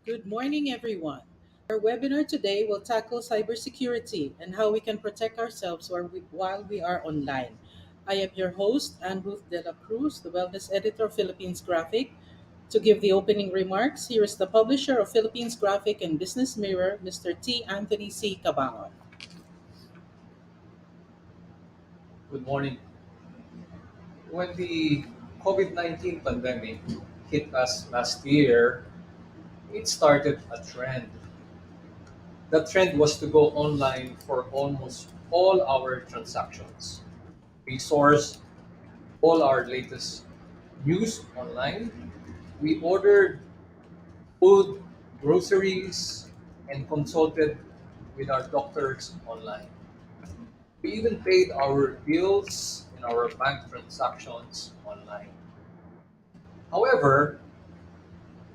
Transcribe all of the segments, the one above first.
Good morning, everyone. Our webinar today will tackle cybersecurity and how we can protect ourselves while we are online. I am your host, Ann Ruth de la Cruz, the Wellness Editor of Philippines Graphic. To give the opening remarks, here is the publisher of Philippines Graphic and Business Mirror, Mr. T. Anthony C. Cabangon. Good morning. When the COVID-19 pandemic hit us last year, it started a trend. The trend was to go online for almost all our transactions. We sourced all our latest news online. We ordered food, groceries, and consulted with our doctors online. We even paid our bills and our bank transactions online. However,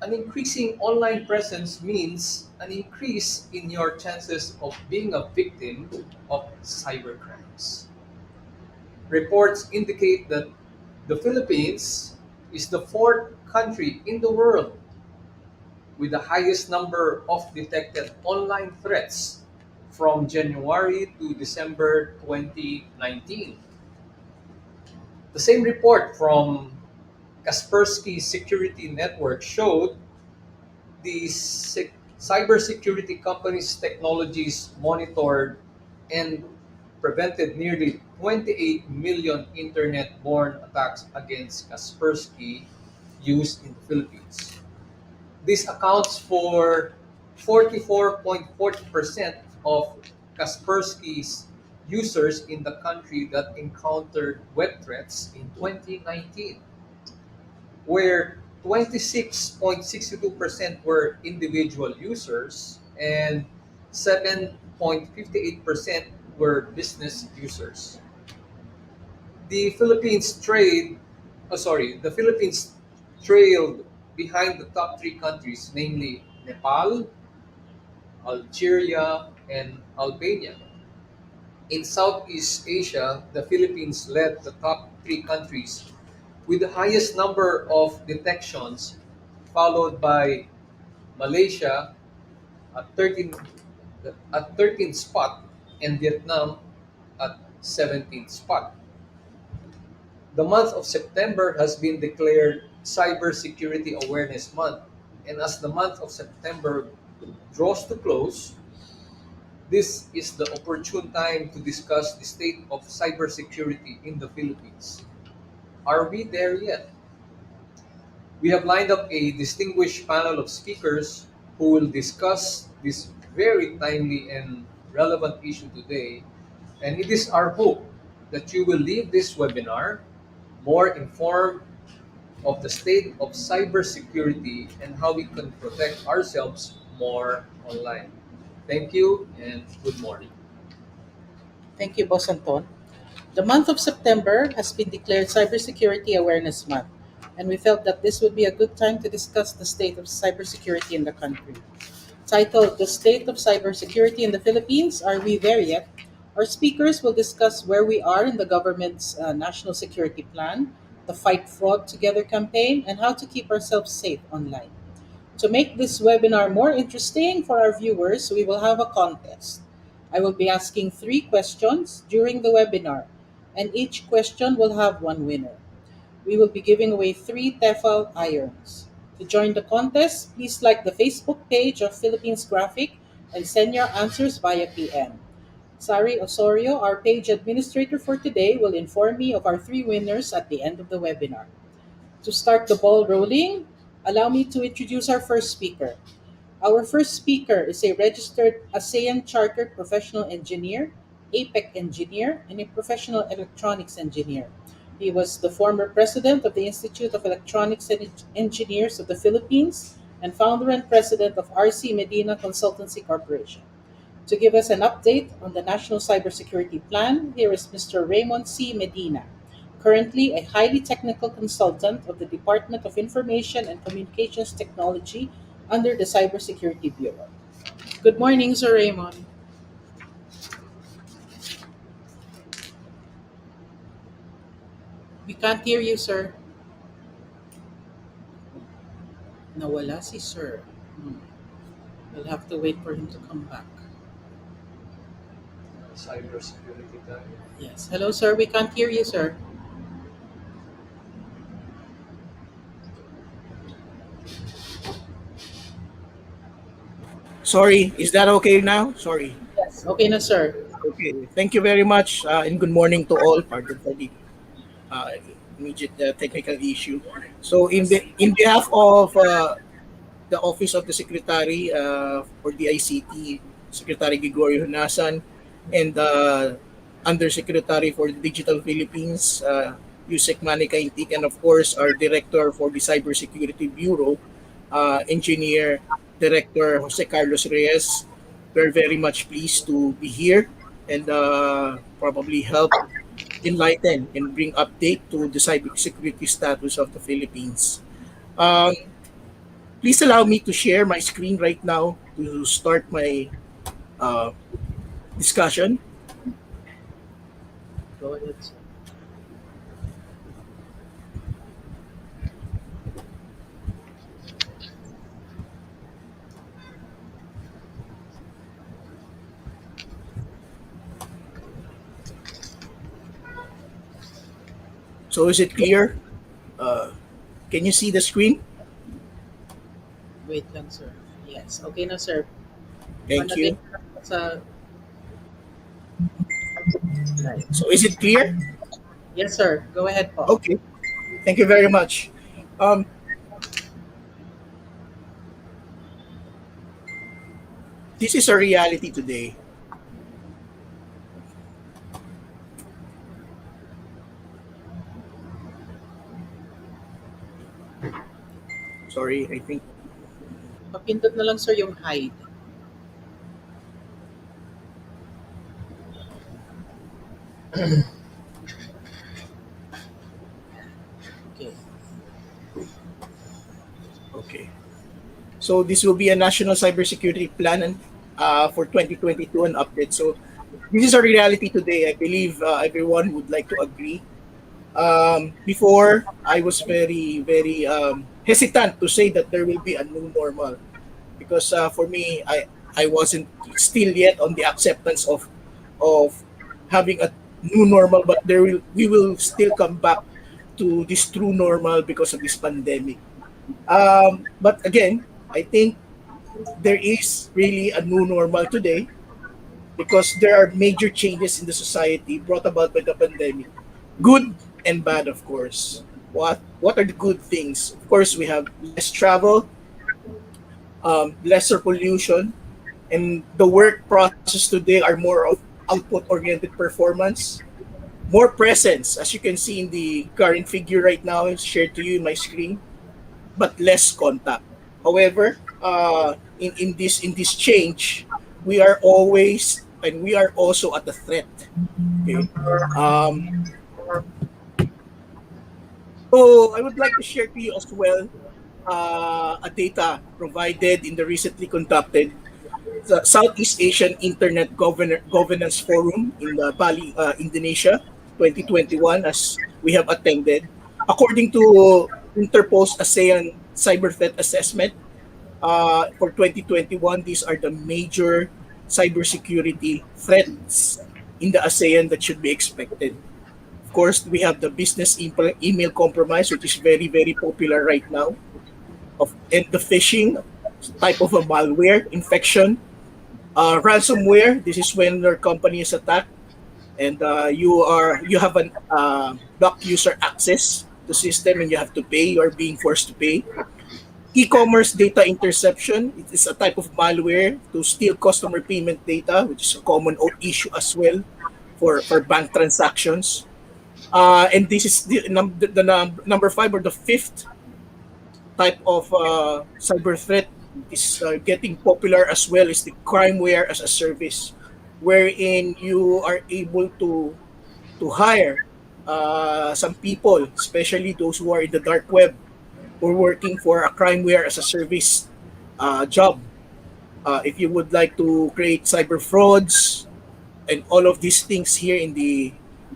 an increasing online presence means an increase in your chances of being a victim of cybercrimes. Reports indicate that the Philippines is the fourth country in the world with the highest number of detected online threats from January to December 2019. The same report from Kaspersky Security Network showed the cybersecurity companies' technologies monitored and prevented nearly 28 million internet-borne attacks against Kaspersky used in the Philippines. This accounts for 44.40% of Kaspersky's users in the country that encountered web threats in 2019, where 26.62% were individual users and 7.58% were business users. The Philippines the Philippines trailed behind the top three countries, namely Nepal, Algeria, and Albania. In Southeast Asia, the Philippines led the top three countries with the highest number of detections, followed by Malaysia at 13th spot and Vietnam at 17th spot. The month of September has been declared Cybersecurity Awareness Month, and as the month of September draws to close, this is the opportune time to discuss the state of cybersecurity in the Philippines. Are we there yet? We have lined up a distinguished panel of speakers who will discuss this very timely and relevant issue today. And it is our hope that you will leave this webinar more informed of the state of cybersecurity and how we can protect ourselves more online. Thank you and good morning. Thank you, Boss Anton. The month of September has been declared Cybersecurity Awareness Month, and we felt that this would be a good time to discuss the state of cybersecurity in the country. Titled The State of Cybersecurity in the Philippines, Are We There Yet? Our speakers will discuss where we are in the government's national security plan, the Fight Fraud Together campaign, and how to keep ourselves safe online. To make this webinar more interesting for our viewers, we will have a contest. I will be asking three questions during the webinar, and each question will have one winner. We will be giving away three Tefal irons. To join the contest, please like the Facebook page of Philippines Graphic and send your answers via PM. Sari Osorio, our page administrator for today, will inform me of our three winners at the end of the webinar. To start the ball rolling, allow me to introduce our first speaker. Our first speaker is a registered ASEAN Chartered Professional Engineer, APEC engineer, and a professional electronics engineer. He was the former president of the Institute of Electronics and Engineers of the Philippines and founder and president of RC Medina Consultancy Corporation. To give us an update on the National Cybersecurity Plan, here is Mr. Raymond C. Medina, currently a highly technical consultant of the Department of Information and Communications Technology under the Cybersecurity Bureau. Good morning, Sir Raymond. We can't hear you, sir. Nawala si sir. Hmm. We'll have to wait for him to come back. Cybersecurity guy. Yes. Hello, sir. We can't hear you, sir. Sorry, is that okay now? Sorry. Yes. Okay na, sir. Okay, thank you very much, and good morning to all. Pardon for the uh, immediate technical issue. So, in behalf of the Office of the Secretary for the ICT, Secretary Gregorio Hunasan, and Undersecretary for the Digital Philippines, Yusek Manika Intik, and of course our Director for the Cybersecurity Bureau, Engineer Director Jose Carlos Reyes. We're very much pleased to be here and probably help enlighten and bring update to the cybersecurity status of the Philippines. Um, Please allow me to share my screen right now to start my uh, discussion. Go ahead, sir. So is it clear? Uh, can you see the screen? Wait lang, sir. Yes. Okay na, sir. Thank Palagay you. ko lang sa live. So is it clear? Yes, sir. Go ahead po. Okay. Thank you very much. Um, this is a reality today. Sorry, I think. Papindot na lang, sir, yung hide. Okay. Okay. So this will be a national cybersecurity plan for 2022 and update. So this is a reality today. I believe everyone would like to agree. Before, I was very hesitant to say that there will be a new normal because for me, I wasn't still yet on the acceptance of having a new normal, but we will still come back to this true normal because of this pandemic. But again, I think there is really a new normal today because there are major changes in the society brought about by the pandemic, good and bad, of course. What are the good things? Of course, we have less travel, lesser pollution, and the work process today are more of output-oriented performance, more presence, as you can see in the current figure right now, it's shared to you in my screen, but less contact. However, in this change, we are always and we are also at the threat. Okay. Um, so I would like to share to you as well a data provided in the recently conducted Southeast Asian Governance Forum in Bali, Indonesia, 2021, as we have attended. According to Interpol's ASEAN Cyber Threat Assessment for 2021, these are the major cybersecurity threats in the ASEAN that should be expected. Of course, we have the business email compromise, which is very popular right now, and the phishing type of a malware infection. Ransomware, this is when your company is attacked and you have an block user access to system and you have to pay, you are being forced to pay. E-commerce data interception, it is a type of malware to steal customer payment data, which is a common issue as well for bank transactions. And this is number five, or the fifth type of cyber threat is getting popular as well, is the crimeware as a service, wherein you are able to hire some people, especially those who are in the dark web, who are working for a crimeware as a service job. If you would like to create cyber frauds and all of these things here in the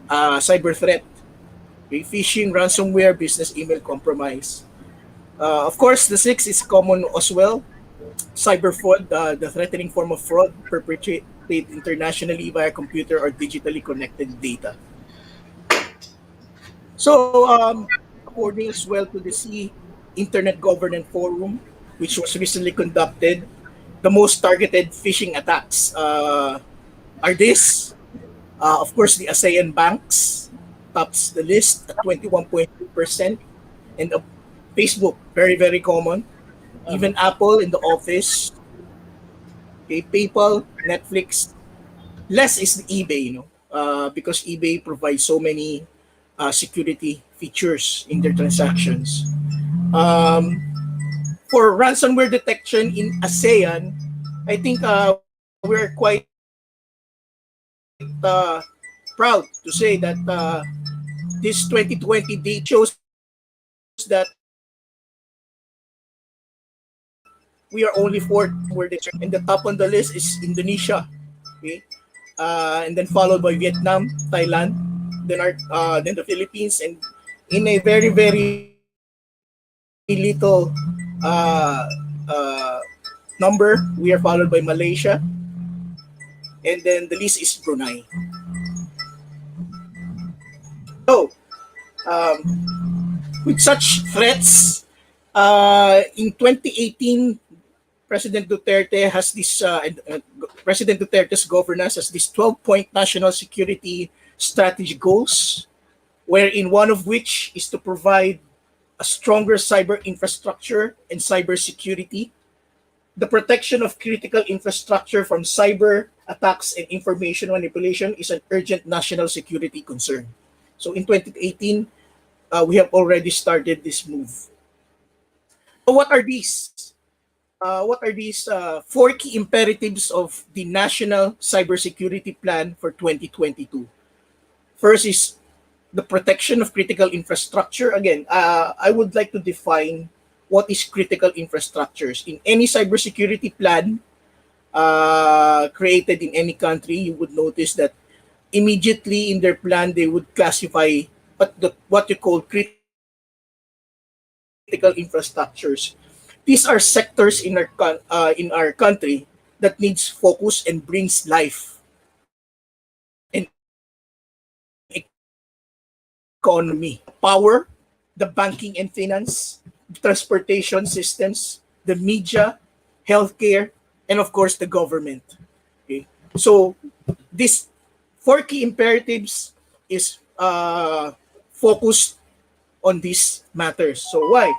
cyber threat, phishing, ransomware, business email compromise. Of course, the sixth is common as well, cyber fraud, the threatening form of fraud perpetrated internationally via computer or digitally connected data. So, according as well to the Internet Governance Forum, which was recently conducted, the most targeted phishing attacks are this. Of course, the ASEAN banks tops the list at 21.2%, and Facebook, very, very common. Uh-huh. Even Apple in the office, okay, PayPal, Netflix. Less is the eBay, because eBay provides so many security features in their transactions. Um, for ransomware detection in ASEAN, I think we're quite proud to say that this 2020 data shows that we are only fourth where they and the top on the list is Indonesia, okay, and then followed by Vietnam, Thailand, then the Philippines, and in a very very little uh, uh, number, we are followed by Malaysia, and then the list is Brunei. So, with such threats, in 2018, President Duterte has this President Duterte's governance has this 12-point national security strategy goals, wherein one of which is to provide a stronger cyber infrastructure and cyber security. The protection of critical infrastructure from cyber attacks and information manipulation is an urgent national security concern. So in 2018, we have already started this move. So what are these? What are these four key imperatives of the National Cybersecurity Plan for 2022? First is the protection of critical infrastructure. Again, I would like to define what is critical infrastructures. In any cybersecurity plan created in any country, you would notice that immediately in their plan they would classify what you call critical infrastructures. These are sectors in our country that needs focus and brings life and economy. Power, the banking and finance, transportation systems, the media, healthcare, and of course the government. Okay, so these four key imperatives is focused on these matters. So why?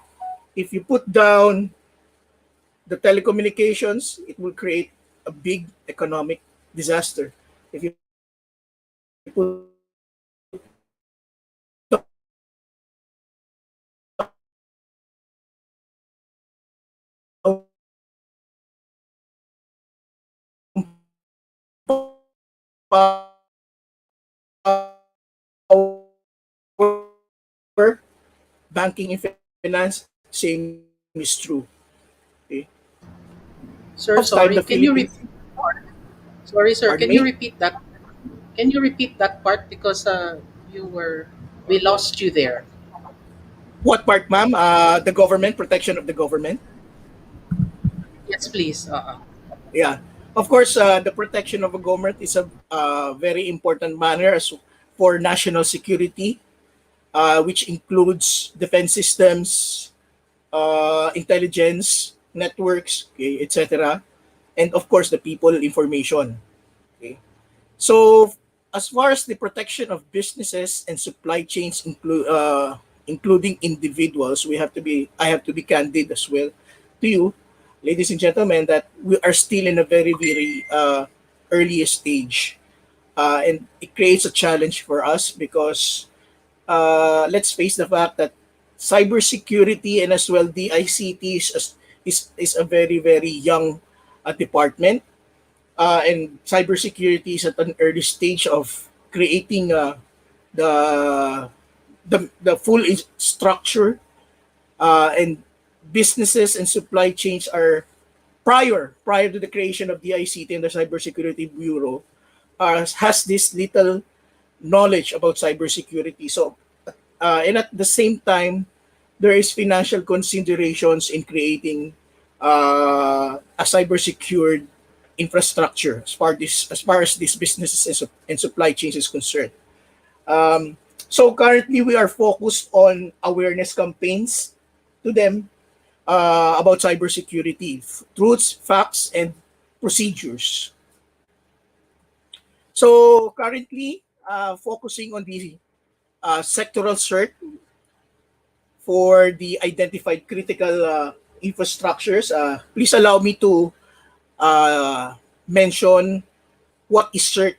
If you put down the telecommunications, it will create a big economic disaster. If you put banking and finance, same is true. Okay. Sir, Last time sorry. the Can you Philippines, repeat? Sorry, sir. pardon Can you me, repeat that? Can you repeat that part because you were we lost you there. what part, ma'am? The government, protection of the government. Yes, please. Yeah. Of course, the protection of a government is a very important manner as for national security, which includes defense systems, intelligence, networks, okay, etc. And of course, the people information. Okay. So, as far as the protection of businesses and supply chains, including individuals, I have to be candid as well to you, ladies and gentlemen, that we are still in a very, very early stage. And it creates a challenge for us because let's face the fact that cybersecurity and as well DICT is a very, very young department, and cybersecurity is at an early stage of creating the the full structure, and businesses and supply chains are prior to the creation of the ICT and the Cybersecurity Bureau, has this little knowledge about cybersecurity. So, and at the same time, there is financial considerations in creating a cyber secured infrastructure as far as this businesses and supply chains is concerned. So currently we are focused on awareness campaigns to them about cybersecurity, truths, facts, and procedures. So currently, focusing on the sectoral cert for the identified critical infrastructures. Please allow me to uh, mention what is CERT.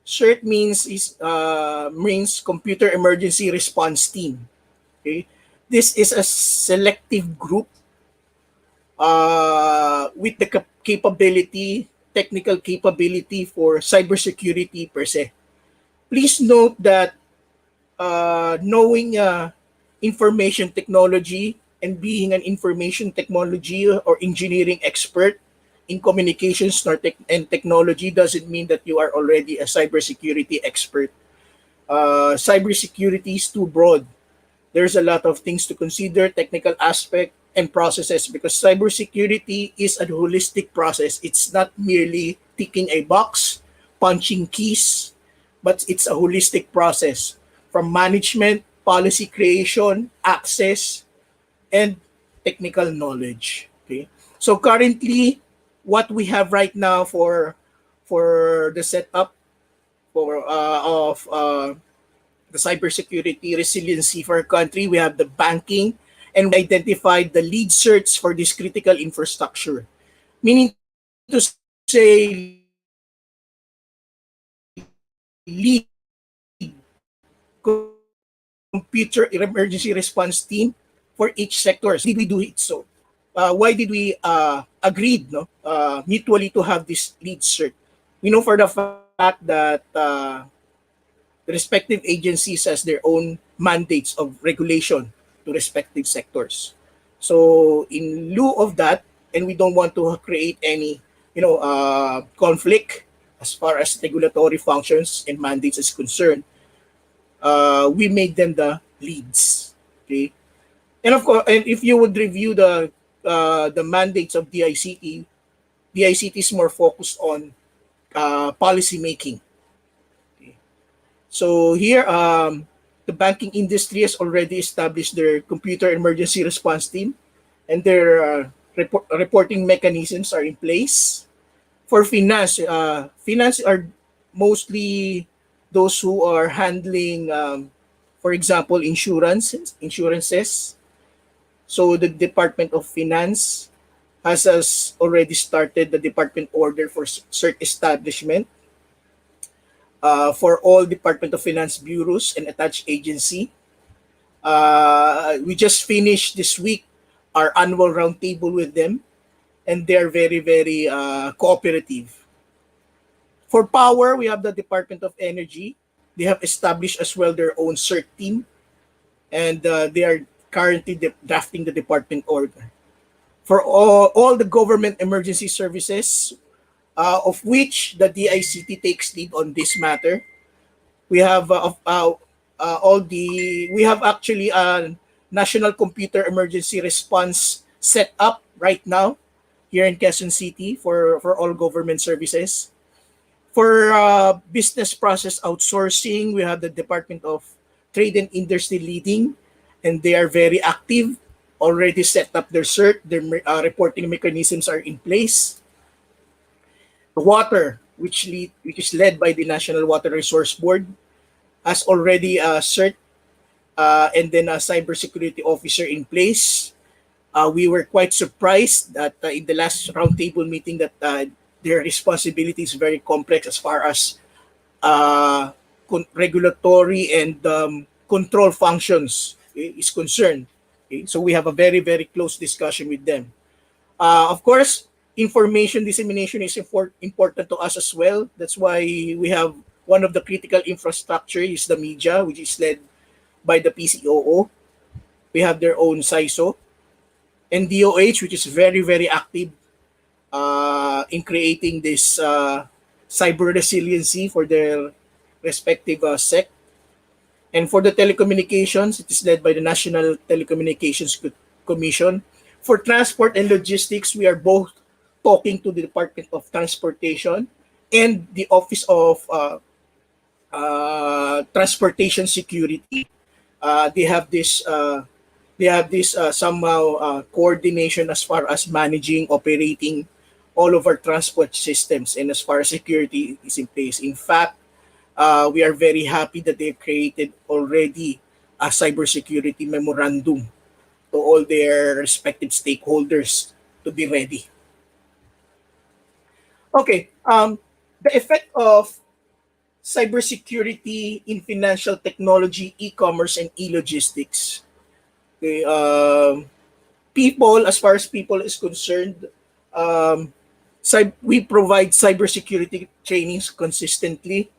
CERT means Computer Emergency Response Team. Okay, this is a selective group with the technical capability for cybersecurity per se. Please note that knowing information technology and being an information technology or engineering expert in communications and technology doesn't mean that you are already a cybersecurity expert. Cybersecurity is too broad. There's a lot of things to consider, technical aspect and processes, because cybersecurity is a holistic process. It's not merely ticking a box, punching keys, but it's a holistic process from management, policy creation, access, and technical knowledge. Okay. So currently, what we have right now for the setup of the cybersecurity resiliency for our country, we have the banking, and we identified the lead certs for this critical infrastructure. Meaning to say, lead computer emergency response team for each sector. Did we do it so? Why did we agreed mutually to have this lead cert? We know for the fact that the respective agencies has their own mandates of regulation to respective sectors. So in lieu of that, and we don't want to create any conflict as far as regulatory functions and mandates is concerned, we made them the leads. Okay, and of course, and if you would review the mandates of DICT, DICT is more focused on policy making. Okay. So here, the banking industry has already established their computer emergency response team, and their reporting mechanisms are in place. For finance, finance are mostly those who are handling, for example, insurances. So the Department of Finance has already started the department order for cert establishment for all Department of Finance bureaus and attached agency. We just finished this week our annual roundtable with them, and they're very, very cooperative. For power, we have the Department of Energy. They have established as well their own CERT team, and they are currently drafting the department order. For all the government emergency services, of which the DICT takes lead on this matter, we have we have actually a national computer emergency response set up right now here in Quezon City for all government services. For business process outsourcing, we have the Department of Trade and Industry leading, and they are very active, already set up their CERT, their reporting mechanisms are in place. The water, which is led by the National Water Resource Board, has already a CERT and then a cybersecurity officer in place. We were quite surprised that in the last roundtable meeting that their responsibility is very complex as far as regulatory and control functions is concerned. Okay? So we have a very, very close discussion with them. Of course, information dissemination is important to us as well. That's why we have one of the critical infrastructure is the media, which is led by the PCOO. We have their own CISO, and DOH, which is very, very active in creating this cyber resiliency for their respective sect. And for the telecommunications, it is led by the National Telecommunications Commission. For transport and logistics, we are both talking to the Department of Transportation and the Office of Transportation Security. They have this somehow coordination as far as managing, operating all of our transport systems, and as far as security is in place. In fact, we are very happy that they created already a cybersecurity memorandum to all their respective stakeholders to be ready. Okay, the effect of cybersecurity in financial technology, e-commerce, and e-logistics. Okay, people, as far as people is concerned, um, we provide cybersecurity trainings consistently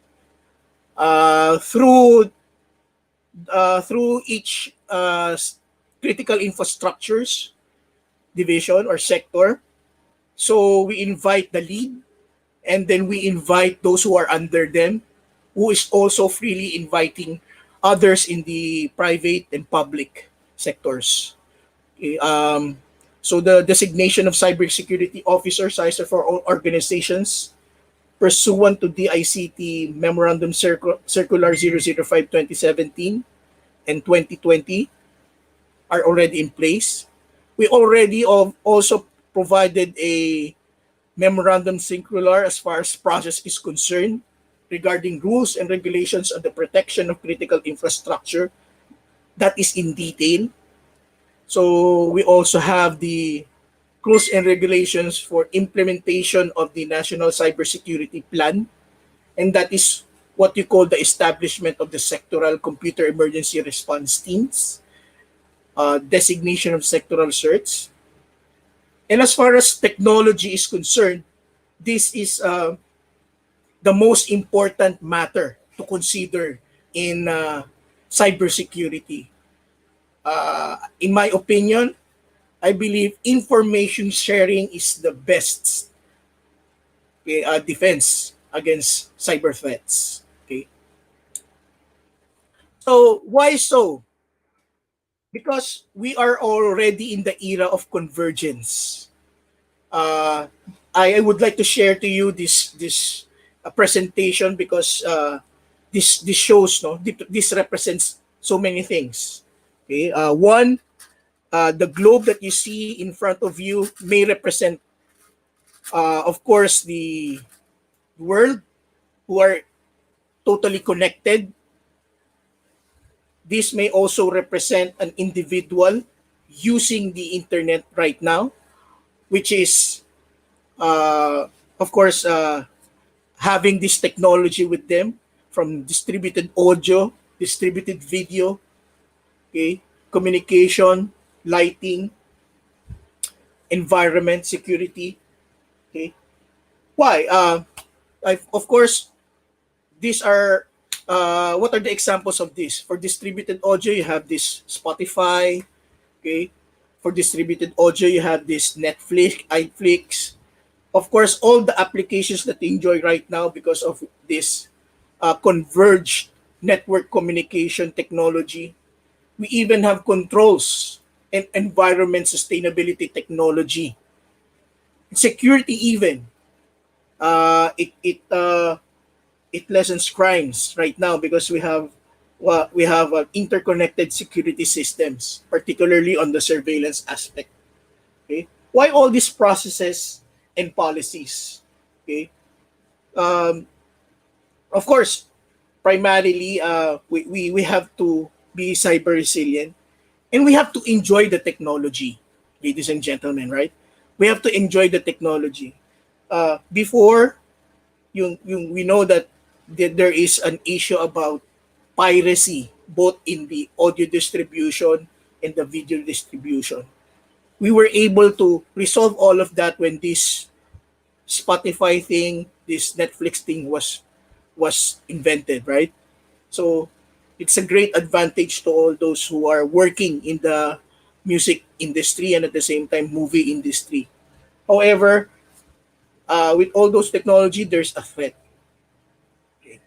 through each critical infrastructures division or sector. So we invite the lead, and then we invite those who are under them, who is also freely inviting others in the private and public sectors. Okay, so the designation of cybersecurity officers is for all organizations pursuant to DICT Memorandum Circular 005/2017 and 2020 are already in place. We already also provided a memorandum circular as far as process is concerned regarding rules and regulations on the protection of critical infrastructure that is in detail. So we also have the rules and regulations for implementation of the National Cybersecurity Plan, and that is what you call the establishment of the sectoral computer emergency response teams, designation of sectoral certs. And as far as technology is concerned, this is the most important matter to consider in cybersecurity. In my opinion, I believe information sharing is the best defense against cyber threats. Okay, so why so? Because we are already in the era of convergence. Uh, I would like to share to you this presentation because this shows this represents so many things. Okay, one, the globe that you see in front of you may represent, of course, the world who are totally connected. This may also represent an individual using the internet right now, which is, of course, having this technology with them, from distributed audio, distributed video, okay, communication, lighting, environment, security. Okay, why? Of course, these are what are the examples of this? For distributed audio, you have this Spotify. Okay, for distributed audio, you have this Netflix, iFlix. Of course, all the applications that you enjoy right now because of this converged network communication technology. We even have controls and environment sustainability technology, security even. It lessens crimes right now because we have interconnected security systems, particularly on the surveillance aspect. Okay, why all these processes and policies? Okay, um, of course, primarily we have to be cyber resilient, and we have to enjoy the technology, ladies and gentlemen. Right? We have to enjoy the technology. Before, we know that there is an issue about piracy, both in the audio distribution and the video distribution. We were able to resolve all of that when this Spotify thing, this Netflix thing was invented, right? So it's a great advantage to all those who are working in the music industry and at the same time movie industry. However, with all those technology, there's a threat. Okay.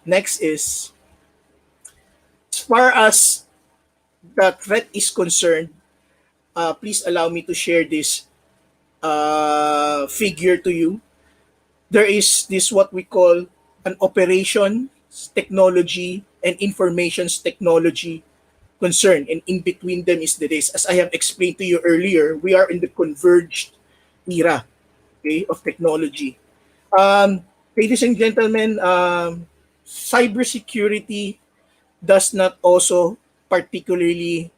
Next is, as far as the threat is concerned, please allow me to share this figure to you. There is this what we call an operations technology and informations technology concern, and in between them is the race. As I have explained to you earlier, we are in the converged era, okay, of technology. Um, Ladies and gentlemen, cybersecurity does not also particularly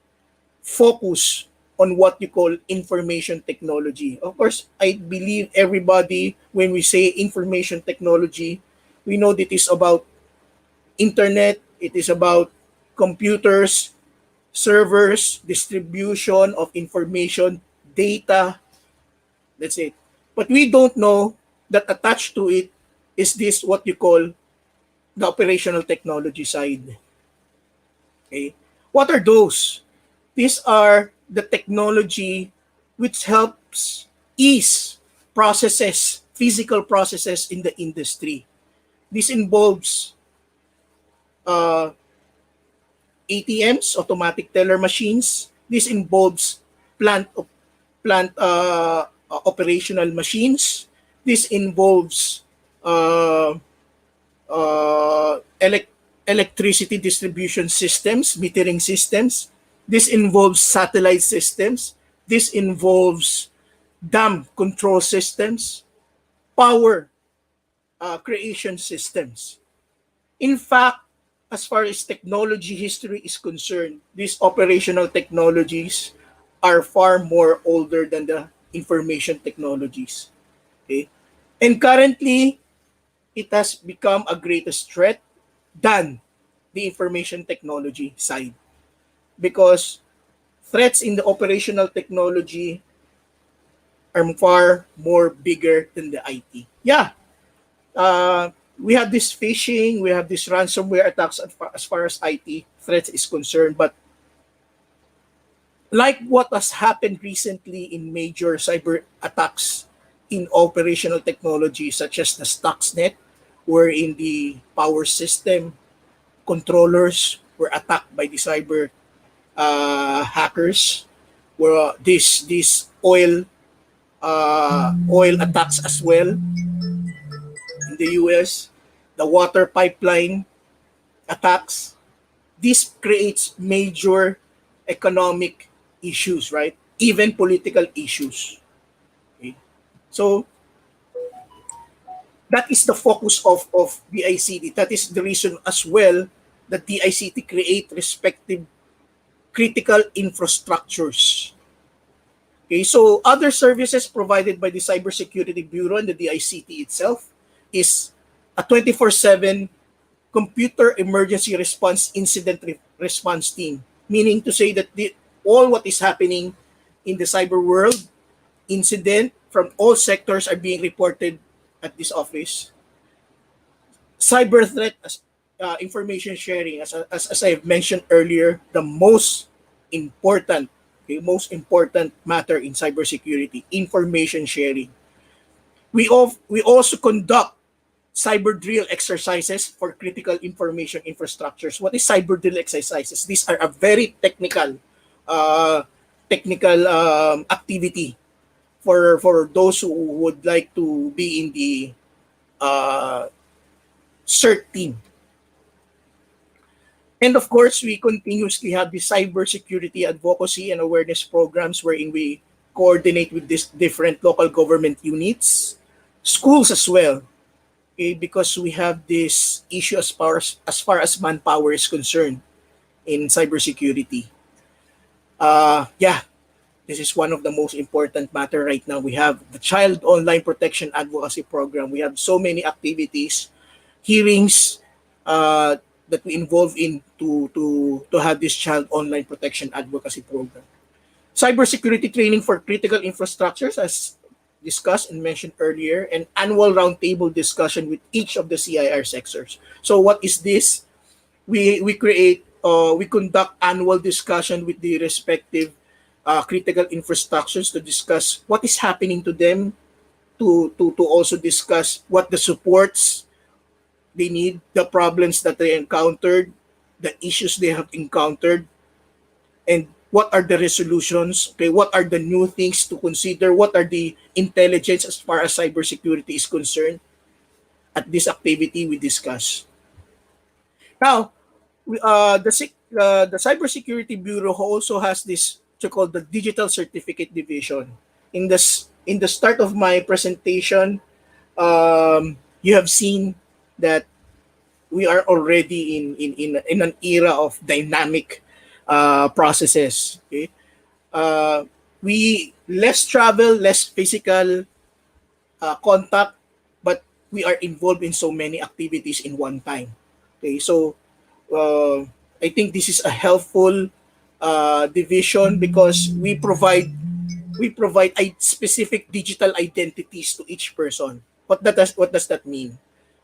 focus on what you call information technology. Of course, I believe everybody, when we say information technology, we know that it is about internet, it is about computers, servers, distribution of information, data, that's it. But we don't know that attached to it is this what you call the operational technology side. Okay? What are those? These are the technology which helps ease processes, physical processes in the industry. This involves uh, ATMs, automatic teller machines. This involves plant plant operational machines. This involves uh, electricity distribution systems, metering systems. This involves satellite systems. This involves dam control systems, power creation systems. In fact, as far as technology history is concerned, these operational technologies are far more older than the information technologies. Okay? And currently, it has become a greatest threat than the information technology side, because threats in the operational technology are far more bigger than the IT. Yeah, we have this phishing, we have this ransomware attacks as far as IT threats is concerned, but like what has happened recently in major cyber attacks in operational technology such as the Stuxnet, wherein the power system controllers were attacked by the cyber hackers, where this oil attacks as well in the US, the water pipeline attacks. This creates major economic issues, right? Even political issues. Okay? So that is the focus of DICT. That is the reason as well that DICT create respective critical infrastructures. Okay, so other services provided by the Cybersecurity Bureau and the DICT itself is a 24/7 computer emergency response incident response team, meaning to say that all what is happening in the cyber world, incident from all sectors are being reported at this office. Cyber threat information sharing, as I've mentioned earlier, the important most important matter in cybersecurity, information sharing. We also conduct cyber drill exercises for critical information infrastructures. What is cyber drill exercises? These are a very uh, technical activity for those who would like to be in the uh, CERT team. And of course, we continuously have the cybersecurity advocacy and awareness programs wherein we coordinate with these different local government units, schools as well, okay, because we have this issue as far as manpower is concerned in cybersecurity. Yeah, this is one of the most important matter right now. We have the Child Online Protection Advocacy Program. We have so many activities, hearings that we involve in to have this Child Online Protection Advocacy Program. Cybersecurity training for critical infrastructures, as discussed and mentioned earlier, and annual roundtable discussion with each of the CIR sectors. So what is this? We conduct annual discussion with the respective critical infrastructures to discuss what is happening to them, to also discuss what the supports they need, the problems that they encountered, the issues they have encountered, and what are the resolutions, okay, what are the new things to consider, what are the intelligence as far as cybersecurity is concerned at this activity we discuss. Now, the Cybersecurity Bureau also has this so called the Digital Certificate Division. In the start of my presentation, you have seen that we are already in an era of dynamic processes. Okay, uh, we less travel, less physical contact, but we are involved in so many activities in one time. Okay, so uh, I think this is a helpful division because we provide specific digital identities to each person. What does that mean?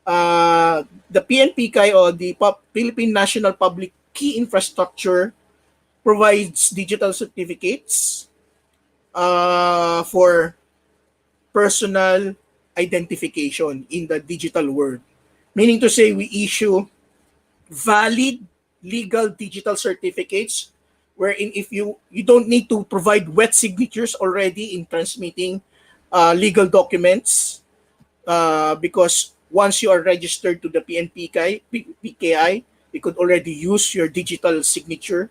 The PNPKI or the Philippine National Public Key Infrastructure provides digital certificates for personal identification in the digital world. Meaning to say, we issue valid legal digital certificates wherein if you don't need to provide wet signatures already in transmitting legal documents because once you are registered to the PKI, you could already use your digital signature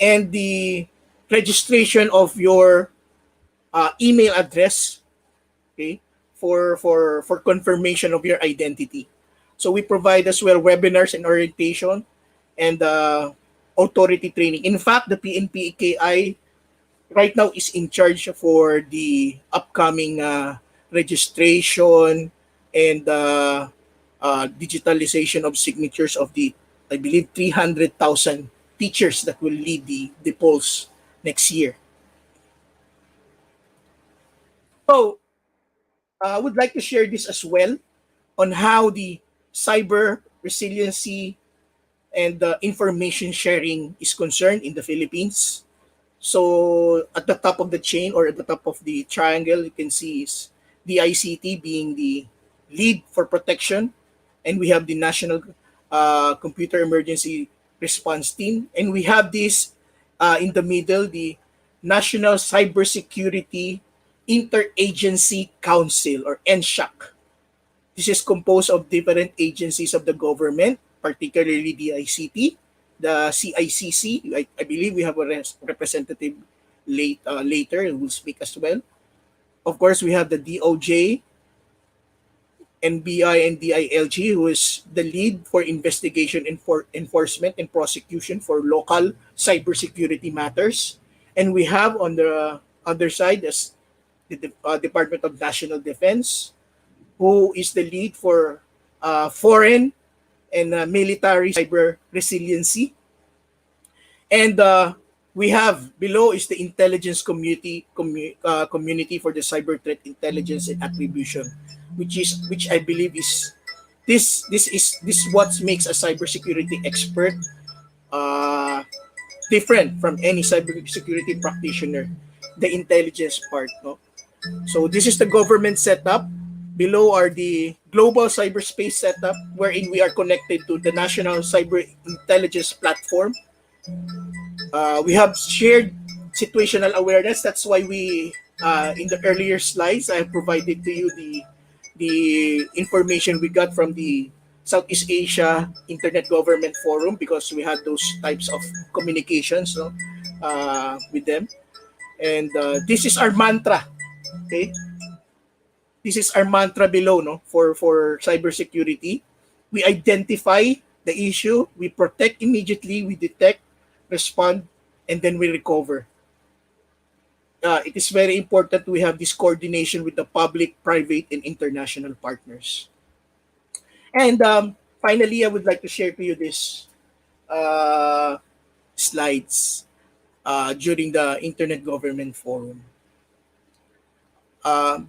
and the registration of your email address, okay, for confirmation of your identity. So we provide as well webinars and orientation and authority training. In fact, the PNPKI right now is in charge for the upcoming registration and digitalization of signatures of the, I believe, 300,000 teachers that will lead the polls next year. So I would like to share this as well on how the cyber resiliency and information sharing is concerned in the Philippines. So at the top of the chain or at the top of the triangle, you can see is the ICT being the lead for protection, and we have the National Computer Emergency Response Team, and we have this in the middle, the National Cybersecurity Interagency Council or NSHAC. This is composed of different agencies of the government, particularly the ICT, the CICC. I believe we have a representative later who will speak as well. Of course, we have the DOJ, NBI, and DILG, who is the lead for investigation and for enforcement and prosecution for local cybersecurity matters. And we have on the other side as the Department of National Defense, who is the lead for foreign and military cyber resiliency. And we have below is the intelligence community for the cyber threat intelligence and attribution, which I believe is this what makes a cybersecurity expert different from any cybersecurity practitioner, the intelligence part. No? So this is the government setup. Below are the global cyberspace setup, wherein we are connected to the National Cyber Intelligence Platform. We have shared situational awareness. That's why we, in the earlier slides, I provided to you the information we got from the Southeast Asia Internet Government Forum, because we had those types of communications, no, with them. And this is our mantra. Okay, this is our mantra below, no, for cybersecurity. We identify the issue, we protect immediately, we detect, respond, and then we recover. It is very important we have this coordination with the public, private, and international partners. And finally, I would like to share to you this slides during the Internet Government Forum.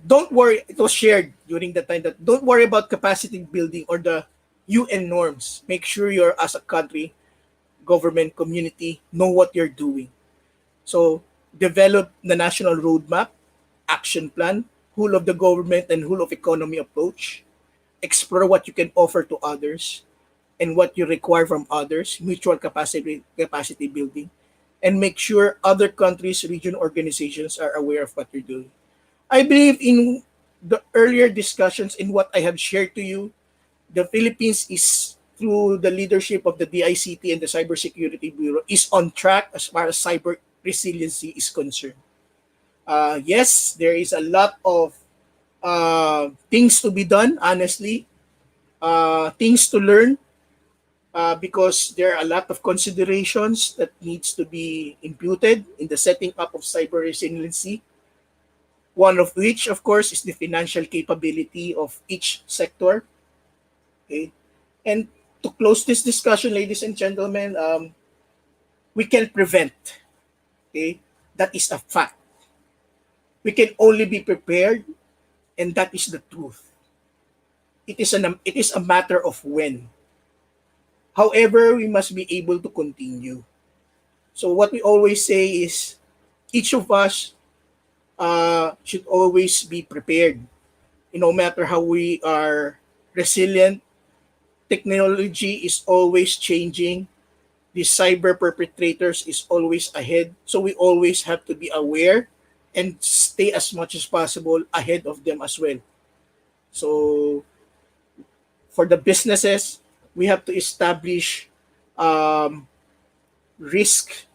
Don't worry, it was shared during the time that don't worry about capacity building or the UN norms. Make sure you're, as a country, government, community, know what you're doing. So develop the national roadmap, action plan, whole of the government and whole of economy approach. Explore what you can offer to others and what you require from others, mutual capacity building. and make sure other countries, region organizations are aware of what you're doing. I believe in the earlier discussions in what I have shared to you, the Philippines is through the leadership of the DICT and the Cybersecurity Bureau is on track as far as cyber resiliency is concerned. Yes, there is a lot of things to be done, honestly, things to learn, because there are a lot of considerations that needs to be imputed in the setting up of cyber resiliency. One of which, of course, is the financial capability of each sector. Okay, and to close this discussion, ladies and gentlemen, we can prevent. Okay, that is a fact. We can only be prepared, and that is the truth. It is a matter of when. However, we must be able to continue. So what we always say is each of us should always be prepared. No matter how we are resilient, technology is always changing. The cyber perpetrators is always ahead. So we always have to be aware and stay as much as possible ahead of them as well. So for the businesses, we have to establish um, risk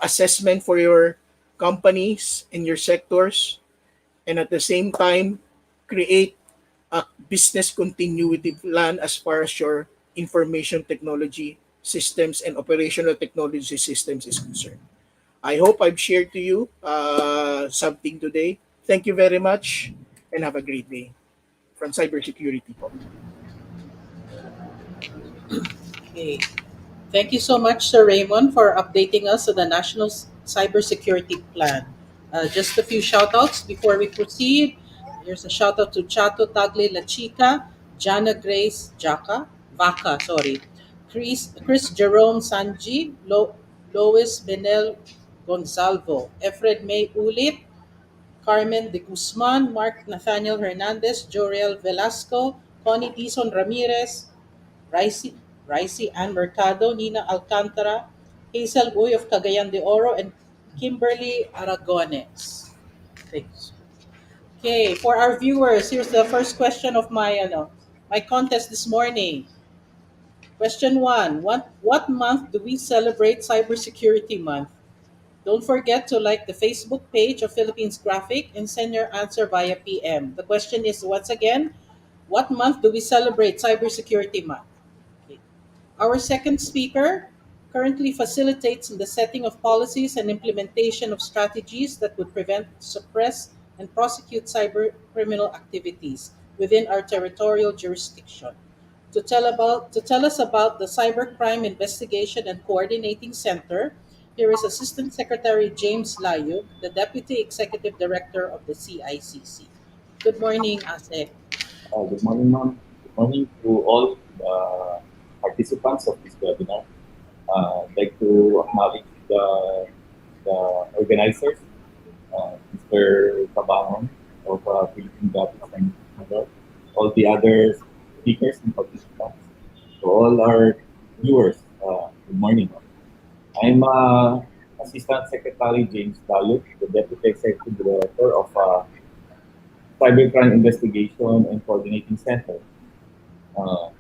assessment for your companies and your sectors, and at the same time create a business continuity plan as far as your information technology systems and operational technology systems is concerned. I hope I've shared to you something today. Thank you very much and have a great day from Cybersecurity po. Okay. Thank you so much, Sir Raymond, for updating us on the National Cybersecurity Plan. Just a few shout outs before we proceed. Here's a shout out to Chato Tagle La Chica, Jana Grace Jaka, Vaca, sorry, Chris Jerome Sanji, Lois Benel Gonzalvo, Efred May Ulit, Carmen de Guzman, Mark Nathaniel Hernandez, Joriel Velasco, Connie Dizon Ramirez, Ricey, Ricey Ann Mercado, Nina Alcantara, Hazel Uy of Cagayan de Oro, and Kimberly Aragones. Thanks. Okay, for our viewers, here's the first question of my contest this morning. Question one: What month do we celebrate Cybersecurity Month? Don't forget to like the Facebook page of Philippines Graphic and send your answer via PM. The question is once again, what month do we celebrate Cybersecurity Month? Okay. Our second speaker currently facilitates in the setting of policies and implementation of strategies that would prevent, suppress, and prosecute cyber criminal activities within our territorial jurisdiction. To tell us about the Cybercrime Investigation and Coordinating Center, here is Assistant Secretary James Layug, the Deputy Executive Director of the CICC. Good morning, Ase. Good morning, ma'am. Good morning to all the participants of this webinar. I'd like to acknowledge the organizers, Mr. Tabangon of Philippine Graphics and Engr, all the other speakers and participants, to all our viewers, good morning. I'm Assistant Secretary James Daluk, the Deputy Executive Director of Cybercrime Investigation and Coordinating Center. Uh,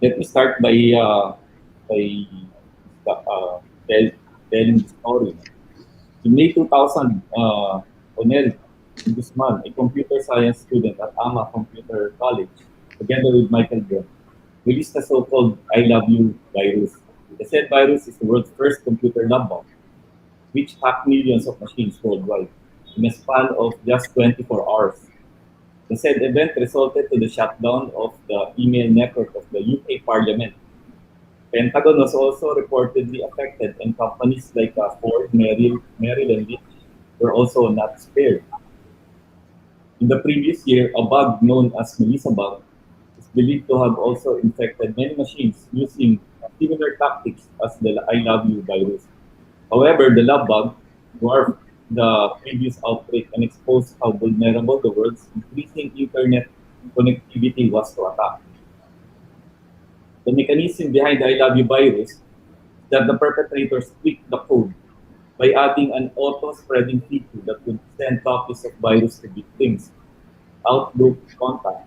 Let me start by telling the story. In May 2000, Onel Guzman, a computer science student at AMA Computer College, together with Michael Brett, released a so-called I Love You virus. The said virus is the world's first computer love bomb, which hacked millions of machines worldwide in a span of just 24 hours. The said event resulted to the shutdown of the email network of the UK Parliament. Pentagon was also reportedly affected, and companies like Ford, Merrill, and Lynch were also not spared. In the previous year, a bug known as Melissa bug is believed to have also infected many machines using similar tactics as the I Love You virus. However, the love bug dwarfed the previous outbreak and exposed how vulnerable the world's increasing internet connectivity was to attack. The mechanism behind the I Love You virus is that the perpetrators tweaked the code by adding an auto-spreading feature that would send copies of virus to victims, Outlook, contact,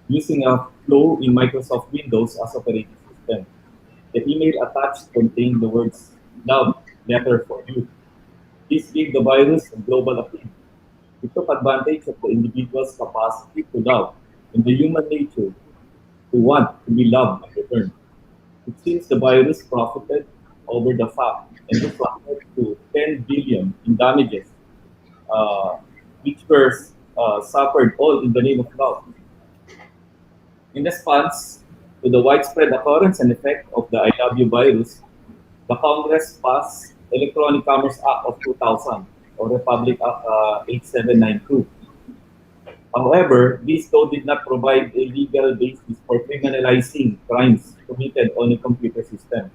using a flow in Microsoft Windows as operating system. The email attached contained the words "Love Letter for You." This gave the virus a global appeal. It took advantage of the individual's capacity to love and the human nature to want to be loved in return. It seems the virus profited over the fact and reflected to 10 billion in damages, uh, which were suffered all in the name of love. In response to the widespread occurrence and effect of the I Love You virus, the Congress passed Electronic Commerce Act of 2000, or Republic Act 8792. However, this law did not provide a legal basis for criminalizing crimes committed on a computer system.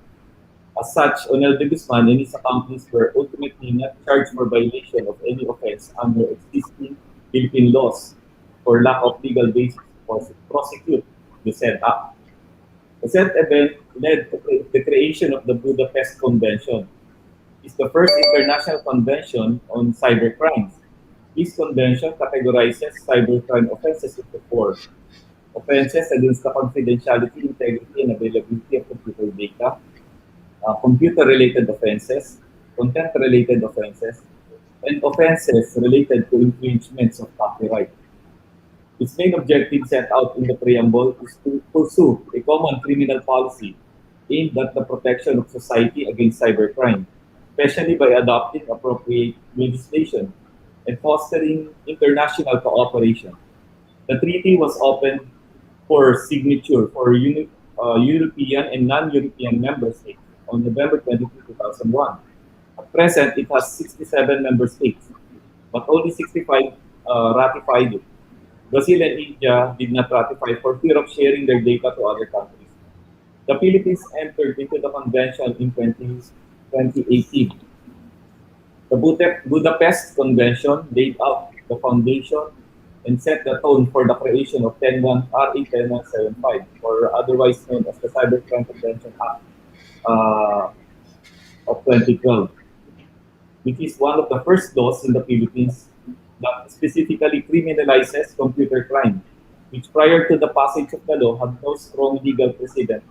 As such, Onel de Guzman and his accomplices were ultimately not charged for violation of any offense under existing Philippine laws for lack of legal basis to prosecute the said act. The said event led to the creation of the Budapest Convention. It's the first international convention on cybercrimes. This convention categorizes cybercrime offenses into four: offenses against the confidentiality, integrity, and availability of computer data, computer-related offenses, content-related offenses, and offenses related to infringements of copyright. Its main objective set out in the preamble is to pursue a common criminal policy aimed at the protection of society against cybercrime, especially by adopting appropriate legislation and fostering international cooperation. The treaty was open for signature for European and non-European member states on November 22, 2001. At present, it has 67 member states, but only 65 ratified it. Brazil and India did not ratify for fear of sharing their data to other countries. The Philippines entered into the convention in 2018. The Budapest Convention laid out the foundation and set the tone for the creation of RA 10175, or otherwise known as the Cybercrime Prevention Act of 2012, which is one of the first laws in the Philippines that specifically criminalizes computer crime, which prior to the passage of the law had no strong legal precedent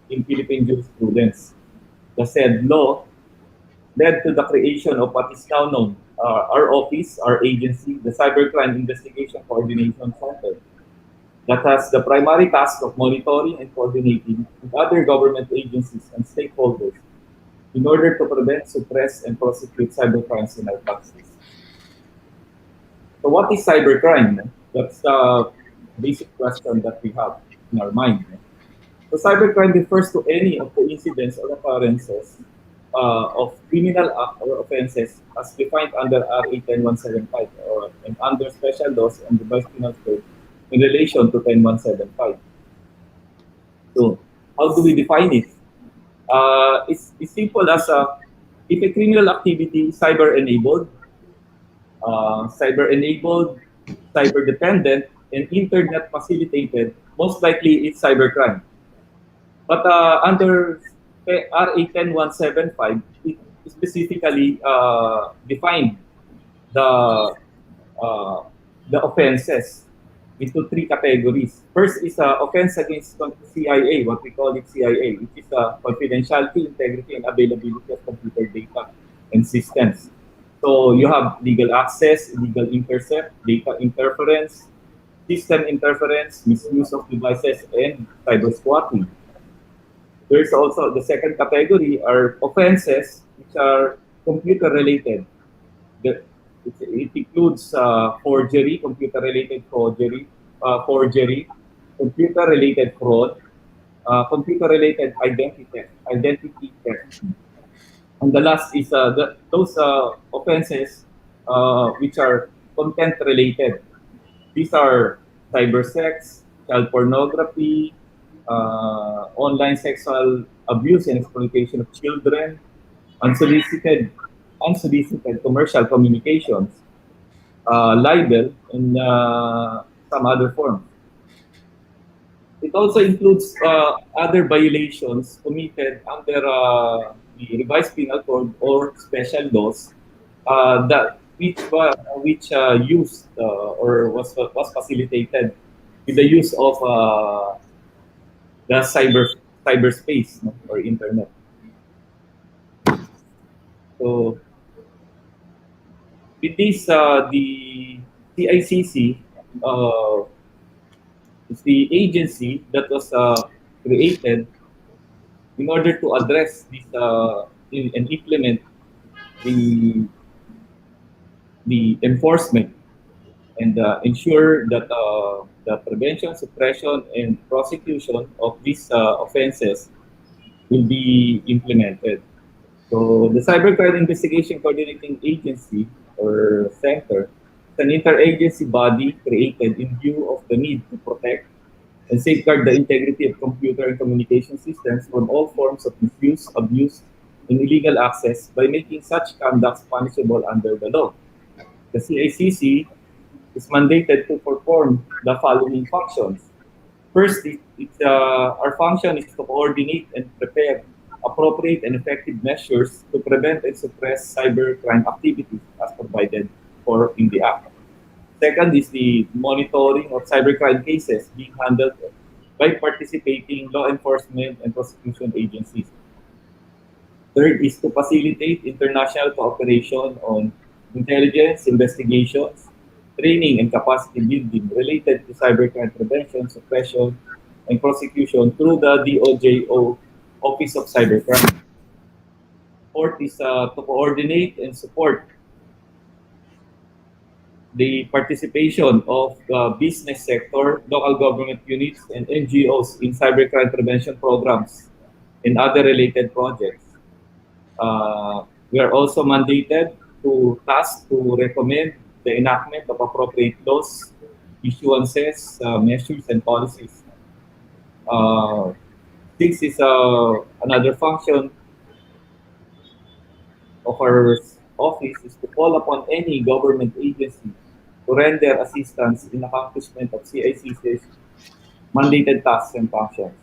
in Philippine jurisprudence. The said law led to the creation of what is now known, our office, our agency, the Cybercrime Investigation Coordination Center, that has the primary task of monitoring and coordinating with other government agencies and stakeholders in order to prevent, suppress, and prosecute cybercrimes in our countries. So what is cybercrime? That's the basic question that we have in our mind. So cybercrime refers to any of the incidents or occurrences of criminal act or offenses as defined under RA 10175 and under special laws and revised penal code in relation to 10175. So how do we define it? It's simple as if a criminal activity is cyber-enabled, cyber-dependent, and internet-facilitated, most likely it's cybercrime. But under RA 10175, it specifically defined the uh, the offenses into three categories. First is offense against CIA, what we call it CIA, which is confidentiality, integrity, and availability of computer data and systems. So you have legal access, illegal intercept, data interference, system interference, misuse of devices, and cyber squatting. There's also the second category are offenses which are computer related. It includes forgery, computer-related forgery, computer-related fraud, computer-related identity theft. And the last is those offenses which are content-related. These are cyber sex, child pornography, online sexual abuse and exploitation of children, unsolicited commercial communications, libel, and some other forms. It also includes other violations committed under the revised penal code or special laws that which used or was facilitated with the use of the cyberspace, no, or internet. So with this, the CICC is the agency that was created in order to address this and implement the enforcement and ensure that the prevention, suppression, and prosecution of these offenses will be implemented. So the Cybercrime Investigation Coordinating Agency, or Center, is an interagency body created in view of the need to protect and safeguard the integrity of computer and communication systems from all forms of misuse, abuse, and illegal access by making such conducts punishable under the law. The CICC is mandated to perform the following functions. First, our function is to coordinate and prepare appropriate and effective measures to prevent and suppress cybercrime activities as provided for in the Act. Second is the monitoring of cybercrime cases being handled by participating law enforcement and prosecution agencies. Third is to facilitate international cooperation on intelligence, investigations, training, and capacity building related to cybercrime prevention, suppression, and prosecution through the DOJO Office of Cybercrime. Fourth is to coordinate and support the participation of the business sector, local government units, and NGOs in cybercrime prevention programs and other related projects. We are also mandated to task to recommend the enactment of appropriate laws, issuances, measures, and policies. Six is another function of our office is to call upon any government agency to render assistance in accomplishment of CICC's mandated tasks and functions.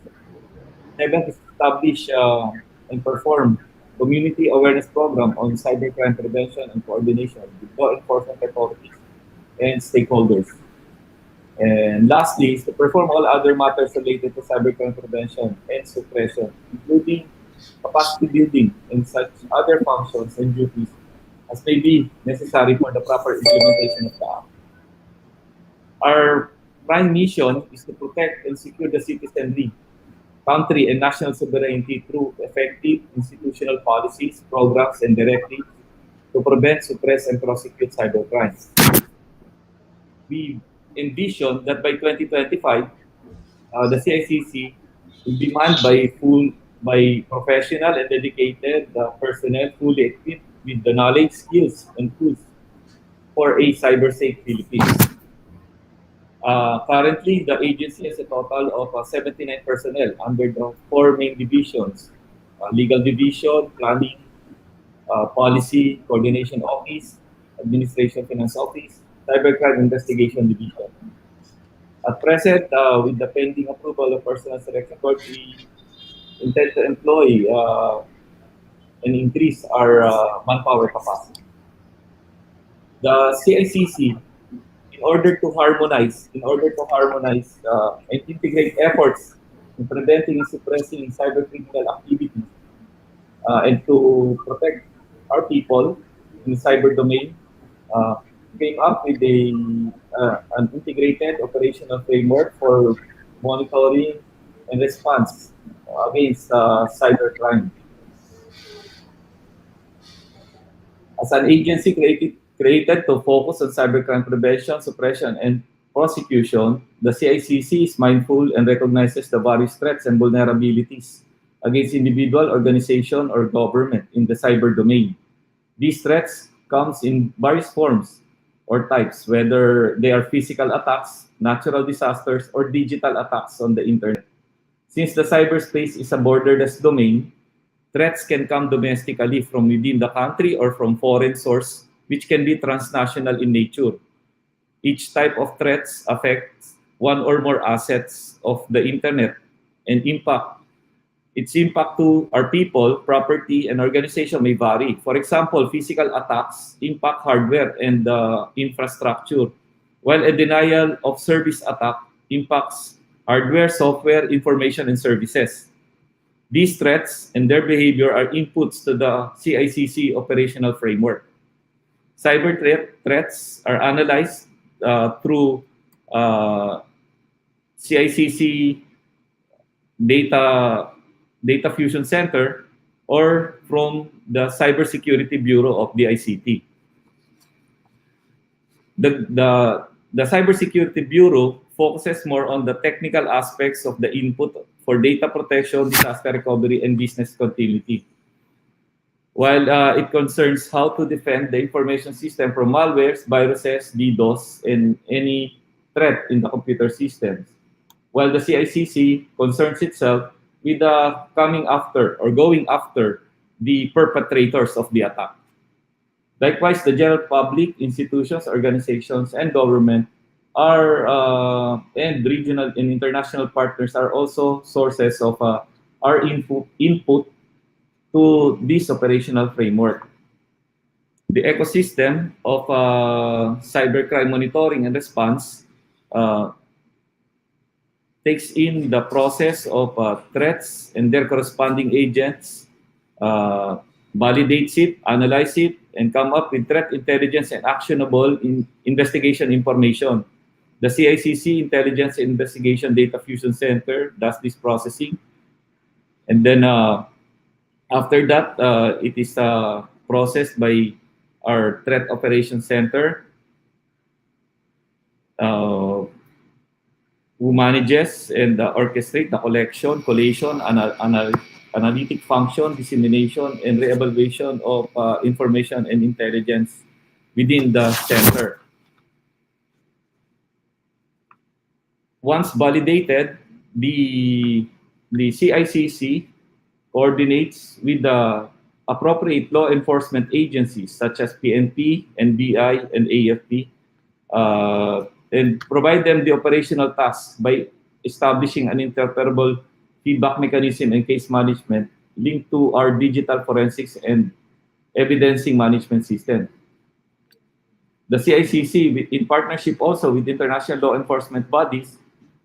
Seventh is establish and perform community awareness program on cybercrime prevention and coordination with law enforcement authorities and stakeholders. And lastly is to perform all other matters related to cybercrime prevention and suppression, including capacity building and such other functions and duties as may be necessary for the proper implementation of the Act. Our prime mission is to protect and secure the citizenry, country, and national sovereignty through effective institutional policies, programs, and directives to prevent, suppress, and prosecute cybercrimes. We envision that by 2025, the CICC will be manned by professional and dedicated personnel fully equipped with the knowledge, skills, and tools for a cyber-safe Philippines. Currently, the agency has a total of 79 personnel under the four main divisions: legal division, planning, policy, coordination office, administration finance office, cybercrime investigation division. At present, with the pending approval of Personal Selection Board, we intend to employ and increase our manpower capacity. The CICC, in order to harmonize and integrate efforts in preventing and suppressing cybercriminal activities and to protect our people in the cyber domain, came up with an integrated operational framework for monitoring and response against cybercrime. As an agency created to focus on cybercrime prevention, suppression, and prosecution, the CICC is mindful and recognizes the various threats and vulnerabilities against individual, organization, or government in the cyber domain. These threats comes in various forms or types, whether they are physical attacks, natural disasters, or digital attacks on the internet. Since the cyberspace is a borderless domain, threats can come domestically from within the country or from foreign source, which can be transnational in nature. Each type of threats affects one or more assets of the internet and impact Its impact to our people, property, and organization may vary. For example, physical attacks impact hardware and infrastructure, while a denial of service attack impacts hardware, software, information, and services. These threats and their behavior are inputs to the CICC operational framework. Threats are analyzed through CICC data data fusion center or from the Cybersecurity Bureau of the ICT. The Cybersecurity Bureau focuses more on the technical aspects of the input for data protection, disaster recovery, and business continuity, while it concerns how to defend the information system from malwares, viruses, DDoS, and any threat in the computer systems, while the CICC concerns itself with coming after or going after the perpetrators of the attack. Likewise, the general public, institutions, organizations, and government are and regional and international partners are also sources of our input to this operational framework. The ecosystem of cybercrime monitoring and response uh, takes in the process of threats and their corresponding agents, uh, validates it, analyze it, and come up with threat intelligence and actionable investigation information. The CICC Intelligence and Investigation Data Fusion Center does this processing, and then after that, it is processed by our Threat Operations Center, uh, who manages and orchestrate the collection, collation, analytic function, dissemination, and re-evaluation of information and intelligence within the center. Once validated, the CICC coordinates with the appropriate law enforcement agencies such as PNP, NBI, and AFP, and provide them the operational tasks by establishing an interoperable feedback mechanism and case management linked to our digital forensics and evidencing management system. The CICC, in partnership also with international law enforcement bodies,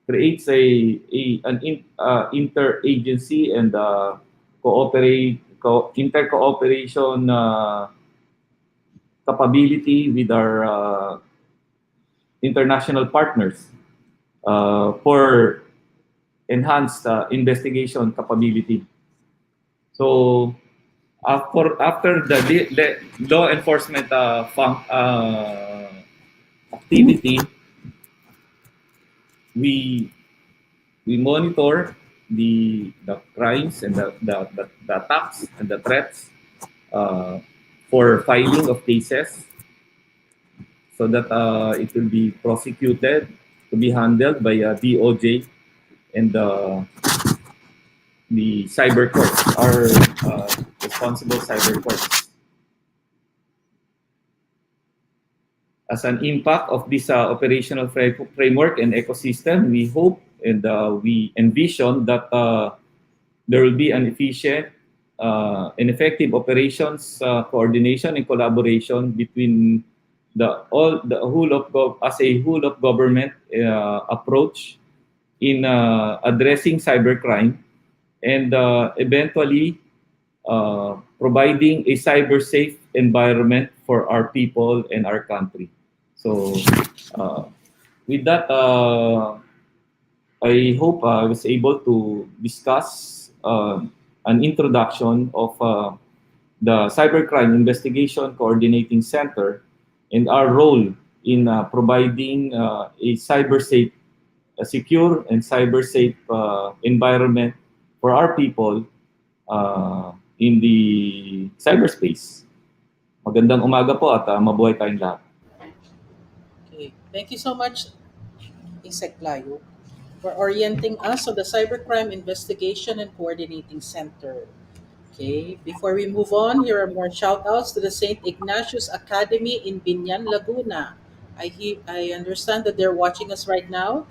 creates an interagency and inter-cooperation capability with our international partners for enhanced investigation capability. So after the law enforcement activity, we monitor the crimes and the attacks and the threats for filing of cases so that it will be prosecuted to be handled by DOJ and the cyber courts, our responsible cyber courts. As an impact of this operational framework and ecosystem, we hope and we envision that there will be an efficient and effective operations coordination and collaboration between the whole of government approach in addressing cybercrime and eventually providing a cyber safe environment for our people and our country. So with that, I hope I was able to discuss an introduction of the Cybercrime Investigation Coordinating Center and our role in providing a cyber safe, a secure and cyber safe environment for our people in the cyberspace. Magandang umaga po at mabuhay tayong lahat. Okay. Thank you so much, Isek Layug, for orienting us on the Cybercrime Investigation and Coordinating Center. Okay, before we move on, here are more shout outs to the St. Ignatius Academy in Binyan, Laguna. I understand that they're watching us right now.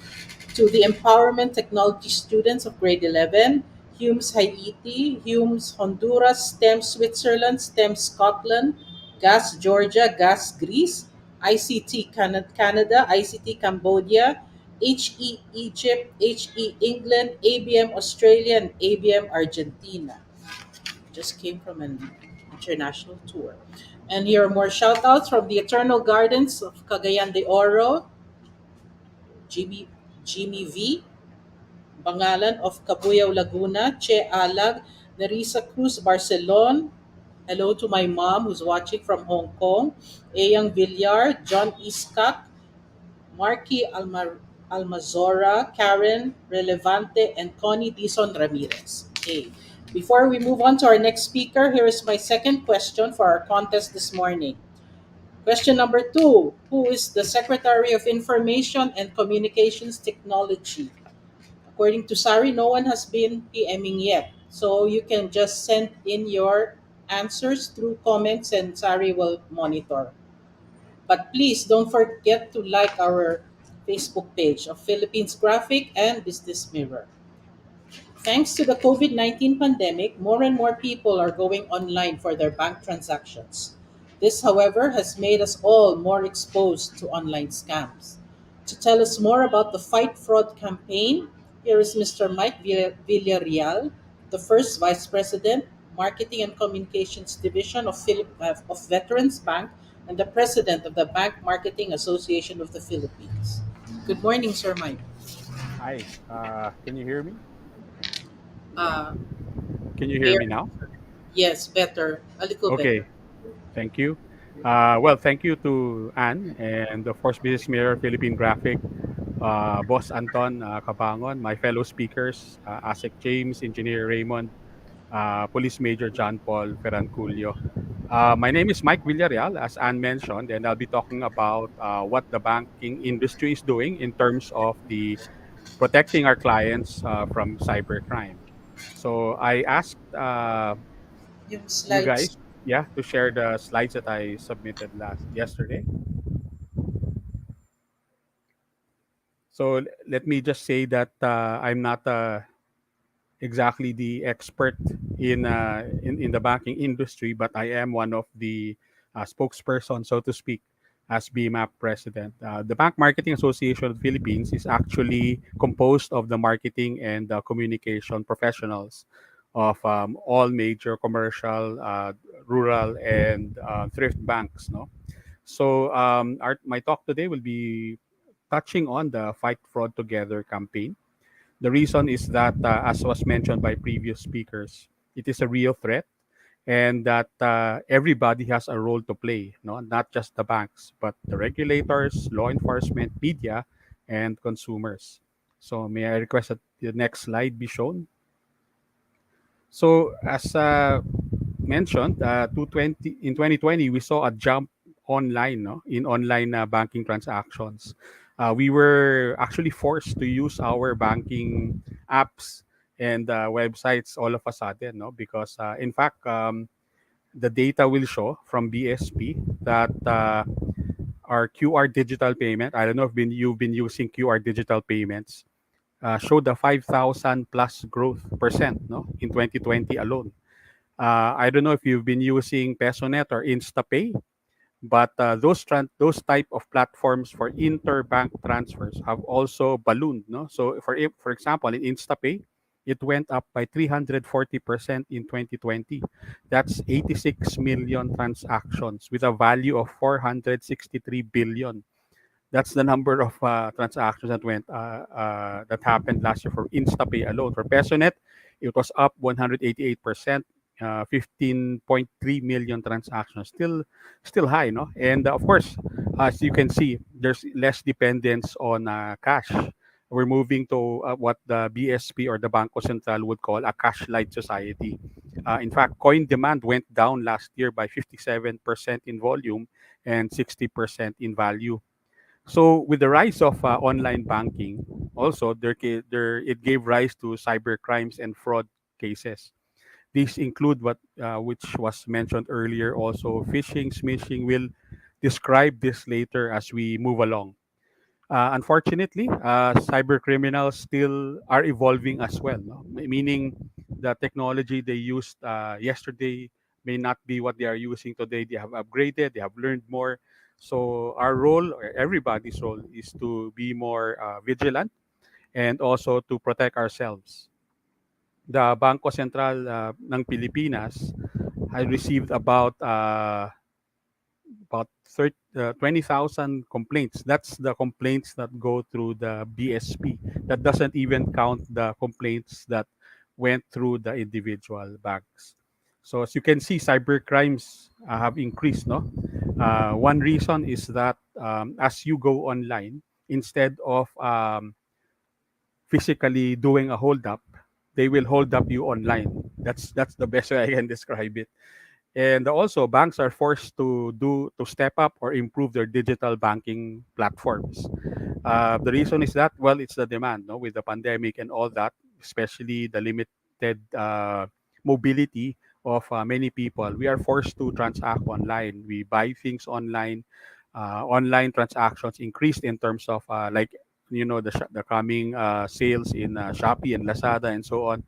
To the Empowerment Technology students of grade 11, Humes Haiti, Humes Honduras, STEM Switzerland, STEM Scotland, Gas Georgia, Gas Greece, ICT Canada, ICT Cambodia, HE Egypt, HE England, ABM Australia, and ABM Argentina. Just came from an international tour. And here are more shout outs from the Eternal Gardens of Cagayan de Oro, Jimmy, Jimmy V, Bangalan of Cabuyao, Laguna, Che Alag, Nerissa Cruz, Barcelona. Hello to my mom who's watching from Hong Kong. Eyang Villar, John Iskak, Marky Almazora, Karen Relevante, and Connie Dison Ramirez. Okay. Before we move on to our next speaker, here is my second question for our contest this morning. Question number two: who is the Secretary of Information and Communications Technology? According to Sari, no one has been PMing yet. So you can just send in your answers through comments and Sari will monitor. But please don't forget to like our Facebook page of Philippines Graphic and Business Mirror. Thanks to the COVID 19 pandemic, more and more people are going online for their bank transactions. This, however, has made us all more exposed to online scams. To tell us more about the Fight Fraud campaign, here is Mr. Mike Villarreal, the first Vice President, Marketing and Communications Division of Veterans Bank and the President of the Bank Marketing Association of the Philippines. Good morning, Sir Mike. Hi, can you hear me? Uh, Can you hear here, me now? yes, better, a little better. Okay, thank you. Well, thank you to Anne and of course Business Mirror, Philippine Graphic, Boss Anton Cabangon, my fellow speakers, ASEC James, Engineer Raymond, Police Major John Paul Ferrancullo. My name is Mike Villarreal, as Anne mentioned, and I'll be talking about what the banking industry is doing in terms of the protecting our clients from cybercrime. So I asked Yung you slides. guys, yeah, to share the slides that I submitted last yesterday. So let me just say that I'm not exactly the expert in the banking industry, but I am one of the spokesperson, so to speak, as BMAP president. The Bank Marketing Association of the Philippines is actually composed of the marketing and communication professionals of all major commercial, rural, and thrift banks. No, so my talk today will be touching on the Fight Fraud Together campaign. The reason is that, as was mentioned by previous speakers, it is a real threat, and that everybody has a role to play, no? Not just the banks, but the regulators, law enforcement, media, and consumers. So, may I request that the next slide be shown? So, as mentioned, 2020, we saw a jump online, no, in online banking transactions. We were actually forced to use our banking apps and websites all of a sudden, no, because in fact, the data will show from BSP that our QR digital payment. I don't know if you've been using QR digital payments. Showed a 5,000 plus growth percent, no, in 2020 alone. I don't know if you've been using PesoNet or InstaPay, but those type of platforms for interbank transfers have also ballooned. No, so for example, in InstaPay, it went up by 340% in 2020. That's 86 million transactions with a value of 463 billion. That's the number of transactions that happened last year for InstaPay alone. For PesoNet, it was up 188%, 15.3 million transactions. Still high, no? And of course, as you can see, there's less dependence on cash. We're moving to what the BSP or the Bangko Central would call a cash-light society. In fact, coin demand went down last year by 57% in volume and 60% in value. So with the rise of online banking, also it gave rise to cyber crimes and fraud cases. These include what which was mentioned earlier, also phishing, smishing. We'll describe this later as we move along. Unfortunately, cyber criminals still are evolving as well. No? Meaning, The technology they used yesterday may not be what they are using today. They have upgraded, they have learned more. So our role, or everybody's role, is to be more vigilant and also to protect ourselves. The Bangko Sentral ng Pilipinas has received about 20,000 complaints. That's the complaints that go through the BSP. That doesn't even count the complaints that went through the individual banks. So as you can see, cyber crimes have increased. No, one reason is that as you go online, instead of physically doing a hold up, they will hold up you online. That's the best way I can describe it. And also, banks are forced to step up or improve their digital banking platforms. The reason is that, well, it's the demand, no, with the pandemic and all that, especially the limited mobility of many people. We are forced to transact online. We buy things online. Online transactions increased in terms of like the coming sales in Shopee and Lazada and so on.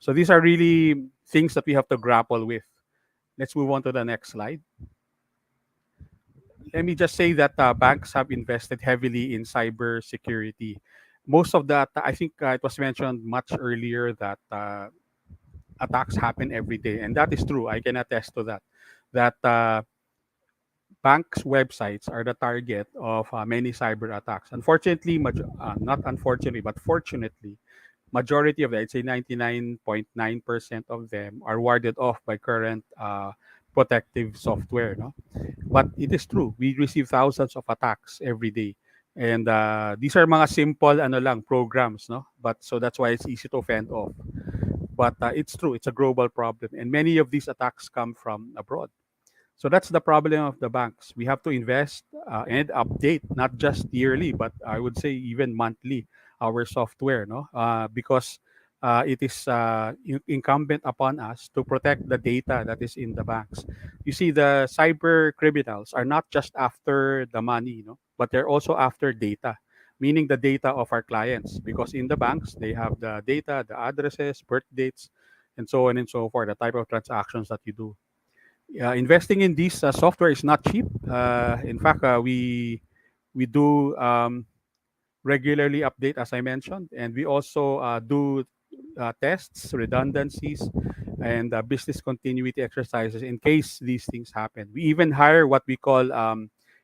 So these are really things that we have to grapple with. Let's move on to the next slide. Let me just say that banks have invested heavily in cybersecurity. Most of that, I think it was mentioned much earlier that attacks happen every day, and that is true. I can attest to that. That banks' websites are the target of many cyber attacks. Unfortunately, not unfortunately, but fortunately, majority of them, I'd say 99.9% of them, are warded off by current protective software. No, but it is true. We receive thousands of attacks every day, and these are mga simple ano lang programs, no. But so that's why it's easy to fend off. But it's true. It's a global problem, and many of these attacks come from abroad. So that's the problem of the banks. We have to invest and update, not just yearly, but I would say even monthly, our software, no? Because it is incumbent upon us to protect the data that is in the banks. You see, the cyber criminals are not just after the money, no? But they're also after data, meaning the data of our clients. Because in the banks, they have the data, the addresses, birth dates, and so on and so forth, the type of transactions that you do. Investing in this software is not cheap. In fact, we do regularly update, as I mentioned, and we also do tests, redundancies, and business continuity exercises in case these things happen. We even hire what we call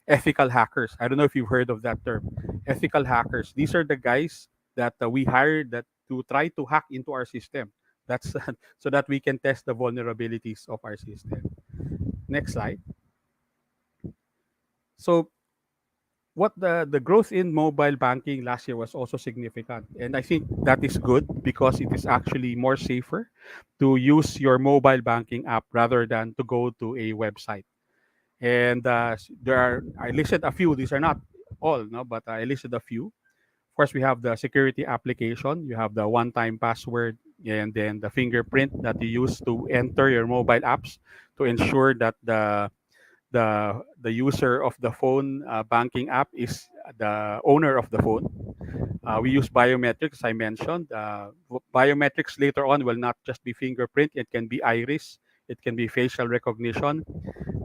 ethical hackers. I don't know if you've heard of that term. Ethical hackers. These are the guys that we hire that to try to hack into our system. That's so that we can test the vulnerabilities of our system. Next slide. So what the growth in mobile banking last year was also significant, and I think that is good because it is actually more safer to use your mobile banking app rather than to go to a website. And there are, I listed a few. These are not all, no, but I listed a few. Of course, we have the security application. You have the one-time password, and then the fingerprint that you use to enter your mobile apps to ensure that the user of the phone banking app is the owner of the phone. We use biometrics, I mentioned. Biometrics later on will not just be fingerprint, it can be iris, it can be facial recognition.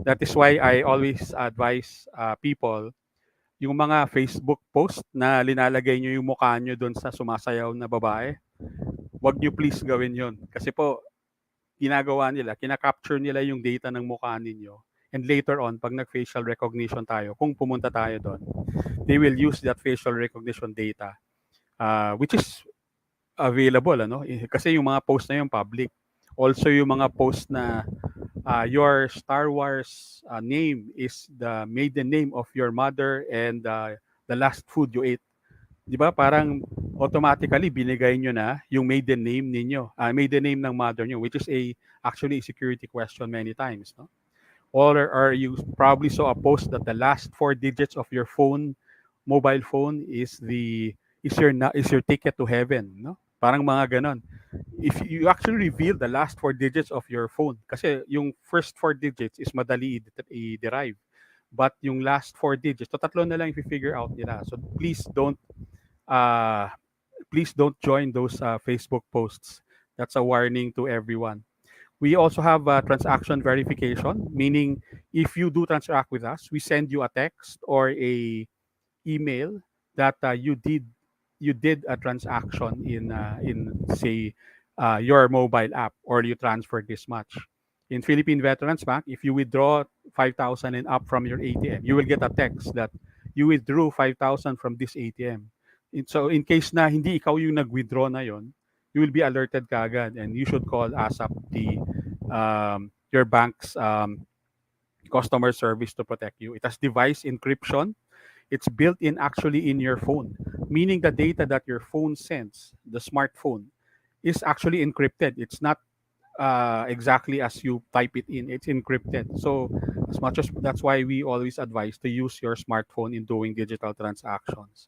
That is why I always advise people, yung mga Facebook post na linalagay nyo yung mukha nyo doon sa sumasayaw na babae, wag nyo please gawin yon. Kasi po, ginagawa nila, kinakapture nila yung data ng mukha ninyo. And later on, pag nag-facial recognition tayo, kung pumunta tayo doon, they will use that facial recognition data, which is available, ano? Kasi yung mga post na yung public. Also yung mga post na your Star Wars name is the maiden name of your mother and the last food you ate. Di ba? Parang automatically binigay nyo na yung maiden name ninyo, maiden name ng mother nyo, which is actually a security question many times, no? Or you probably saw a post that the last four digits of your phone, mobile phone, is your ticket to heaven, no? Parang mga ganon. If you actually reveal the last four digits of your phone, kasi yung first four digits is madali i-derive. But yung last four digits, to tatlo na lang i-figure out nila. So uh, please don't join those Facebook posts. That's a warning to everyone. We also have transaction verification, meaning if you do transact with us, we send you a text or a email that you did a transaction in say your mobile app, or you transferred this much. In Philippine Veterans Bank, if you withdraw 5,000 and up from your ATM, you will get a text that you withdrew 5,000 from this ATM. So in case na hindi ikaw yung nag-withdraw na yon, you will be alerted kaagad, and you should call ASAP the your bank's customer service to protect you. It has device encryption. It's built in actually in your phone, meaning the data that your phone sends, the smartphone, is actually encrypted. It's not exactly as you type it in. It's encrypted. So as much as that's why we always advise to use your smartphone in doing digital transactions.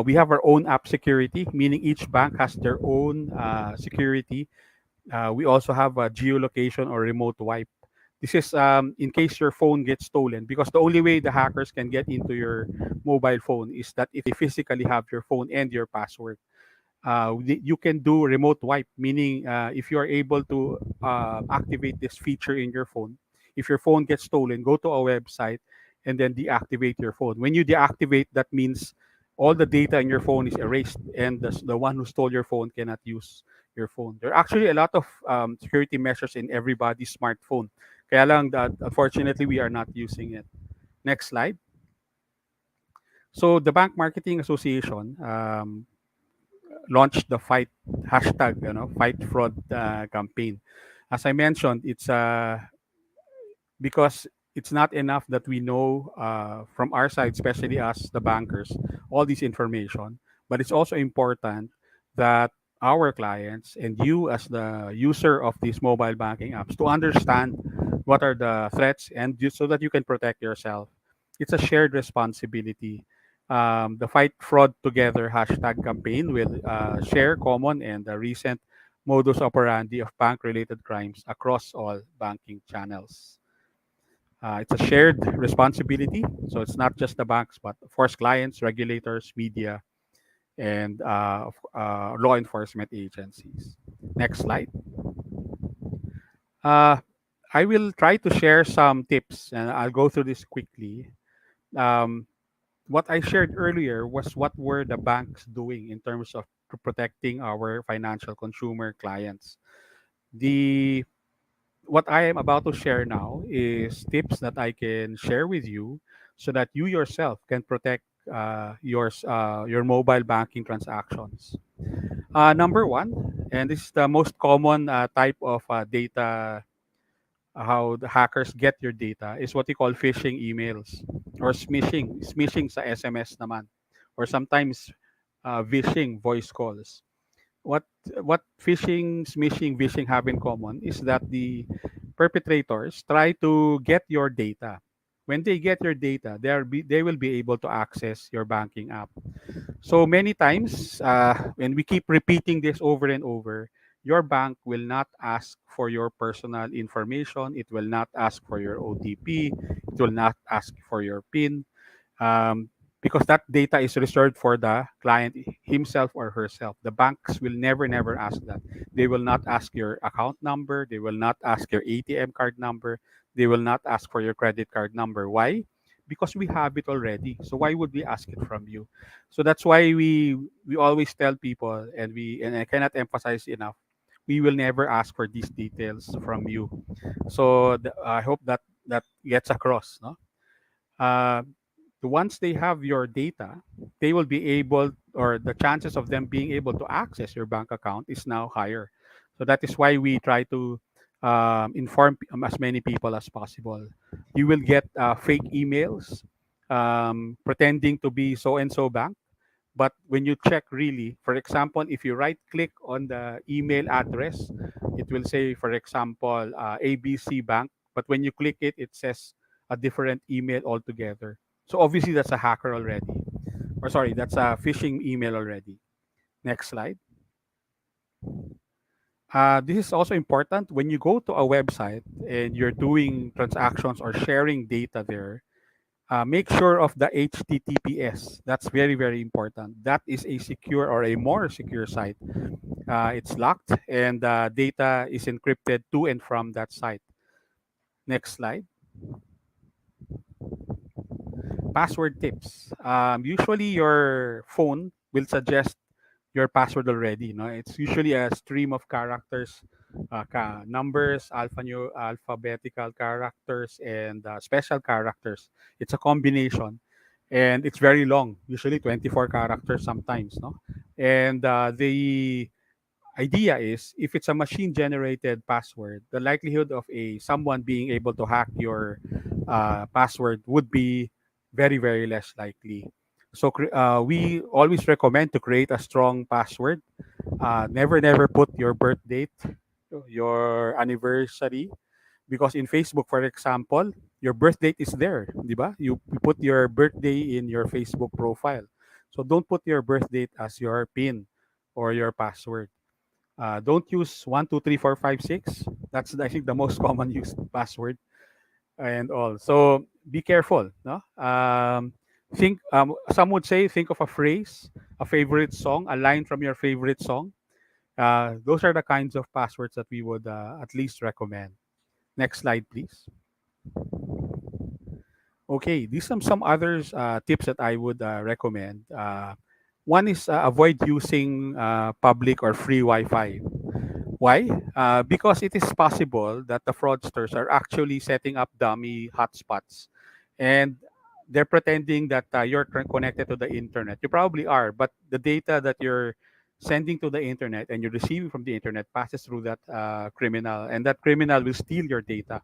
We have our own app security, meaning each bank has their own security. We also have a geolocation or remote wipe. This is in case your phone gets stolen, because the only way the hackers can get into your mobile phone is that if they physically have your phone and your password. You can do remote wipe, meaning if you are able to activate this feature in your phone, if your phone gets stolen, go to a website and then deactivate your phone. When you deactivate, that means all the data in your phone is erased, and the one who stole your phone cannot use your phone. There are actually a lot of security measures in everybody's smartphone. Kaya lang that unfortunately we are not using it. Next slide. So the Bank Marketing Association launched the fight hashtag, fight fraud campaign. As I mentioned, it's because it's not enough that we know from our side, especially as the bankers, all this information, but it's also important that our clients and you as the user of these mobile banking apps to understand what are the threats, and so that you can protect yourself. It's a shared responsibility. The Fight Fraud Together hashtag campaign will share common and recent modus operandi of bank related crimes across all banking channels. It's a shared responsibility. So it's not just the banks, but of course, clients, regulators, media, and law enforcement agencies. Next slide. Uh, I will try to share some tips, and I'll go through this quickly. Um, what I shared earlier was what were the banks doing in terms of protecting our financial consumer clients. The What I am about to share now is tips that I can share with you so that you yourself can protect your mobile banking transactions. Number one, and this is the most common type of data, how the hackers get your data, is what we call phishing emails or smishing sa SMS naman, or sometimes vishing voice calls. What phishing, smishing, vishing have in common is that the perpetrators try to get your data. When they get your data, they will be able to access your banking app. So many times, when we keep repeating this over and over, your bank will not ask for your personal information. It will not ask for your OTP. It will not ask for your PIN, um, because that data is reserved for the client himself or herself. The banks will never ask that. They will not ask your account number. They will not ask your ATM card number. They will not ask for your credit card number. Why? Because we have it already. So why would we ask it from you? So that's why we always tell people, and I cannot emphasize enough, we will never ask for these details from you. So I hope that that gets across, no? uh, Once they have your data, they will be able, or the chances of them being able to access your bank account is now higher. So that is why we try to inform as many people as possible. You will get fake emails pretending to be so and so bank, but when you check really, for example, if you right click on the email address, it will say, for example, ABC Bank. But when you click it, it says a different email altogether. So obviously that's a hacker already. Or sorry, that's a phishing email already. Next slide. This is also important when you go to a website and you're doing transactions or sharing data there. make sure of the HTTPS. That's very, very important. That is a secure or a more secure site. It's locked and data is encrypted to and from that site. Next slide. Password tips. Usually your phone will suggest your password already. No, it's usually a stream of characters, numbers, alphabetical characters, and special characters. It's a combination, and it's very long. Usually 24 characters sometimes. No, and the idea is if it's a machine generated password, the likelihood of a someone being able to hack your password would be very, very less likely. So we always recommend to create a strong password. Never put your birth date, your anniversary, because in Facebook, for example, your birth date is there, di ba? You put your birthday in your Facebook profile. So don't put your birth date as your PIN or your password. Don't use 12345 6. That's, I think, the most common used password and all. So be careful. No. Think. Some would say think of a phrase, a favorite song, a line from your favorite song. Those are the kinds of passwords that we would at least recommend. Next slide, please. Okay, these are some others tips that I would recommend. One is avoid using public or free Wi-Fi. Why? Because it is possible that the fraudsters are actually setting up dummy hotspots, and they're pretending that you're connected to the internet. You probably are, but the data that you're sending to the internet and you're receiving from the internet passes through that criminal, and that criminal will steal your data.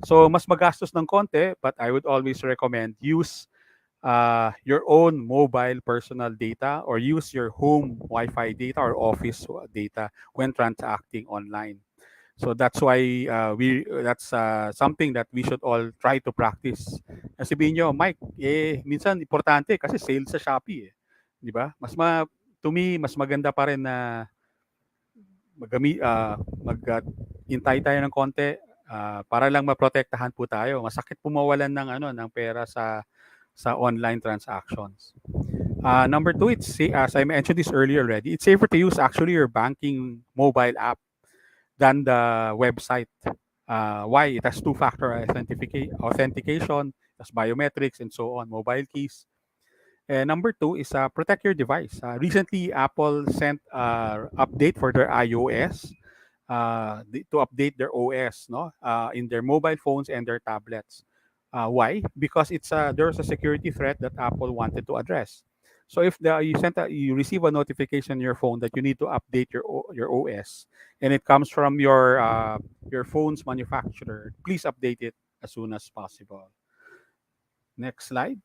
So mas magastos ng konti, but I would always recommend use your own mobile personal data or use your home Wi-Fi data or office data when transacting online. So that's why that's something that we should all try to practice. Sabihin nyo, Mike, minsan importante kasi sale sa Shopee eh. Di ba? To me, mas maganda pa rin na hintay tayo ng konti para lang maprotektahan po tayo. Masakit po mawalan ng ng pera sa online transactions. Number two, as I mentioned this earlier already, it's safer to use actually your banking mobile app than the website. Why? It has two-factor authentication, it has biometrics, and so on, mobile keys. And number two is protect your device. Recently, Apple sent update for their iOS to update their OS, no, in their mobile phones and their tablets. Why? Because there's a security threat that Apple wanted to address. So if you receive a notification on your phone that you need to update your OS, and it comes from your phone's manufacturer, please update it as soon as possible. Next slide.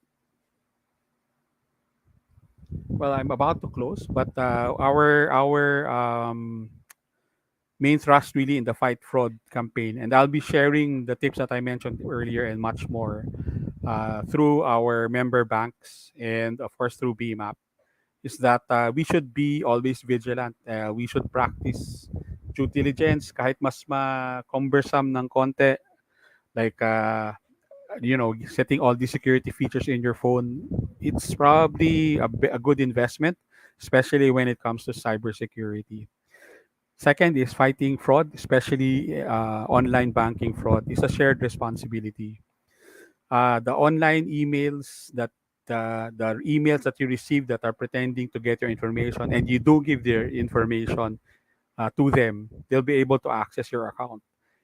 Well, I'm about to close, but our main thrust really in the fight fraud campaign, and I'll be sharing the tips that I mentioned earlier and much more through our member banks and of course through BMAP, is that we should be always vigilant. We should practice due diligence kahit mas cumbersome ng konti, like setting all the security features in your phone. It's probably a good investment, especially when it comes to cybersecurity. Second is fighting fraud, especially online banking fraud, is a shared responsibility. The online emails the emails that you receive that are pretending to get your information, and you do give their information to them, they'll be able to access your account.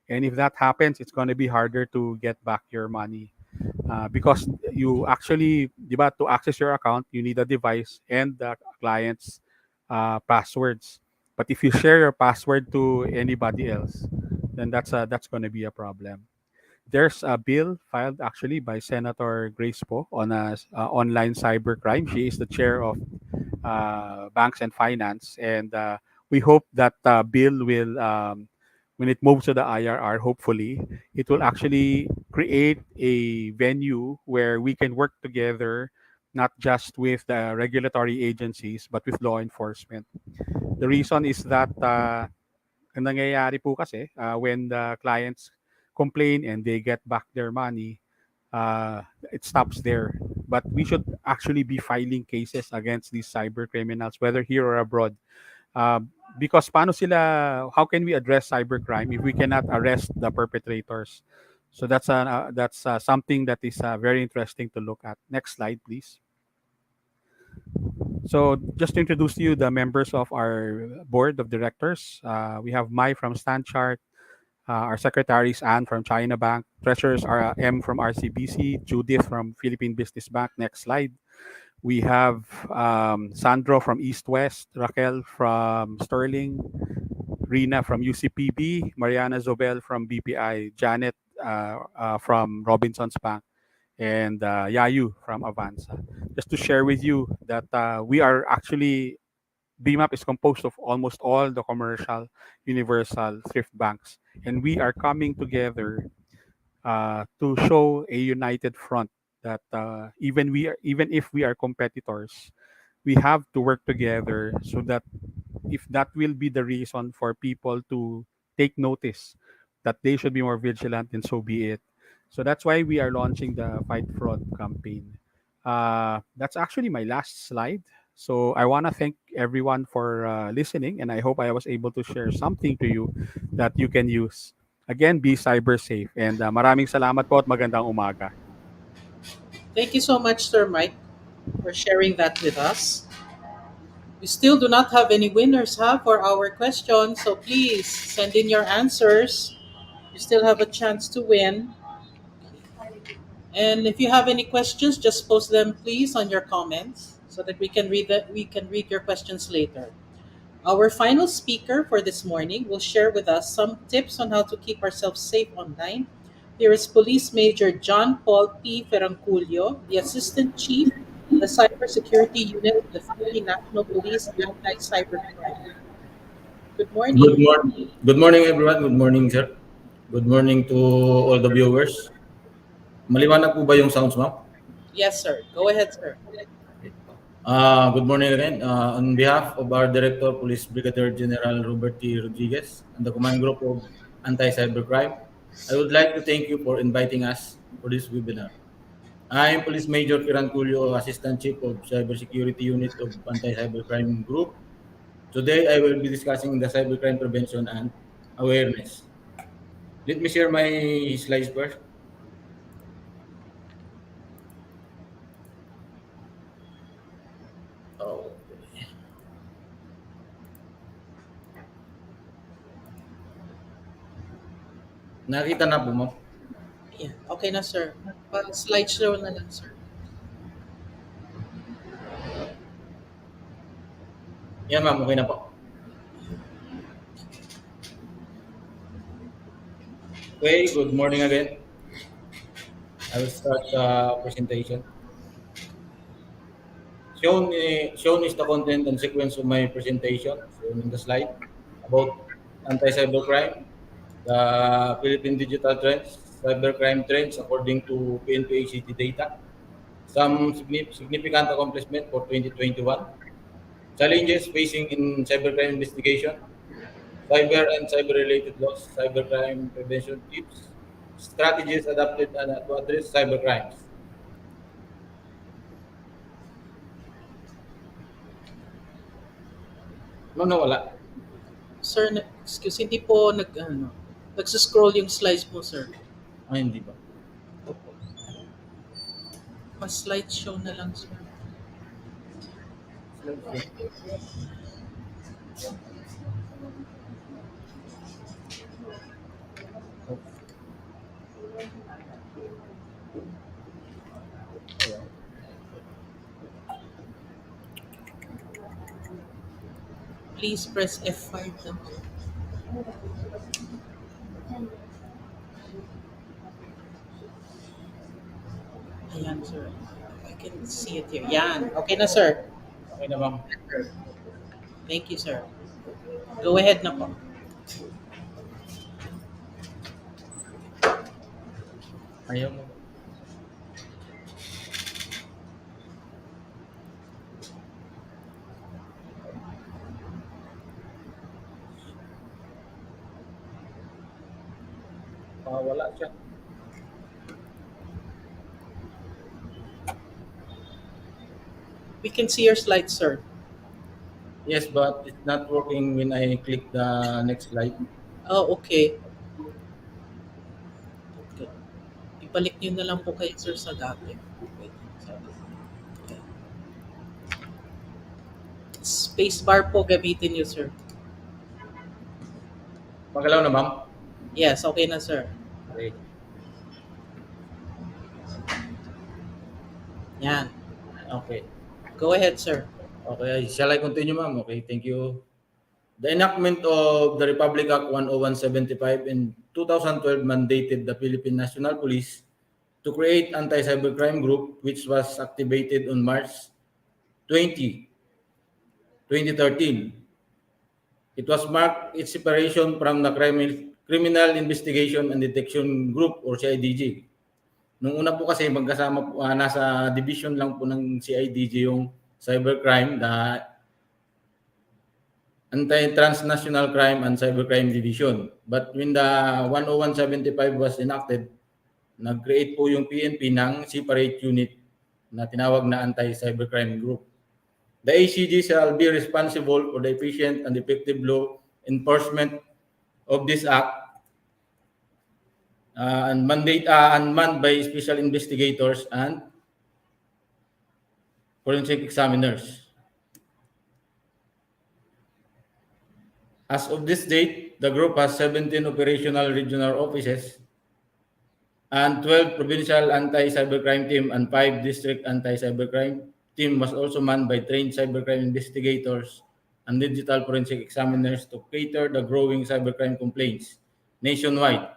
And if that happens, it's going to be harder to get back your money because you actually, di ba, to access your account, you need a device and the client's passwords. But if you share your password to anybody else, then that's going to be a problem. There's a bill filed actually by Senator Grace Poe on online cybercrime. She is the chair of Banks and Finance, and we hope that bill will, when it moves to the IRR, hopefully, it will actually create a venue where we can work together, not just with the regulatory agencies, but with law enforcement. The reason is that ang nangyayari po kasi when the clients complain and they get back their money, it stops there. But we should actually be filing cases against these cyber criminals, whether here or abroad. Uh, because paano sila, how can we address cybercrime if we cannot arrest the perpetrators? So that's something that is very interesting to look at. Next slide, please. So just to introduce to you the members of our board of directors, we have Mai from Stanchart, our secretaries Anne from China Bank, treasurers are M from RCBC, Judith from Philippine Business Bank. Next slide. We have Sandro from East West, Raquel from Sterling, Rina from UCPB, Mariana Zobel from BPI, Janet from Robinsons Bank, and Yayu from Avanza. Just to share with you that we are actually BMAP is composed of almost all the commercial universal thrift banks, and we are coming together to show a united front that even if we are competitors, we have to work together so that if that will be the reason for people to take notice that they should be more vigilant, then so be it. So that's why we are launching the Fight Fraud campaign. That's actually my last slide. So I want to thank everyone for listening, and I hope I was able to share something to you that you can use. Again, be cyber safe. And maraming salamat po at magandang umaga. Thank you so much, Sir Mike, for sharing that with us. We still do not have any winners, for our questions, so please send in your answers. You still have a chance to win. And if you have any questions, just post them please on your comments so that we can read your questions later. Our final speaker for this morning will share with us some tips on how to keep ourselves safe online. Here is Police Major John Paul P. Ferrancullo, the Assistant Chief of the Cybersecurity Unit of the Philippine National Police Anti-Cybercrime. Good morning. Good morning, everyone. Good morning, sir. Good morning to all the viewers. Maliwanag po ba yung sounds, ma'am? Yes, sir. Go ahead, sir. Good morning again. On behalf of our Director, Police Brigadier General Robert T. Rodriguez and the Command Group of Anti-Cybercrime, I would like to thank you for inviting us for this webinar. I am Police Major Ferrancullo, Assistant Chief of Cybersecurity Unit of Anti-Cybercrime Group. Today, I will be discussing the cybercrime prevention and awareness. Let me share my slides first. Oh, nakita na po, ma'am. Yeah, okay na, sir. Slideshow na lang, sir. Yan, ma'am. Okay na po. Okay, good morning again. I will start the presentation. Shown is the content and sequence of my presentation, shown in the slide, about anti-cybercrime, the Philippine digital trends, cybercrime trends according to PNP-ACT data, some significant accomplishment for 2021, challenges facing in cybercrime investigation, cyber and cyber-related laws, cybercrime prevention tips, strategies adopted to address cybercrimes. No, nawala. Sir, excuse, hindi po nagsiscroll yung slides po, sir. Ay, hindi ba? Mas slideshow na lang, sir. Please press F5 lang. Ayan, sir. I can see it here. Yan. Okay na, sir. Okay na, ma'am. Thank you, sir. Go ahead na po. Ayaw mo. Wala siya. We can see your slides, sir. Yes, but it's not working when I click the next slide. Oh, okay. Okay. Ibalik nyo na lang po kayo, sir, sa dati. Wait, sorry. Okay. Space bar po gamitin nyo, sir. Magalaw na, ma'am? Yes, okay na, sir. Okay. Yan. Okay. Go ahead, sir. Okay. Shall I continue, ma'am? Okay, thank you. The enactment of the Republic Act 10175 in 2012 mandated the Philippine National Police to create anti-cybercrime group, which was activated on March 20, 2013. It was marked its separation from the Criminal Investigation and Detection Group or CIDG. Nung una po kasi magkasama po, nasa division lang po ng CIDG yung cybercrime, the Anti-Transnational Crime and Cybercrime Division. But when the 10175 was enacted, nag-create po yung PNP ng separate unit na tinawag na Anti-Cybercrime Group. The ACG shall be responsible for the efficient and effective law enforcement of this act and manned by special investigators and forensic examiners. As of this date, the group has 17 operational regional offices and 12 provincial anti-cybercrime team and 5 district anti-cybercrime team was also manned by trained cybercrime investigators and digital forensic examiners to cater the growing cybercrime complaints nationwide.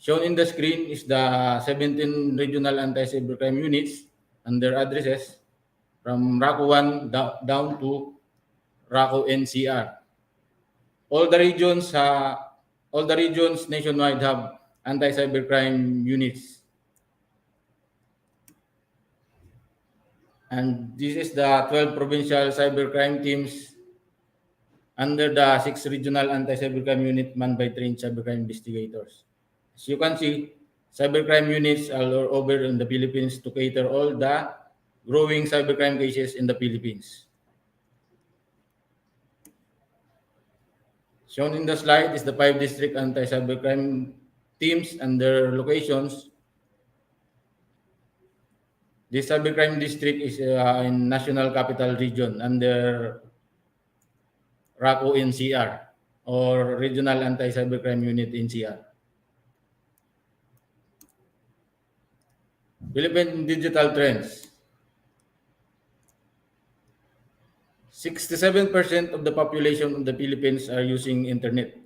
Shown in the screen is the 17 regional anti-cybercrime units and their addresses from RACO 1 down to RACO NCR. All the regions nationwide have anti-cybercrime units. And this is the 12 provincial cybercrime teams under the 6 regional anti-cybercrime unit manned by trained cybercrime investigators. As you can see, cybercrime units are all over in the Philippines to cater all the growing cybercrime cases in the Philippines. Shown in the slide is the 5 district anti-cybercrime teams and their locations. The cybercrime district is in National Capital Region under RACO NCR or Regional Anti-Cybercrime Unit NCR. Philippine digital trends. 67% of the population of the Philippines are using internet.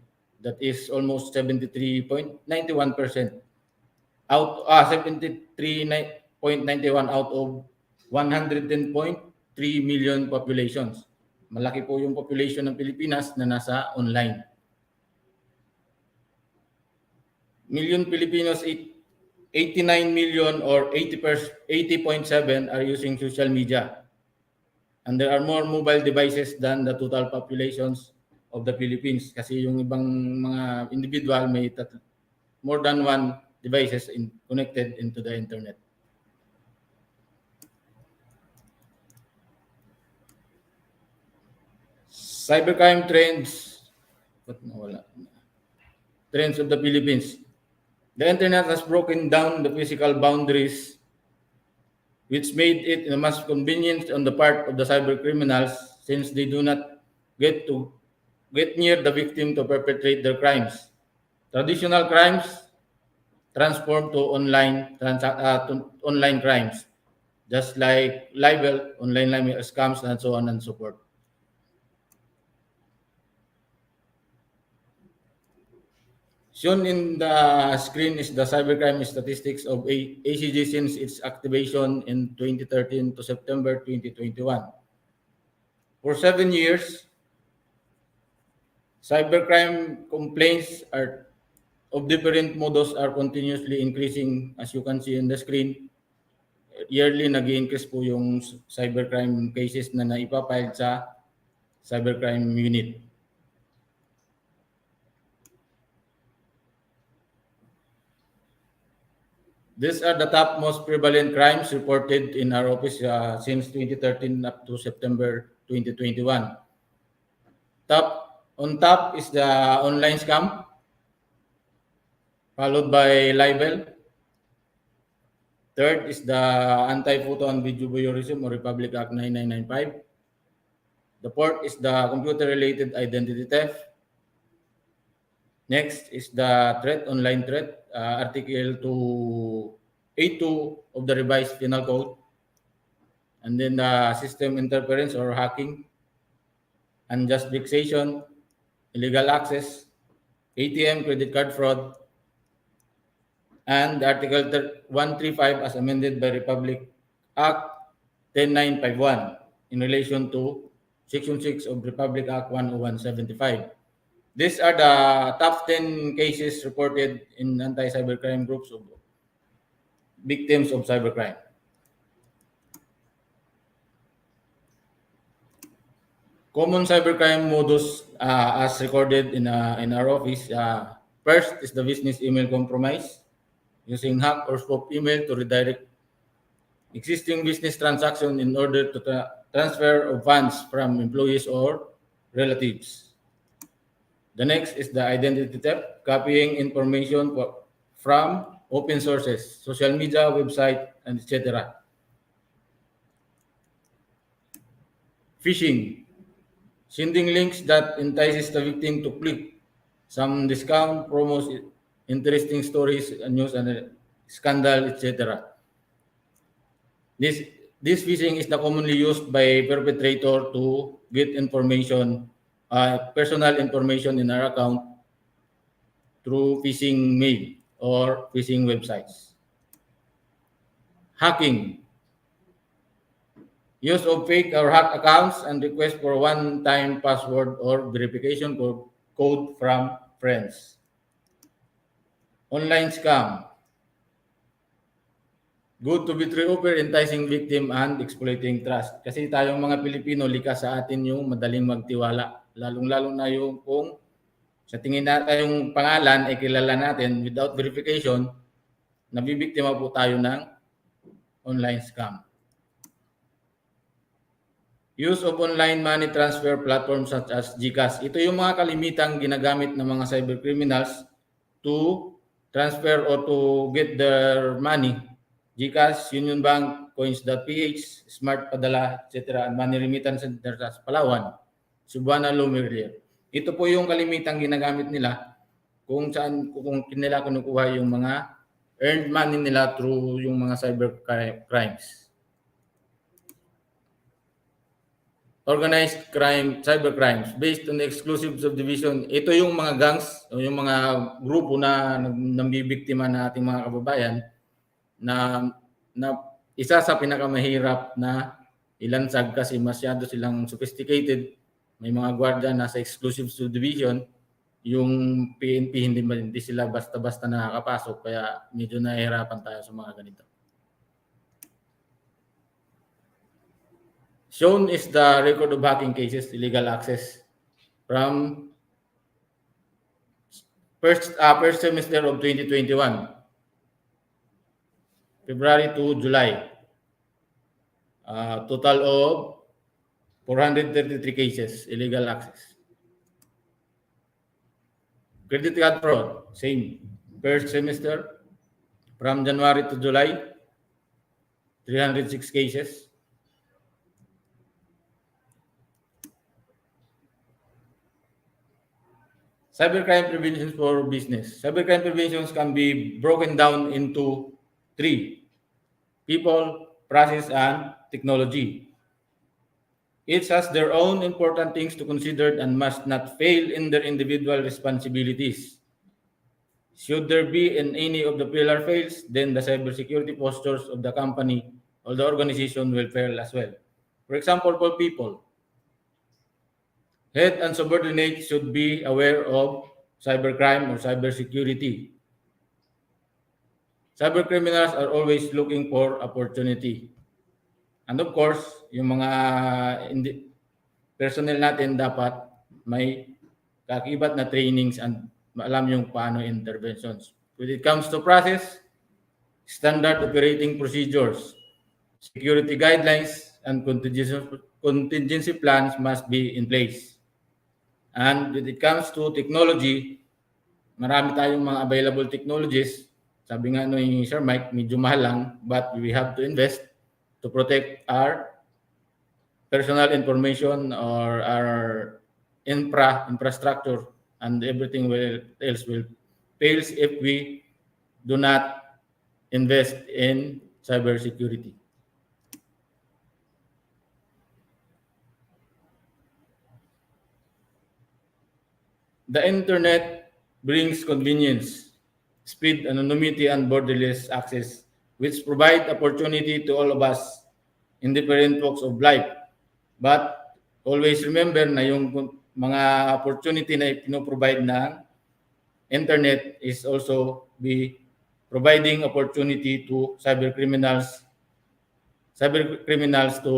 That is almost 73.91%. 73.91 out of 110.3 million populations. Malaki po yung population ng Pilipinas na nasa online. Million Filipinos, 89 million or 80.7 are using social media. And there are more mobile devices than the total populations of the Philippines. Kasi yung ibang mga individual may more than one devices connected into the internet. Cybercrime trends. Trends of the Philippines. The internet has broken down the physical boundaries, which made it much convenient on the part of the cyber criminals since they do not get near the victim to perpetrate their crimes. Traditional crimes transform to online crimes, just like libel, online libel scams, and so on and so forth. Shown in the screen is the cybercrime statistics of ACG since its activation in 2013 to September 2021. For 7 years, cybercrime complaints of different modus are continuously increasing. As you can see in the screen, yearly nag-increase po yung cybercrime cases na naipapile sa cybercrime unit. These are the top most prevalent crimes reported in our office since 2013 up to September 2021. On top is the online scam, followed by libel. Third is the Anti-Photo and Video Voyeurism or Republic Act 9995. The fourth is the computer-related identity theft. Next is the online threat, Article 282 of the revised penal code. And then the system interference or hacking, unjust vexation, illegal access, ATM credit card fraud, and Article 135 as amended by Republic Act 10951 in relation to Section 6 of Republic Act 10175. These are the top 10 cases reported in anti-cybercrime groups of victims of cybercrime. Common cybercrime modus as recorded in our office. First is the business email compromise, using hack or spoof email to redirect existing business transaction in order to transfer of funds from employees or relatives. The next is the identity theft, copying information from open sources, social media, website, and etc. Phishing, sending links that entices the victim to click some discount, promos, interesting stories, news, and scandal, etc. This phishing is the commonly used by perpetrator to get information, personal information in our account through phishing mail or phishing websites. Hacking, use of fake or hack accounts and request for one-time password or verification code from friends. Online scam, good to betray offer, enticing victim and exploiting trust. Kasi tayong mga Pilipino, likas sa atin yung madaling magtiwala. Lalong-lalo na yung kung sa tingin natin yung pangalan ay kilala natin without verification, nabibiktima po tayo ng online scam. Use of online money transfer platforms such as GCash. Ito yung mga kalimitang ginagamit ng mga cybercriminals to transfer or to get their money. GCash, Union Bank, Coins.ph, Smart Padala, etc. and Money Remittance Center sa Palawan, Subuana, Lumiere. Ito po yung kalimitang ginagamit nila kung nila kinukuha yung mga earned money nila through yung mga cyber crimes. Organized crime, cyber crimes based on the exclusive subdivision. Ito yung mga gangs o yung mga grupo na nambibiktima na ating mga kababayan na isa sa pinakamahirap na ilansag kasi masyado silang sophisticated. May mga gwardiya na sa exclusive subdivision, yung PNP hindi sila basta-basta nakakapasok kaya medyo nahihirapan tayo sa mga ganito. Shown is the record of hacking cases, illegal access from first semester of 2021, February to July. Total of 433 cases, illegal access. Credit card fraud, same. First semester, from January to July, 306 cases. Cybercrime prevention for business. Cybercrime preventions can be broken down into three: people, process, and technology. Each has their own important things to consider and must not fail in their individual responsibilities. Should there be any of the pillar fails, then the cybersecurity postures of the company or the organization will fail as well. For example, for people, head and subordinates should be aware of cybercrime or cybersecurity. Cybercriminals are always looking for opportunity. And of course, yung mga personnel natin dapat may kakibat na trainings and alam yung paano interventions. When it comes to process, standard operating procedures, security guidelines, and contingency plans must be in place. And when it comes to technology, marami tayong mga available technologies. Sabi nga ni Sir Mike, medyo mahal lang, but we have to invest to protect our personal information or our infrastructure, and everything else will fails if we do not invest in cybersecurity. The internet brings convenience, speed, anonymity, and borderless access, which provide opportunity to all of us in different walks of life. But always remember na yung mga opportunity na ipino-provide ng internet is also be providing opportunity to cybercriminals to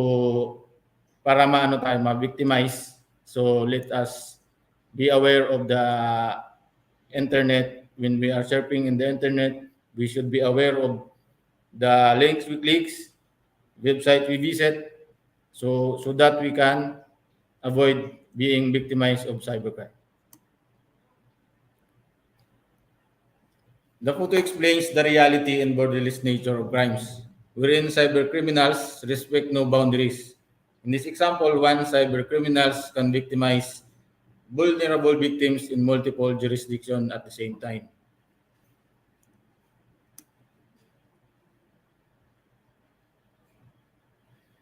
para maano tayo ma-victimize. So let us be aware of the internet. When we are surfing in the internet, we should be aware of the links we click, website we visit, so that we can avoid being victimized of cybercrime. The photo explains the reality and borderless nature of crimes, wherein cybercriminals respect no boundaries. In this example, one cybercriminals can victimize vulnerable victims in multiple jurisdictions at the same time.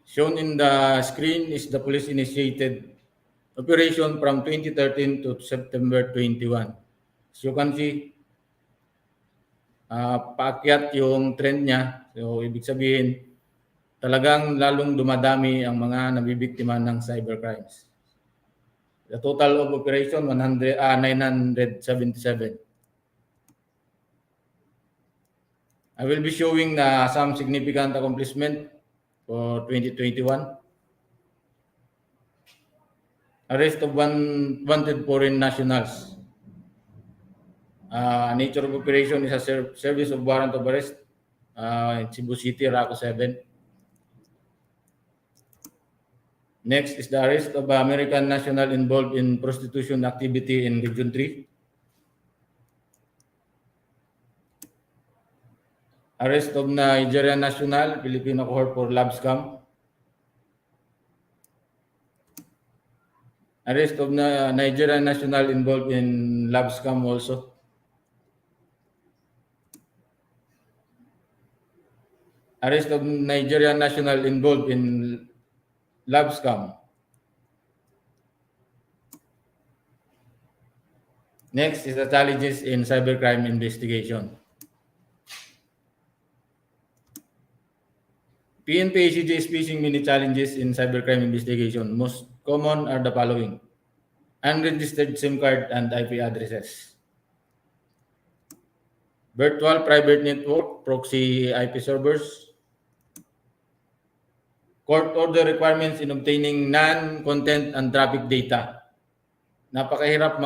Shown in the screen is the police-initiated operation from 2013 to September 21. As you can see, paakyat yung trend niya. So, ibig sabihin, talagang lalong dumadami ang mga nabibiktima ng cybercrimes. The total of operation 977. I will be showing some significant accomplishment for 2021. Arrest of wanted foreign nationals. Nature of operation is a service of warrant of arrest in Cebu City, RACO 7. Next is the arrest of American national involved in prostitution activity in Region 3. Arrest of Nigerian national, Filipino cohort for love scam. Arrest of Nigerian national involved in love scam also. Arrest of Nigerian national involved in love scam. Next is the challenges in cybercrime investigation. PNP-ACJ is facing many challenges in cybercrime investigation. Most common are the following: unregistered SIM card and IP addresses, virtual private network, proxy IP servers, court order requirements in obtaining non-content and traffic data. Napakahirap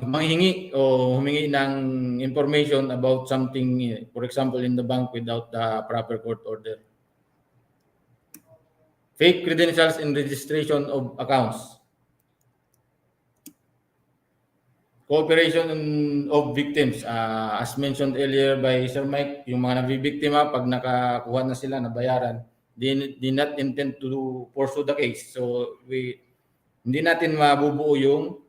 manghingi o humingi ng information about something, for example, in the bank without the proper court order. Fake credentials in registration of accounts. Cooperation of victims. As mentioned earlier by Sir Mike, yung mga nabibiktima, pag nakakuha na sila, nabayaran, they not intend to pursue the case. So, hindi natin mabubuo yung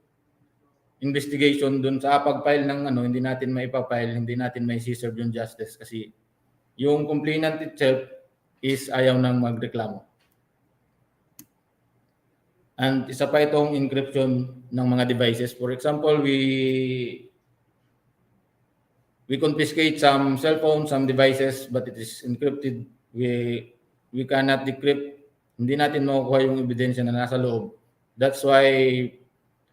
investigation dun sa pag-file ng hindi natin maipapile, hindi natin may serve yung justice kasi yung complainant itself is ayaw nang magreklamo. And isa pa itong encryption ng mga devices. For example, we confiscate some cell phones, some devices, but it is encrypted. We cannot decrypt. Hindi natin makukuha yung ebidensya na nasa loob. That's why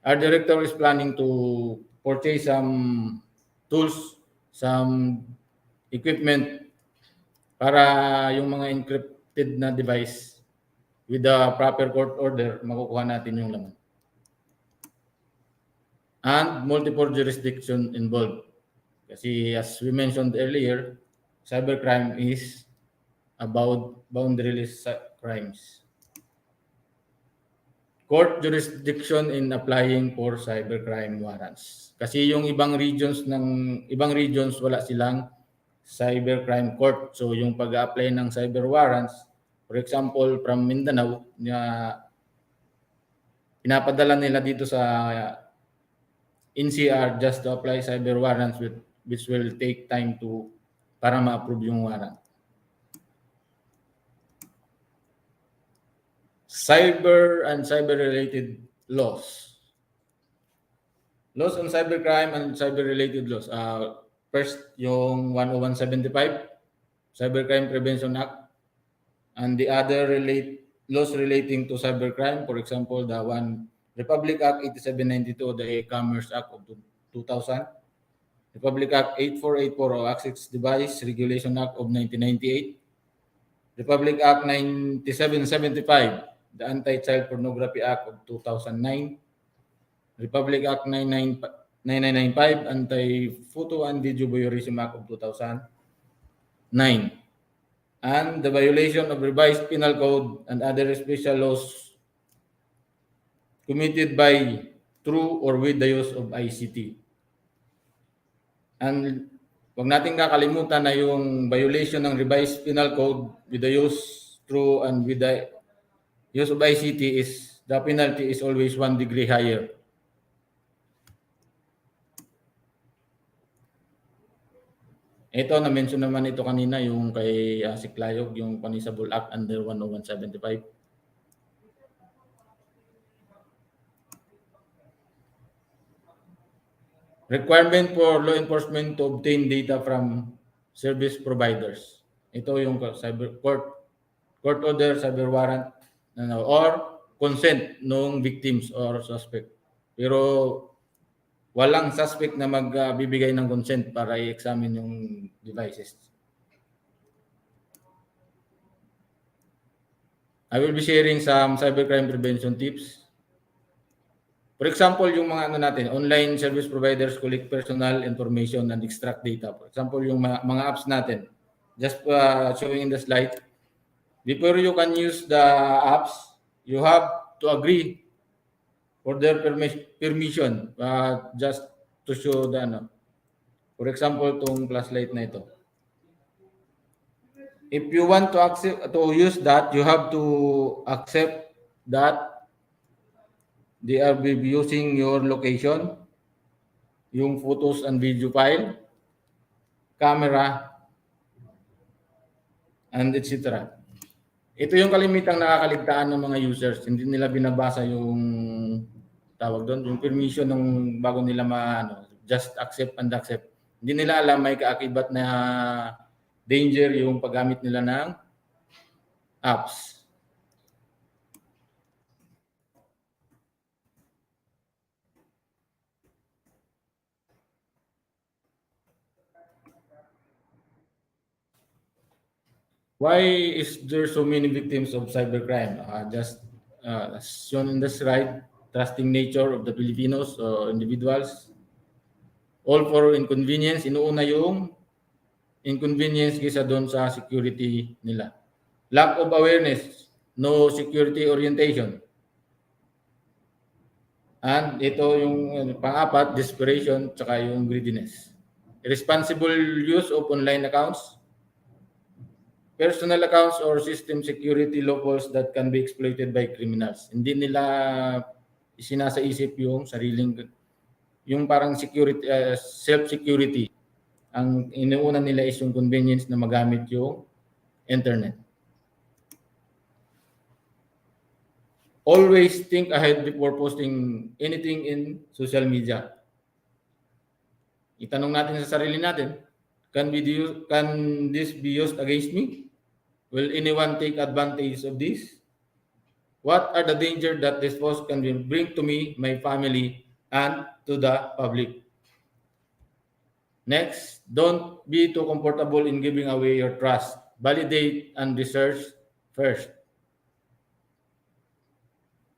our director is planning to purchase some tools, some equipment para yung mga encrypted na device with the proper court order, makukuha natin yung laman. And multiple jurisdiction involved. Kasi as we mentioned earlier, cybercrime is about boundaryless crimes. Court jurisdiction in applying for cybercrime warrants. Kasi yung ibang regions wala silang cybercrime court. So yung pag-apply ng cyber warrants, for example, from Mindanao, na pinapadala nila dito sa NCR just to apply cyber warrants which will take time to para ma-approve yung warrant. Cyber and cyber-related laws. Laws on cybercrime and cyber-related laws. First, yung 10175, Cybercrime Prevention Act, and the other laws relating to cybercrime, for example, the Republic Act 8792, the E-Commerce Act of 2000, Republic Act 8484 o Access Device Regulation Act of 1998, Republic Act 9775, the Anti-Child Pornography Act of 2009, Republic Act 9995, Anti-Photo and Video Voyeurism Act of 2009, and the violation of revised penal code and other special laws committed by, through, or with the use of ICT. And huwag natin kakalimutan na yung violation ng revised penal code with the use, through, and with the use of ICT is, the penalty is always 1 degree higher. Ito, na-mention naman ito kanina, yung kay si Layug, yung Punishable Act under 10175. Requirement for law enforcement to obtain data from service providers. Ito yung court order, cyber warrant, or consent ng victims or suspect. Pero walang suspect na magbibigay ng consent para i-examine yung devices. I will be sharing some cybercrime prevention tips. For example, yung mga online service providers collect personal information and extract data. For example, yung mga apps natin. Just showing in the slide. Before you can use the apps, you have to agree for their permission. Just to show the For example, itong flashlight na ito. If you want to use that, you have to accept that they are using your location, yung photos and video file, camera, and etc. Ito yung kalimitang nakakaligtaan ng mga users. Hindi nila binabasa yung tawag doon, yung permission ng bago nila just accept and accept. Hindi nila alam may kaakibat na danger yung paggamit nila ng apps. Why is there so many victims of cybercrime? Just as shown in the slide, trusting nature of the Filipinos or individuals. All for inconvenience. Inuuna yung inconvenience kaysa doon sa security nila. Lack of awareness, no security orientation. And ito yung pang-apat, desperation, tsaka yung greediness. Irresponsible use of online accounts, personal accounts or system security loopholes that can be exploited by criminals. Hindi nila isinasaisip yung sariling, yung parang security, self-security. Ang inuuna nila is yung convenience na magamit yung internet. Always think ahead before posting anything in social media. Itanong natin sa sarili natin, can this be used against me? Will anyone take advantage of this? What are the dangers that this post can bring to me, my family, and to the public? Next, don't be too comfortable in giving away your trust. Validate and research first.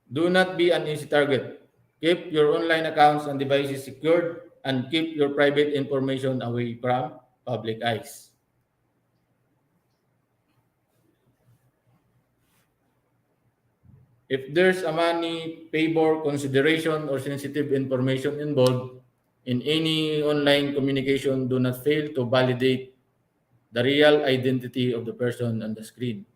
Do not be an easy target. Keep your online accounts and devices secured and keep your private information away from public eyes. If there's a money, favor, consideration, or sensitive information involved in any online communication, do not fail to validate the real identity of the person on the screen.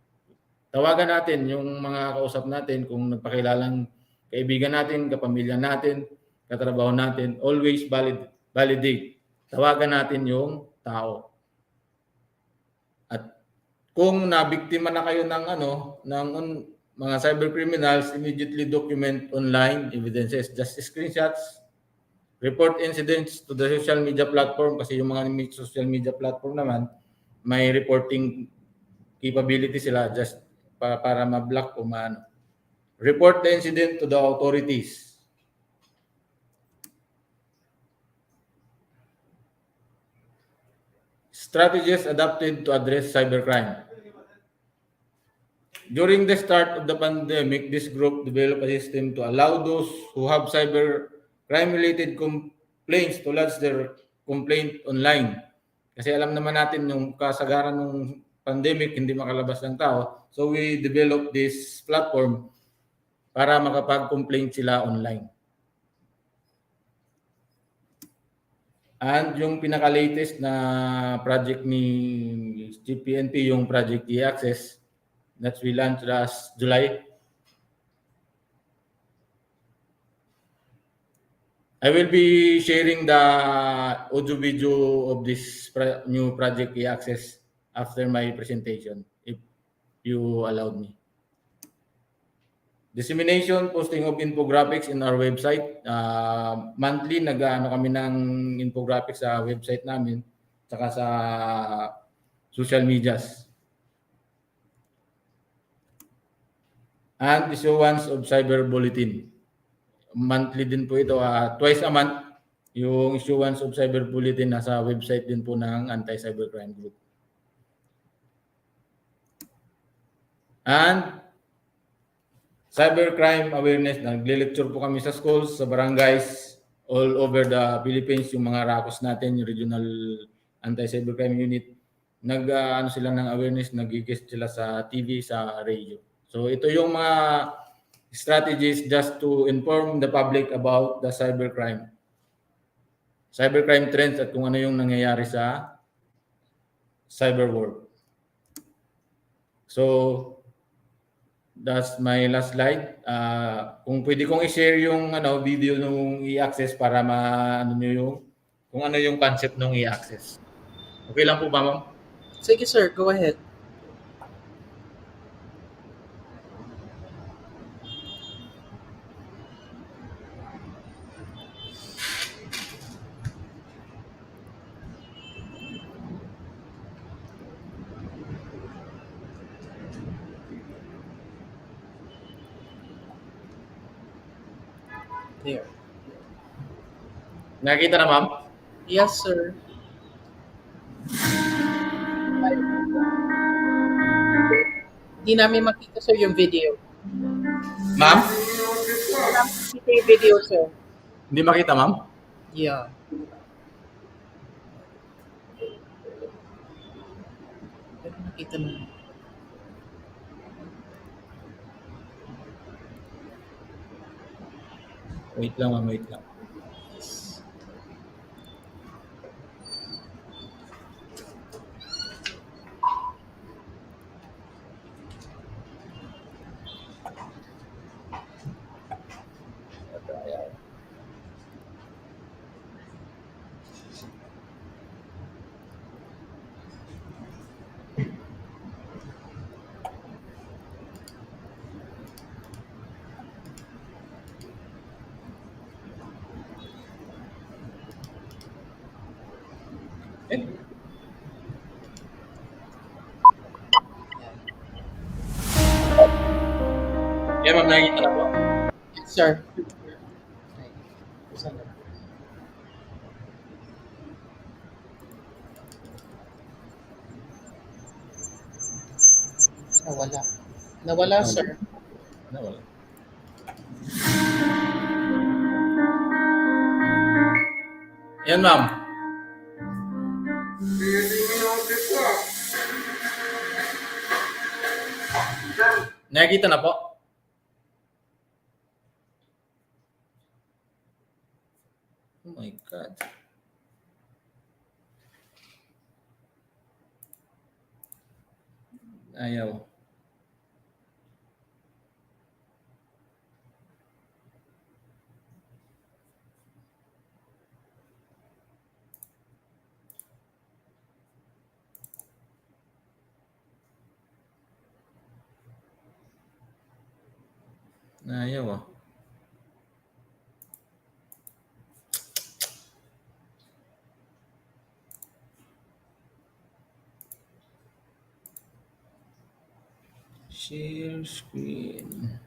Tawagan natin yung mga kausap natin kung nagpakilalang kaibigan natin, kapamilya natin, katrabaho natin, always validate. Tawagan natin yung tao. At kung nabiktima na kayo ng mga cyber criminals, immediately document online evidences, just screenshots, report incidents to the social media platform kasi yung mga social media platform naman may reporting capability sila just para ma-block o maano. Report the incident to the authorities. Strategies adopted to address cybercrime. During the start of the pandemic, this group developed a system to allow those who have cybercrime-related complaints to lodge their complaint online. Kasi alam naman natin yung kasagaran ng pandemic, hindi makalabas ng tao. So we developed this platform para makapag-complaint sila online. And yung pinaka-latest na project ni GPNP, yung Project E-Access, that we launched last July. I will be sharing the audio video of this new Project E-Access after my presentation, if you allowed me. Dissemination, posting of infographics in our website. Monthly, nag-ano kami ng infographics sa website namin, saka sa social medias. And issuance of cyber bulletin. Monthly din po ito, twice a month, yung issuance of cyber bulletin nasa website din po ng Anti-Cybercrime Group. And cybercrime awareness, nagle-lecture po kami sa schools, sa barangays, all over the Philippines, yung mga RACOS natin, yung Regional Anti-Cybercrime Unit, ano sila ng awareness, nag-guest sila sa TV, sa radio. So ito yung mga strategies just to inform the public about the cybercrime trends at kung ano yung nangyayari sa cyber world. So that's my last slide. Kung pwede kong i-share yung video nung E-Access para maano niyo yung kung ano yung concept ng E-Access. Okay lang po ba, ma'am? Sige sir, go ahead. There. Nakita na, ma'am? Yes, sir. Hindi namin makita, sir, yung video. Ma'am? Hindi namin makita yung video, sir. Hindi makita, ma'am? Yeah. Pero nakita mo. Wait lang, ma'am. Wait lang. Yeah, ma'am, nakikita na po. Yes, sir. Okay. Saan na? Nawala. Nawala, sir. Wala. Yan, ma'am. Nakikita na po. Oh my God. Ayaw. Ayaw ah. Share screen.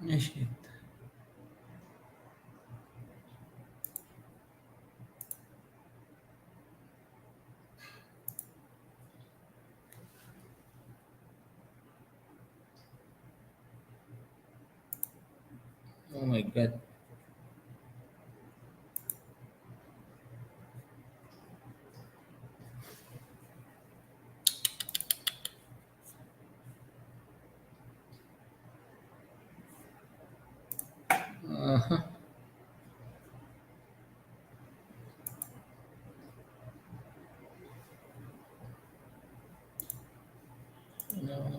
Ah, shit. Oh my God. Uh-huh.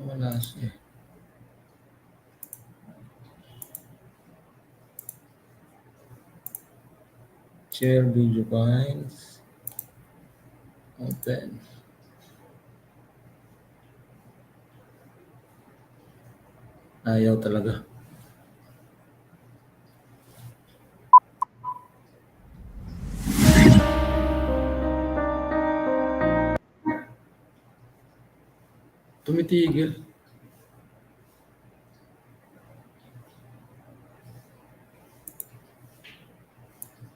Wala siya. Share video files. Open. Ayaw talaga. Tumitigil.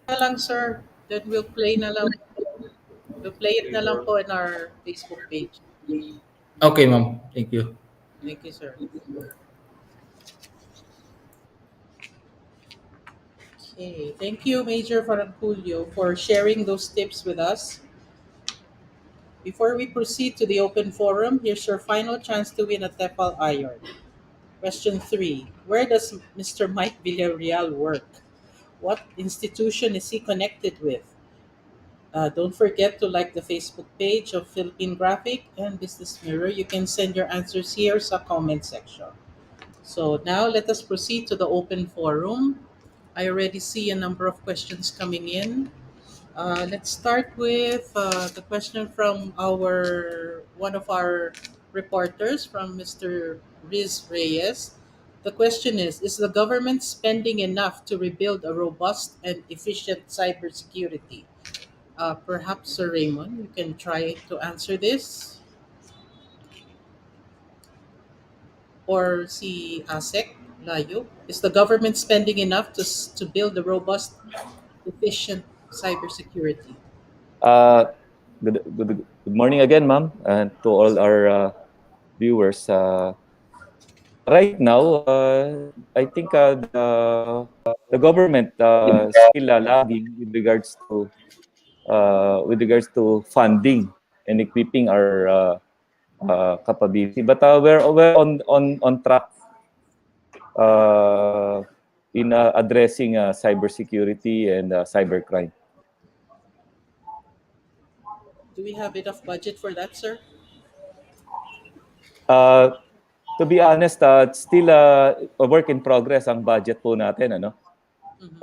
Na lang, sir. Then we'll play na lang. We'll play it na lang po in our Facebook page. Okay, ma'am. Thank you. Thank you, sir. Okay, thank you, Major Ferrancullo, for sharing those tips with us. Before we proceed to the open forum, here's your final chance to win a Tefal iron. Question 3. Where does Mr. Mike Villarreal work? What institution is he connected with? Don't forget to like the Facebook page of Philippine Graphic and Business Mirror. You can send your answers here sa comment section. So now let us proceed to the open forum. I already see a number of questions coming in. Let's start with the question from one of our reporters, from Mr. Riz Reyes. The question is the government spending enough to rebuild a robust and efficient cybersecurity? Perhaps Sir Raymond, you can try to answer this, or si ASEC Layug. Is the government spending enough to build a robust, efficient cybersecurity? Uh, good morning again, ma'am, and to all our viewers. Right now, I think the government still lagging with regards to funding and equipping our capability. But we're on track uh, in addressing cybersecurity and cybercrime. Do we have enough budget for that, sir? Uh, to be honest, it's still a work in progress ang budget po natin, ano? Mhm.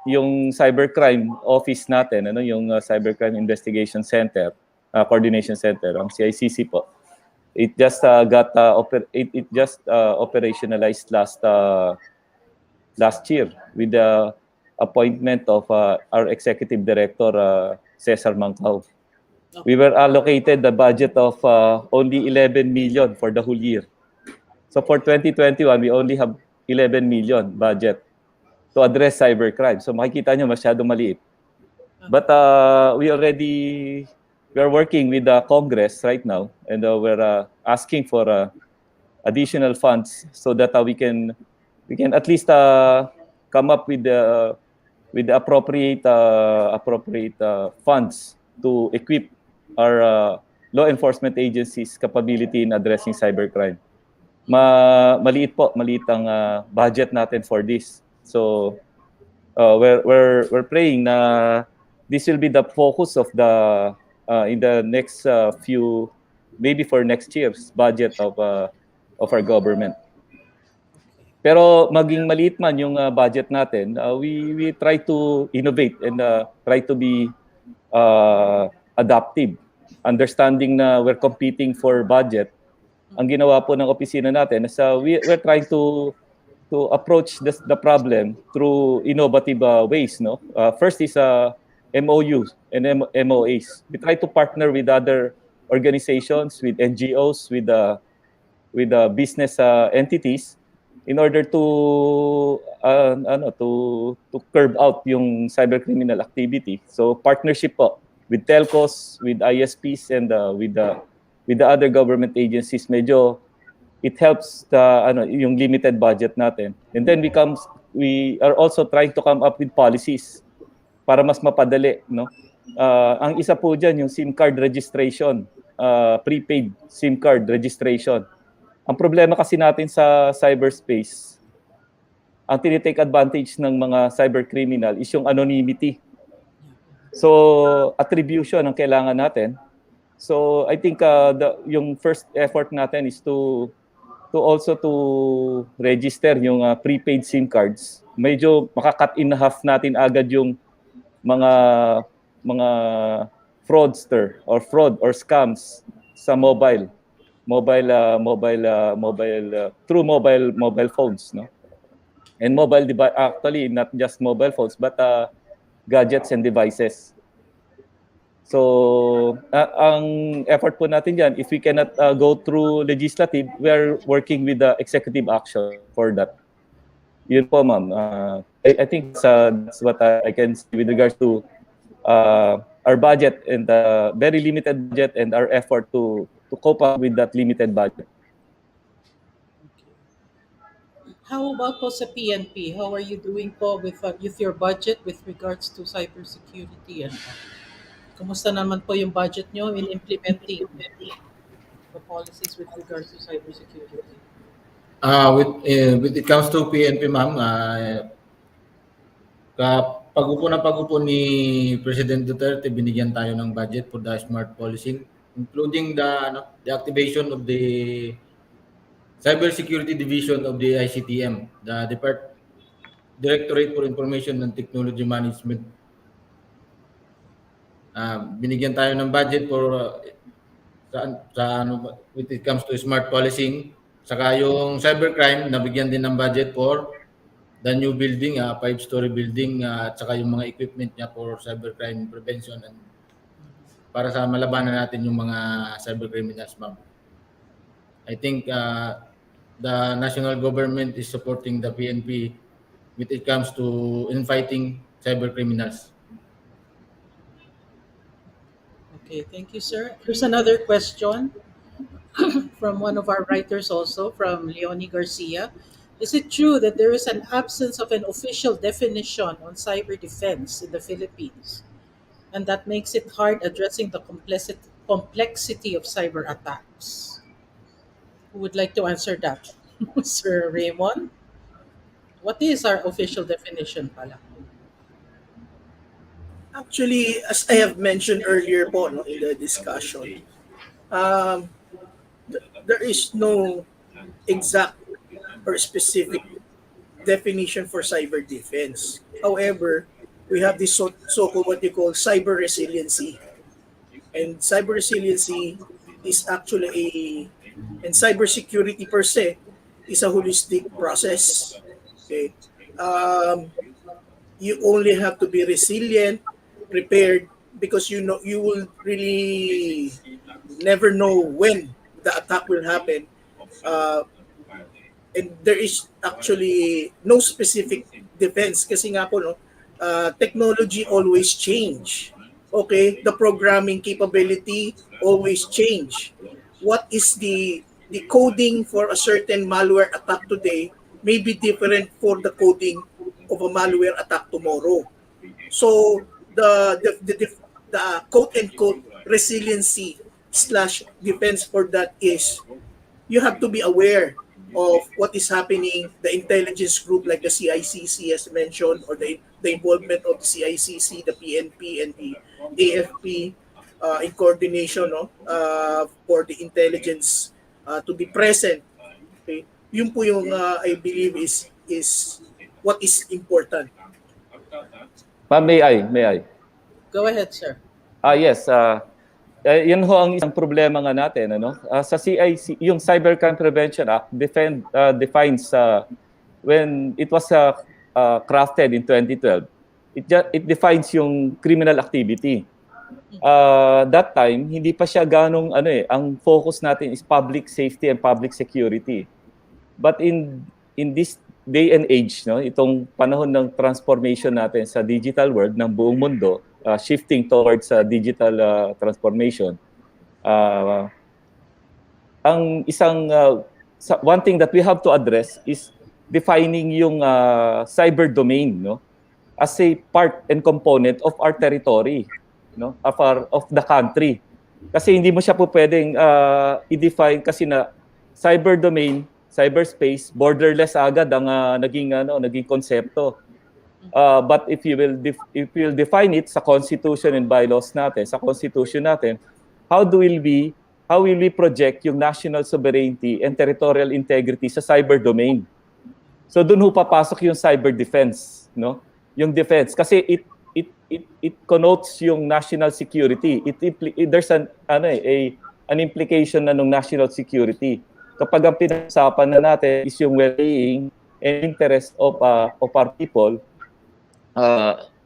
Yung cybercrime office natin, ano, yung Cybercrime Investigation Center, Coordination Center, ang CICC po. It just it just operationalized last year with the appointment of our executive director Cesar Mancao. We were allocated the budget of only 11 million for the whole year. So for 2021, we only have 11 million budget to address cybercrime. So makikita nyo masyado maliit. But we already we are working with the Congress right now, and we're asking for additional funds so that we can at least come up with the appropriate funds to equip our law enforcement agencies' capability in addressing cybercrime. Maliit ang budget natin for this. So we're praying na this will be the focus of the in the next few, maybe for next year's budget of our government. Pero maging maliit man yung budget natin, we try to innovate and try to be adaptive, understanding na we're competing for budget. Ang ginawa po ng opisina natin is we're trying to approach the problem through innovative ways. No, first is MOUs and MOAs. We try to partner with other organizations, with NGOs, with business entities in order to curb out yung cybercriminal activity. So partnership po with telcos, with ISPs, and with the other government agencies. Medyo it helps yung limited budget natin. And then we are also trying to come up with policies para mas mapadali, no? Ang isa po diyan yung SIM card registration, prepaid SIM card registration. Ang problema kasi natin sa cyberspace, ang tinitake advantage ng mga cybercriminal is yung anonymity. So, attribution ang kailangan natin. So, I think yung first effort natin is to also to register yung prepaid SIM cards. Medyo makakat in half natin agad yung mga fraudster or fraud or scams sa through mobile phones, no? And mobile device, actually not just mobile phones but gadgets and devices. So ang effort po natin diyan, if we cannot go through legislative, we are working with the executive action for that. Yun po, ma'am. I think that's what I can say with regards to our budget and the very limited budget and our effort to cope up with that limited budget. How about po sa PNP? How are you doing po with your budget with regards to cybersecurity? And kumusta naman po yung budget nyo in implementing the policies with regards to cybersecurity? With it comes to PNP, ma'am, pag-upo ni President Duterte, binigyan tayo ng budget for the smart policing, including the activation of the Cybersecurity Division of the ICTM, the Directorate for Information and Technology Management. Binigyan tayo ng budget for when it comes to smart policing. Saka yung cybercrime, nabigyan din ng budget for the new building, 5-story building, at saka yung mga equipment niya for cybercrime prevention and para sa malabanan natin yung mga cybercriminals, ma'am. I think the national government is supporting the PNP when it comes to in fighting cybercriminals. Okay, thank you, sir. Here's another question from one of our writers also, from Leonie Garcia. Is it true that there is an absence of an official definition on cyber defense in the Philippines, and that makes it hard addressing the complexity of cyber attacks? Who would like to answer that? Sir Raymond? What is our official definition pala? Actually, as I have mentioned earlier po, no, in the discussion, there is no exact or specific definition for cyber defense. However, we have this so-called what you call cyber resiliency. And cyber resiliency is actually and cybersecurity per se is a holistic process. Okay, you only have to be resilient, prepared, because you will really never know when the attack will happen, and there is actually no specific defense kasi nga po, no, technology always change. okay, the programming capability always change. What is the coding for a certain malware attack today may be different for the coding of a malware attack tomorrow. So the quote unquote resiliency slash defense for that is you have to be aware of what is happening, the intelligence group like the CICC as mentioned, or the involvement of the CICC, the PNP, and the AFP in coordination, no, for the intelligence to be present. Okay? Yun po yung I believe is what is important. Ma'am, may I? May I? Go ahead, sir. Yes. Yan ho ang isang problema nga natin. Ano? Sa CIC, yung Cybercrime Prevention Act defines when it was crafted in 2012, it defines yung criminal activity. That time, hindi pa siya ganong ang focus natin is public safety and public security. But in this day and age, no, itong panahon ng transformation natin sa digital world ng buong mundo, shifting towards digital transformation. Ang isang one thing that we have to address is defining yung cyber domain, no, as a part and component of our territory, no, of the country. Kasi hindi mo siya po pwedeng i-define kasi na cyber domain, cyberspace, borderless agad ang naging konsepto. But if you will define it sa constitution and bylaws natin, sa constitution natin, how will we project yung national sovereignty and territorial integrity sa cyber domain? So doon ho papasok yung cyber defense, no? Yung defense kasi it connotes yung national security. There's an implication na ng national security. Kapag ang pinag-usapan na natin is yung well-being and interest of our people,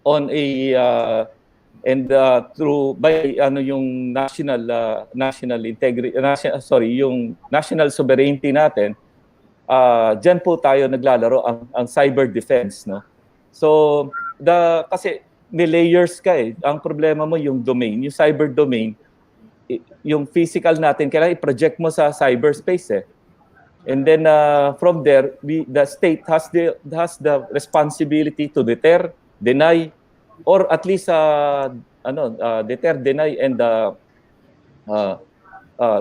on a and through by yung national integrity, yung national sovereignty natin, diyan po tayo naglalaro ang cyber defense, no. So kasi may layers ka eh. Ang problema mo yung domain, yung cyber domain, yung physical natin kailangan i-project mo sa cyberspace eh. And then from there, the state has the responsibility to deter, deny, or at least deter, deny, and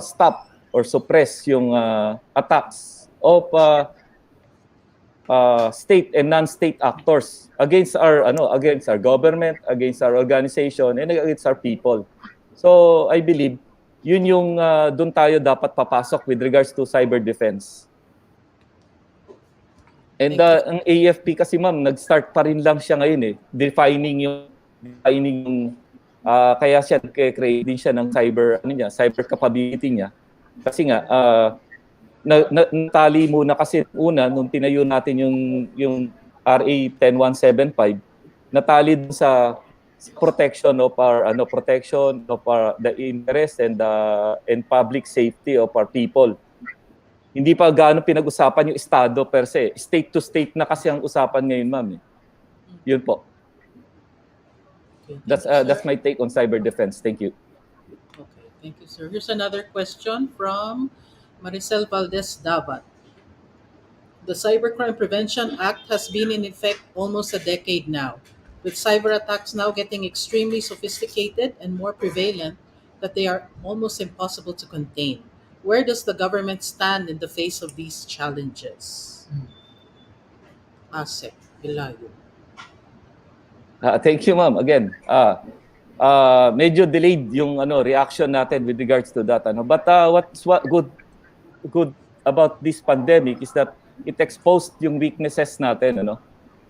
stop or suppress yung attacks of state and non-state actors against our government, against our organization, and against our people. So I believe yun yung doon tayo dapat papasok with regards to cyber defense. And ang AFP kasi ma'am, nag-start pa rin lang siya ngayon eh, defining yung kaya siya create din siya ng cyber capability niya. Kasi nga natali muna kasi una nung tinayo natin yung RA 10175, natali dun sa protection of our the interest and public safety of our people. Hindi pa gaano pinag-usapan yung estado per se. State to state na kasi ang usapan ngayon, ma'am. Yun po. Okay, That's my take on cyber defense. Thank you. Okay, thank you, sir. Here's another question from Maricel Valdez Davat. The Cybercrime Prevention Act has been in effect almost a decade now, with cyber attacks now getting extremely sophisticated and more prevalent that they are almost impossible to contain. Where does the government stand in the face of these challenges? Asst, Layug. Thank you, ma'am. Again, medyo delayed yung reaction natin with regards to that. But what's good about this pandemic is that it exposed yung weaknesses natin.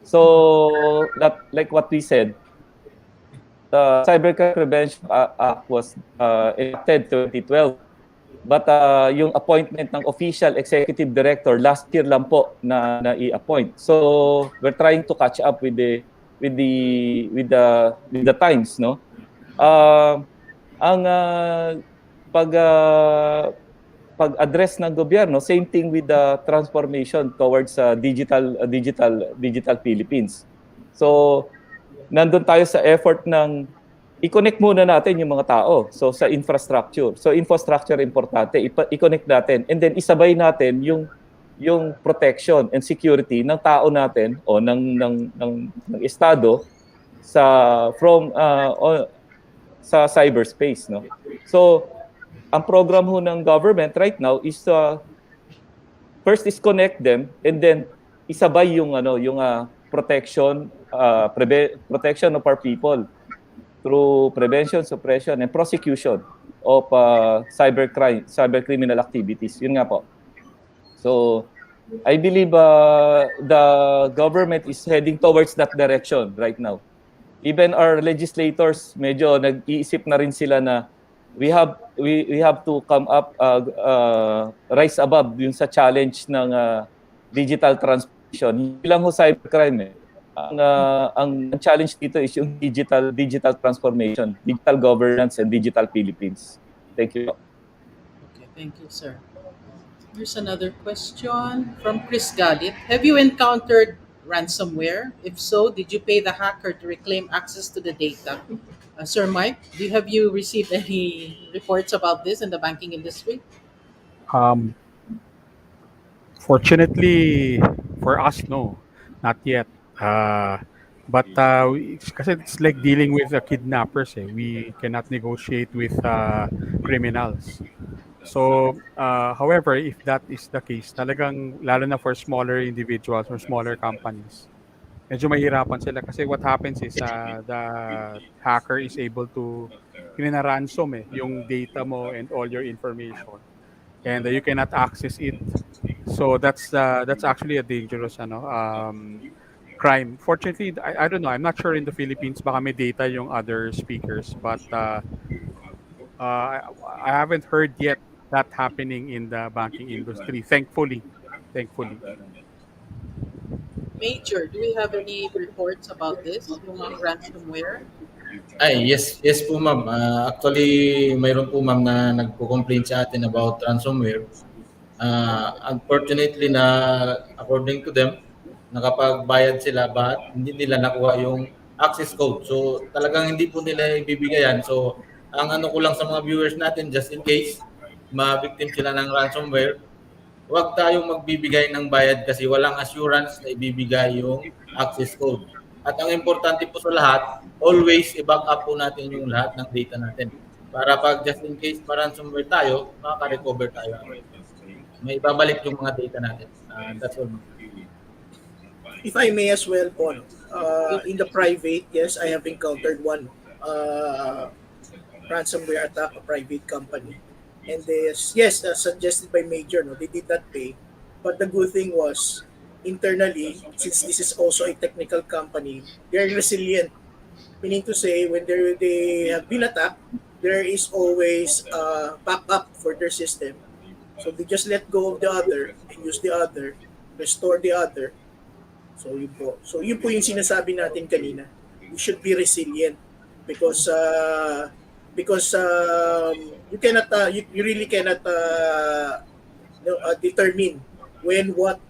So, like what we said, the Cybercrime Prevention Act was enacted 2012. But yung appointment ng official executive director last year lang po na i-appoint. So, we're trying to catch up with the times, no? Ang pag-address ng gobyerno, same thing with the transformation towards digital Philippines. So, nandun tayo sa effort ng i-connect muna natin yung mga tao. So sa infrastructure. So infrastructure importante, i-connect natin and then isabay natin yung protection and security ng tao natin o ng estado sa cyberspace, no. So ang program ho ng government right now is first is connect them and then isabay yung protection of our people through prevention, suppression, and prosecution of cybercriminal activities. Yun nga po. So, I believe the government is heading towards that direction right now. Even our legislators, medyo nag-iisip na rin sila na we have to come up, rise above yung sa challenge ng digital transformation. Hindi lang ho cybercrime eh. Ang challenge dito is yung digital transformation, digital governance, and digital Philippines. Thank you. Okay, thank you, sir. Here's another question from Chris Galit. Have you encountered ransomware? If so, did you pay the hacker to reclaim access to the data? Sir Mike, have you received any reports about this in the banking industry? Um, Fortunately for us, no, not yet. But kasi it's like dealing with kidnappers. We cannot negotiate with criminals. So, however, if that is the case, talagang lalo na for smaller individuals or smaller companies, medyo mahirapan sila kasi what happens is the hacker is able to ransom yung data mo and all your information, and you cannot access it. So that's actually a dangerous crime. Fortunately, I don't know. I'm not sure in the Philippines. Baka may data yung other speakers, but I haven't heard yet that happening in the banking industry. Thankfully. Major, do we have any reports about this, yung ransomware? Ay, yes po ma'am. Actually, mayroon po ma'am na nagko-complain sa atin about ransomware. Unfortunately na according to them, nakapagbayad sila but hindi nila nakuha yung access code. So talagang hindi po nila ibibigayan. So ang ano ko lang sa mga viewers natin, just in case ma-victim sila ng ransomware, huwag tayong magbibigay ng bayad kasi walang assurance na ibibigay yung access code. At ang importante po sa lahat, always i-back up po natin yung lahat ng data natin. Para pag just in case ma-ransomware tayo, makaka-recover tayo. May babalik yung mga data natin. That's all. If I may as well, Paul, in the private, yes, I have encountered one ransomware attack, a private company. And yes, suggested by Major, no, they did not pay. But the good thing was, internally, since this is also a technical company, they're resilient. Meaning to say, when they have been attacked, there is always backup for their system. So they just let go of the other and use the other, restore the other. So yun po yung sinasabi natin kanina. We should be resilient because you cannot you really cannot determine when what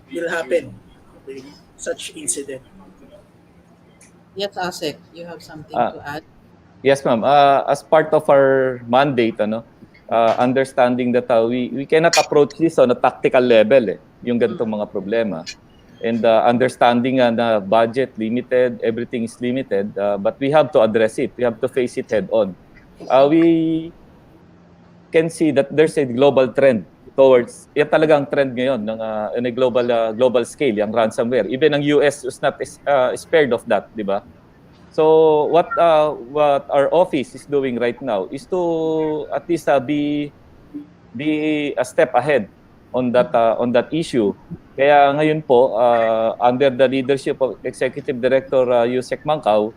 will happen with such incident. Yes, Asek, you have something to add? Yes, ma'am. As part of our mandate, understanding that we cannot approach this on a tactical level, yung ganitong mga problema. And understanding na budget limited, everything is limited, but we have to address it. We have to face it head on. We can see that there's a global trend towards, yan talagang trend ngayon in a global scale, yung ransomware. Even ang US was not spared of that, di ba? So what our office is doing right now is to at least be a step ahead on that issue. Kaya ngayon po, under the leadership of Executive Director Yusek Mancao,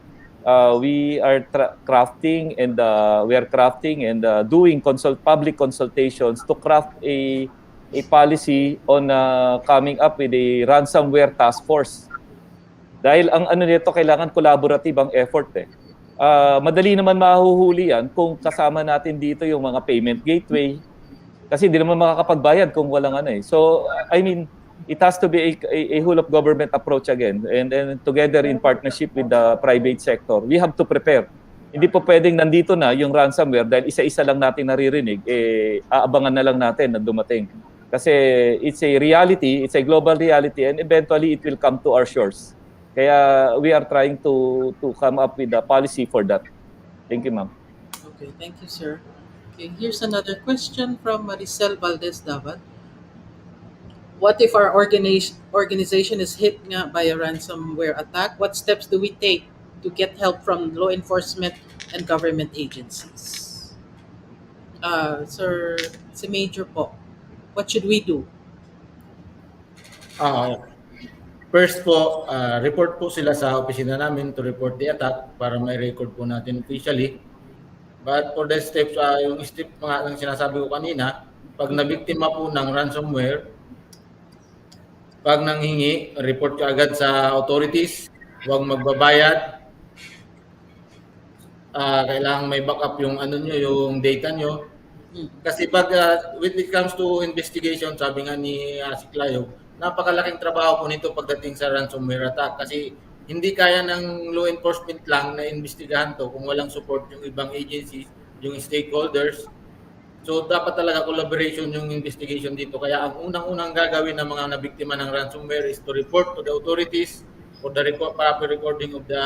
we are crafting and doing public consultations to craft a policy on coming up with a ransomware task force. Dahil ang ano nito, kailangan collaborative ang effort madali naman mahuhuli yan kung kasama natin dito yung mga payment gateway. Kasi hindi naman makakapagbayad kung walang So, I mean, it has to be a whole of government approach again. And together in partnership with the private sector, we have to prepare Hindi po pwedeng nandito na yung ransomware dahil isa-isa lang natin naririnig, aabangan na lang natin na dumating. Kasi it's a reality, it's a global reality, and eventually it will come to our shores. Kaya we are trying to come up with a policy for that. Thank you, ma'am. Okay, thank you, sir. Okay, here's another question from Maricel Valdez Davat. What if our organization is hit nga by a ransomware attack? What steps do we take to get help from law enforcement and government agencies? Sir, si Major po, what should we do? Ah, first po, report po sila sa opisina namin to report the attack para may record po natin officially. But for the steps, yung step nga ng sinasabi ko kanina, pag nabiktima po ng ransomware, pag nanghingi, report ka agad sa authorities, huwag magbabayad. Kailangan may backup yung ano nyo, yung data nyo. Kasi pag when it comes to investigation, sabi nga ni si Layug, napakalaking trabaho po nito pagdating sa ransomware attack kasi hindi kaya ng law enforcement lang na investigahan to kung walang support yung ibang agencies, yung stakeholders. So dapat talaga collaboration yung investigation dito. Kaya ang unang-unang gagawin ng mga nabiktima ng ransomware is to report to the authorities for the proper recording of the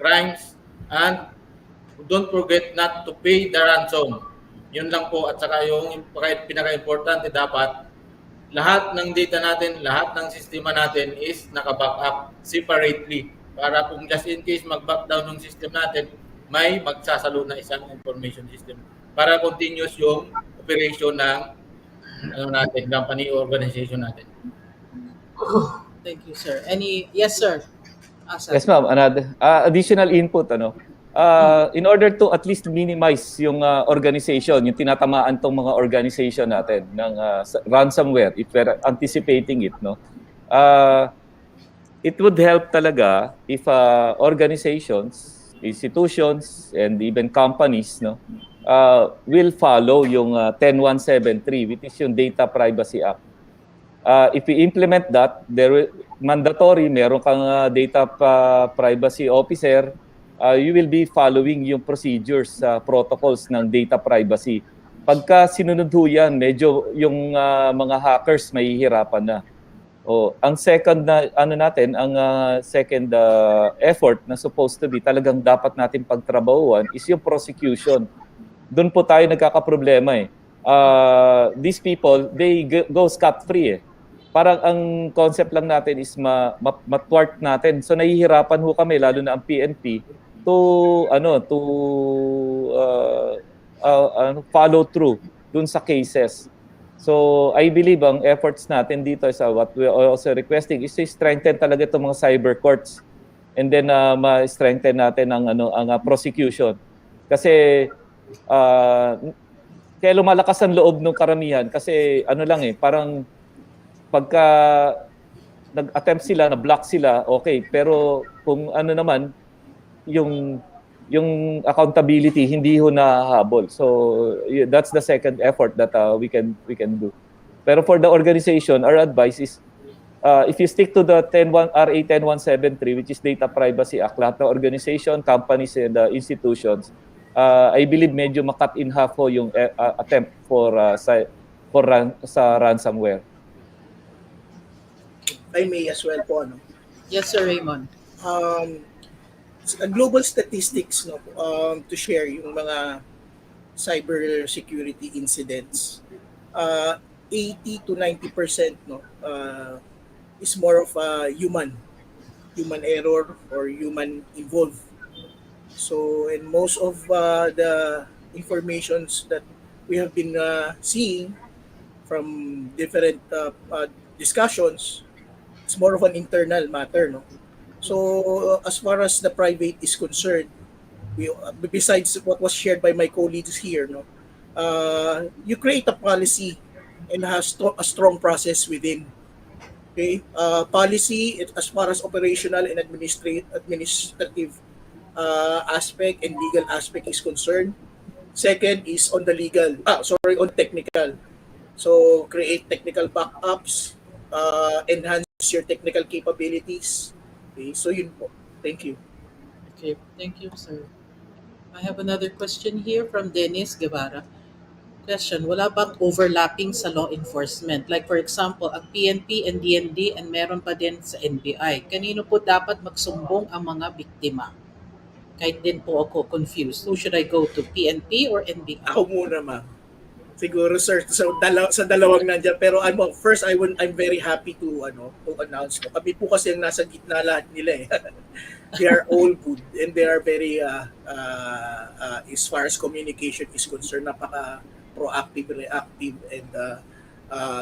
crimes, and don't forget not to pay the ransom. Yun lang po. At saka yung pinaka-importante, dapat lahat ng data natin, lahat ng sistema natin is naka-backup separately para kung just in case mag-back down ng system natin, may magsasalo na isang information system para continuous yung operation ng natin, company or organization natin. Thank you, sir. Yes, sir. Asst. Yes, ma'am. Another additional input, in order to at least minimize yung organization, yung tinatamaan tong mga organization natin ng ransomware, if we're anticipating it, it would help talaga if organizations, institutions, and even companies, will follow yung 10173, which is yung Data Privacy Act. If we implement that, mandatory, meron kang data privacy officer, you will be following yung procedures, protocols ng data privacy. Pagka sinunod ho yan, medyo yung mga hackers mahihirapan na. Ang second na second effort na supposed to be talagang dapat natin pagtrabahuan is yung prosecution. Doon po tayo nagkakaproblema . These people, they go scot-free . Parang ang concept lang natin is matwart natin. So nahihirapan ho kami, lalo na ang PNP, to follow through dun sa cases. So I believe ang efforts natin dito is what we are also requesting is to strengthen talaga itong mga cyber courts, and then ma-strengthen natin ang prosecution. Kasi kaya lumalakas ang loob ng karamihan kasi parang pagka nag-attempt sila, na-block sila, okay. Pero kung naman, yung accountability, hindi ho nahahabol. So, that's the second effort that we can do. Pero for the organization, our advice is, if you stick to the RA 10173, which is Data Privacy Act, lahat ng organization, companies, and institutions, I believe medyo makat in half ho yung attempt sa ransomware. I may as well po, Yes, sir, Raymond. Global statistics, to share yung mga cybersecurity incidents. 80 to 90% is more of a human error or human involved. So, and most of the informations that we have been seeing from different discussions, it's more of an internal matter, So, as far as the private is concerned, besides what was shared by my colleagues here, you create a policy and has a strong process within. Okay, policy as far as operational and administrative aspect and legal aspect is concerned. Second is on the on technical. So create technical backups, enhance your technical capabilities. Okay, so yun po. Thank you. Okay, thank you, sir. I have another question here from Dennis Guevara. Question, wala bang overlapping sa law enforcement? Like for example, ang PNP and DND and meron pa din sa NBI. Kanino po dapat magsumbong ang mga biktima? Kahit din po ako confused. Who should I go to, PNP or NBI? Ako muna, ma'am. Siguro, sir, sa dalawang nandiyan. Pero first, I'm very happy to announce ko. Kami po kasi ang nasa gitna lahat nila eh. They are all good and they are very, as far as communication is concerned, napaka proactive, reactive, and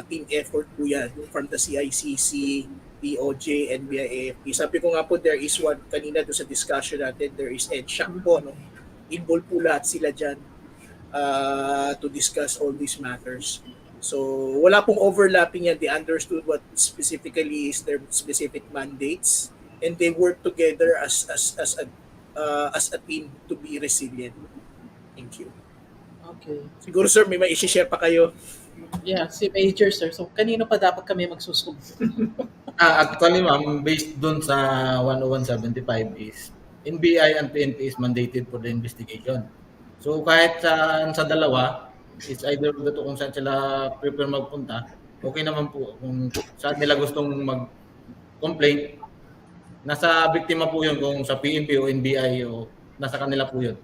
team effort po yan from the CICC, DOJ, NBI, AFP. Sabi ko nga po, there is one, kanina doon sa discussion natin, there is EDSHAC po, no? Involved po lahat sila dyan to discuss all these matters. So, wala pong overlapping yan. They understood what specifically is their specific mandates and they work together as a team to be resilient. Thank you. Okay. Siguro, sir, may mai-share pa kayo. Yeah, si Major, sir. So, kanino pa dapat kami magsusumbong? Actually, ma'am, based dun sa 10175 is NBI and PNP is mandated for the investigation. So kahit sa dalawa, it's either kung saan sila prepare magpunta, okay naman po kung saan nila gustong mag-complain. Nasa biktima po yun kung sa PNP o NBI o nasa kanila po yun.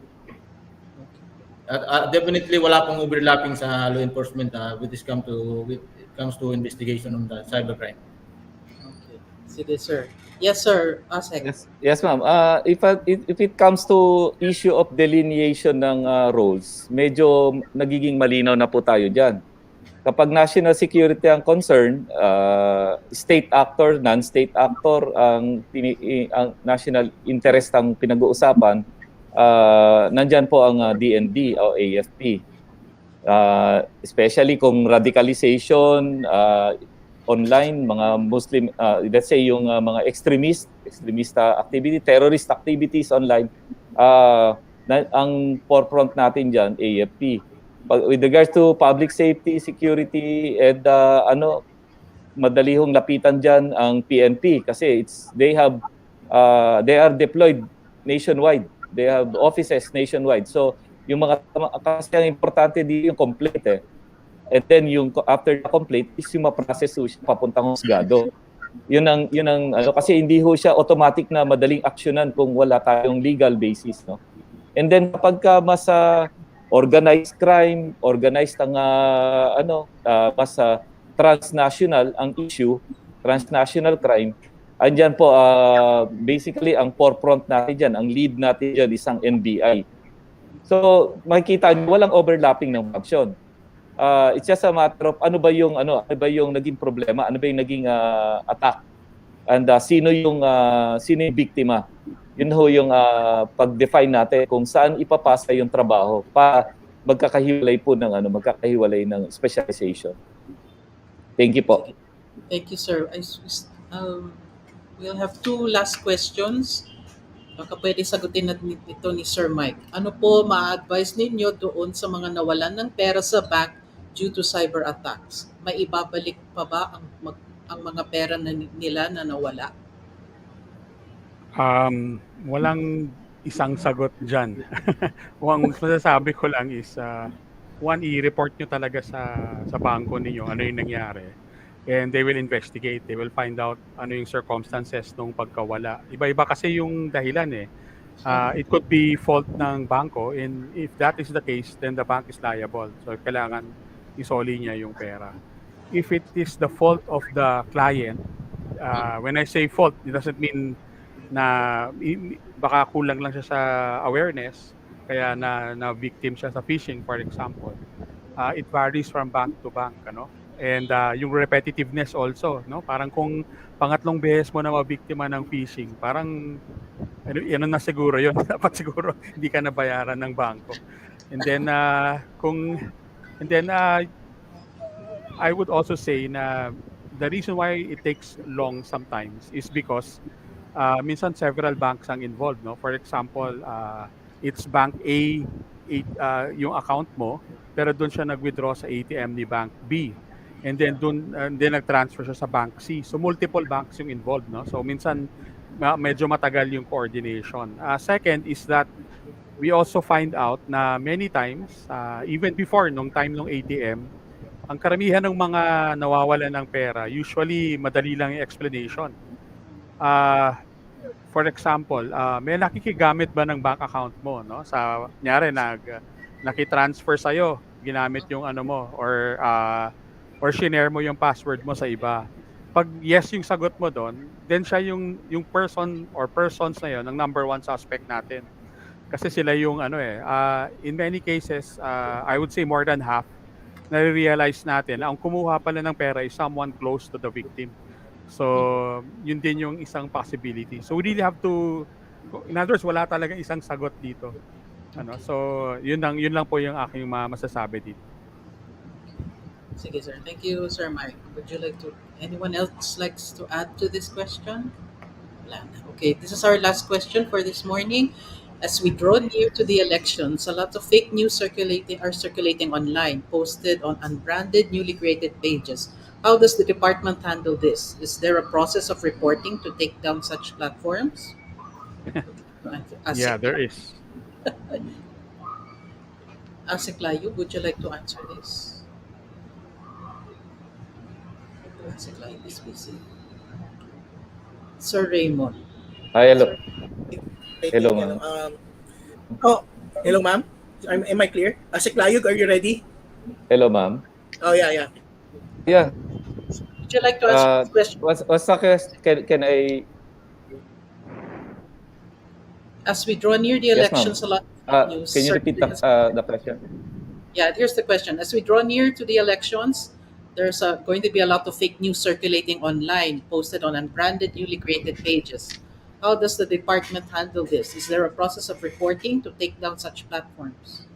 Definitely wala pong overlapping sa law enforcement when it comes to investigation on the cybercrime. Okay. Sige, sir. Yes, sir. Asek. Yes, ma'am. If it comes to issue of delineation ng roles, medyo nagiging malinaw na po tayo dyan. Kapag national security ang concern, state actor, non-state actor, ang national interest ang pinag-uusapan, nandyan po ang DND o AFP. Especially kung radicalization, online, mga Muslim, let's say yung mga extremista activity, terrorist activities online, ang forefront natin dyan, AFP. With regards to public safety, security, and madali hong lapitan dyan ang PNP kasi they are deployed nationwide. They have offices nationwide. So, yung mga kasi ang importante dito yung complete eh. And then yung after the complete is yung ma-process siya papuntang husgado. Yun ang kasi hindi ho siya automatic na madaling aksyonan kung wala tayong legal basis, no. And then kapag mas organized crime, organized ang mas transnational ang issue, transnational crime, andyan po basically ang forefront natin diyan, ang lead natin diyan isang NBI. So makikita niyo walang overlapping ng action. It's just a matter of ano ba yung naging problema, ano ba yung naging attack, and sino yung biktima. Yun ho yung pag-define natin kung saan ipapasa yung trabaho para magkakahiwalay ng specialization. Thank you po. Thank you, sir. We'll have two last questions. Baka pwede sagutin natin ito ni Sir Mike. Ano po ma-advise ninyo doon sa mga nawalan ng pera sa bank due to cyber attacks? May ibabalik pa ba ang mga pera nila na nawala? Walang isang sagot dyan. Ang masasabi ko lang is, one, i-report nyo talaga sa bangko ninyo ano yung nangyari. And they will investigate. They will find out ano yung circumstances nung pagkawala. Iba-iba kasi yung dahilan eh. It could be fault ng bangko, and if that is the case, then the bank is liable. So kailangan isoli niya yung pera. If it is the fault of the client, when I say fault, it doesn't mean na baka kulang lang siya sa awareness, kaya na victim siya sa phishing, for example. It varies from bank to bank, ano? And yung repetitiveness also, no? Parang kung pangatlong beses mo na mabiktima ng phishing, parang yan na siguro yun. Dapat siguro hindi ka nabayaran ng bangko. And then I would also say na the reason why it takes long sometimes is because minsan several banks ang involved, no? For example, it's bank A, yung account mo, pero doon siya nag-withdraw sa ATM ni bank B. And then nag-transfer siya sa bank C. So multiple banks yung involved, no? So minsan medyo matagal yung coordination. Second is that we also find out na many times, even before nung time ng ATM, ang karamihan ng mga nawawalan ng pera, usually madali lang yung explanation. Ah, for example, may nakikigamit ba ng bank account mo, no? Sa kunyari naki-transfer sa ginamit yung ano mo or shinare mo yung password mo sa iba. Pag yes yung sagot mo doon, then siya yung person or persons na yon ang number one suspect natin. Kasi sila yung in many cases, I would say more than half, nare-realize natin na ang kumuha pala ng pera is someone close to the victim. So, yun din yung isang possibility. So, we really have to, in other words, wala talaga isang sagot dito. So, yun lang po yung aking masasabi dito. Sige, sir. Thank you, Sir Mike. Would you like to, anyone else likes to add to this question? Wala na. Okay, this is our last question for this morning. As we draw near to the elections, a lot of fake news circulating online, posted on unbranded, newly created pages. How does the department handle this? Is there a process of reporting to take down such platforms? Yeah, there is. Asik Layug, would you like to answer this? Asik Layug is busy. Sir Raymond. Hi, hello. I Hello, think, ma'am. hello, ma'am. Am I clear? Asik Layug, are you ready? Hello, ma'am. Oh, yeah. Yeah. Would you like to answer this question? What's the question? Can I? As we draw near the Yes, ma'am. elections, a lot of news. Can you repeat the question? Yeah, here's the question. As we draw near to the elections, there's going to be a lot of fake news circulating online, posted on unbranded, newly created pages. How does the department handle this? Is there a process of reporting to take down such platforms?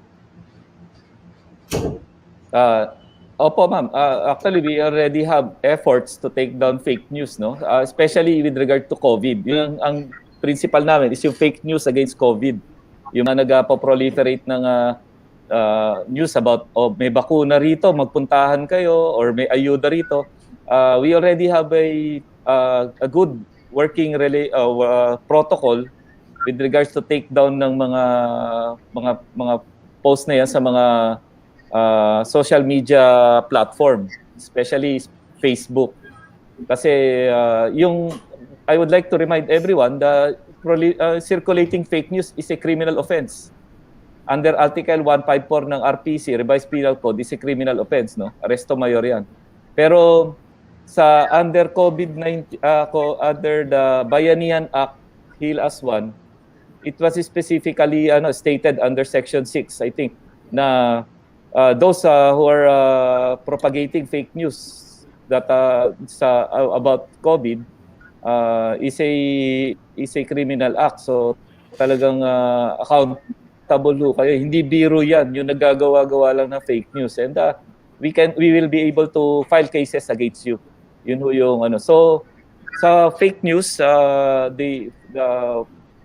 Opo, ma'am. Actually, we already have efforts to take down fake news, no? Especially with regard to COVID. Yung ang principal namin is yung fake news against COVID. Yung mga nagpo-proliferate ng news about may bakuna rito, magpuntahan kayo, or may ayuda rito. We already have a good working protocol with regards to take down ng mga post na yan sa mga social media platform, especially Facebook. Kasi I would like to remind everyone that circulating fake news is a criminal offense. Under Article 154 ng RPC, Revised Penal Code, is a criminal offense, no? Arresto mayor yan. Pero sa under COVID-19, under the Bayanihan Act, HIL-AS 1, it was specifically stated under Section 6, I think, na those who are propagating fake news that about COVID is a criminal act. So talagang accountable kayo. Hindi biro 'yan, yung naggagawa-gawa lang ng fake news. And we will be able to file cases against you. Yun yung So sa fake news, the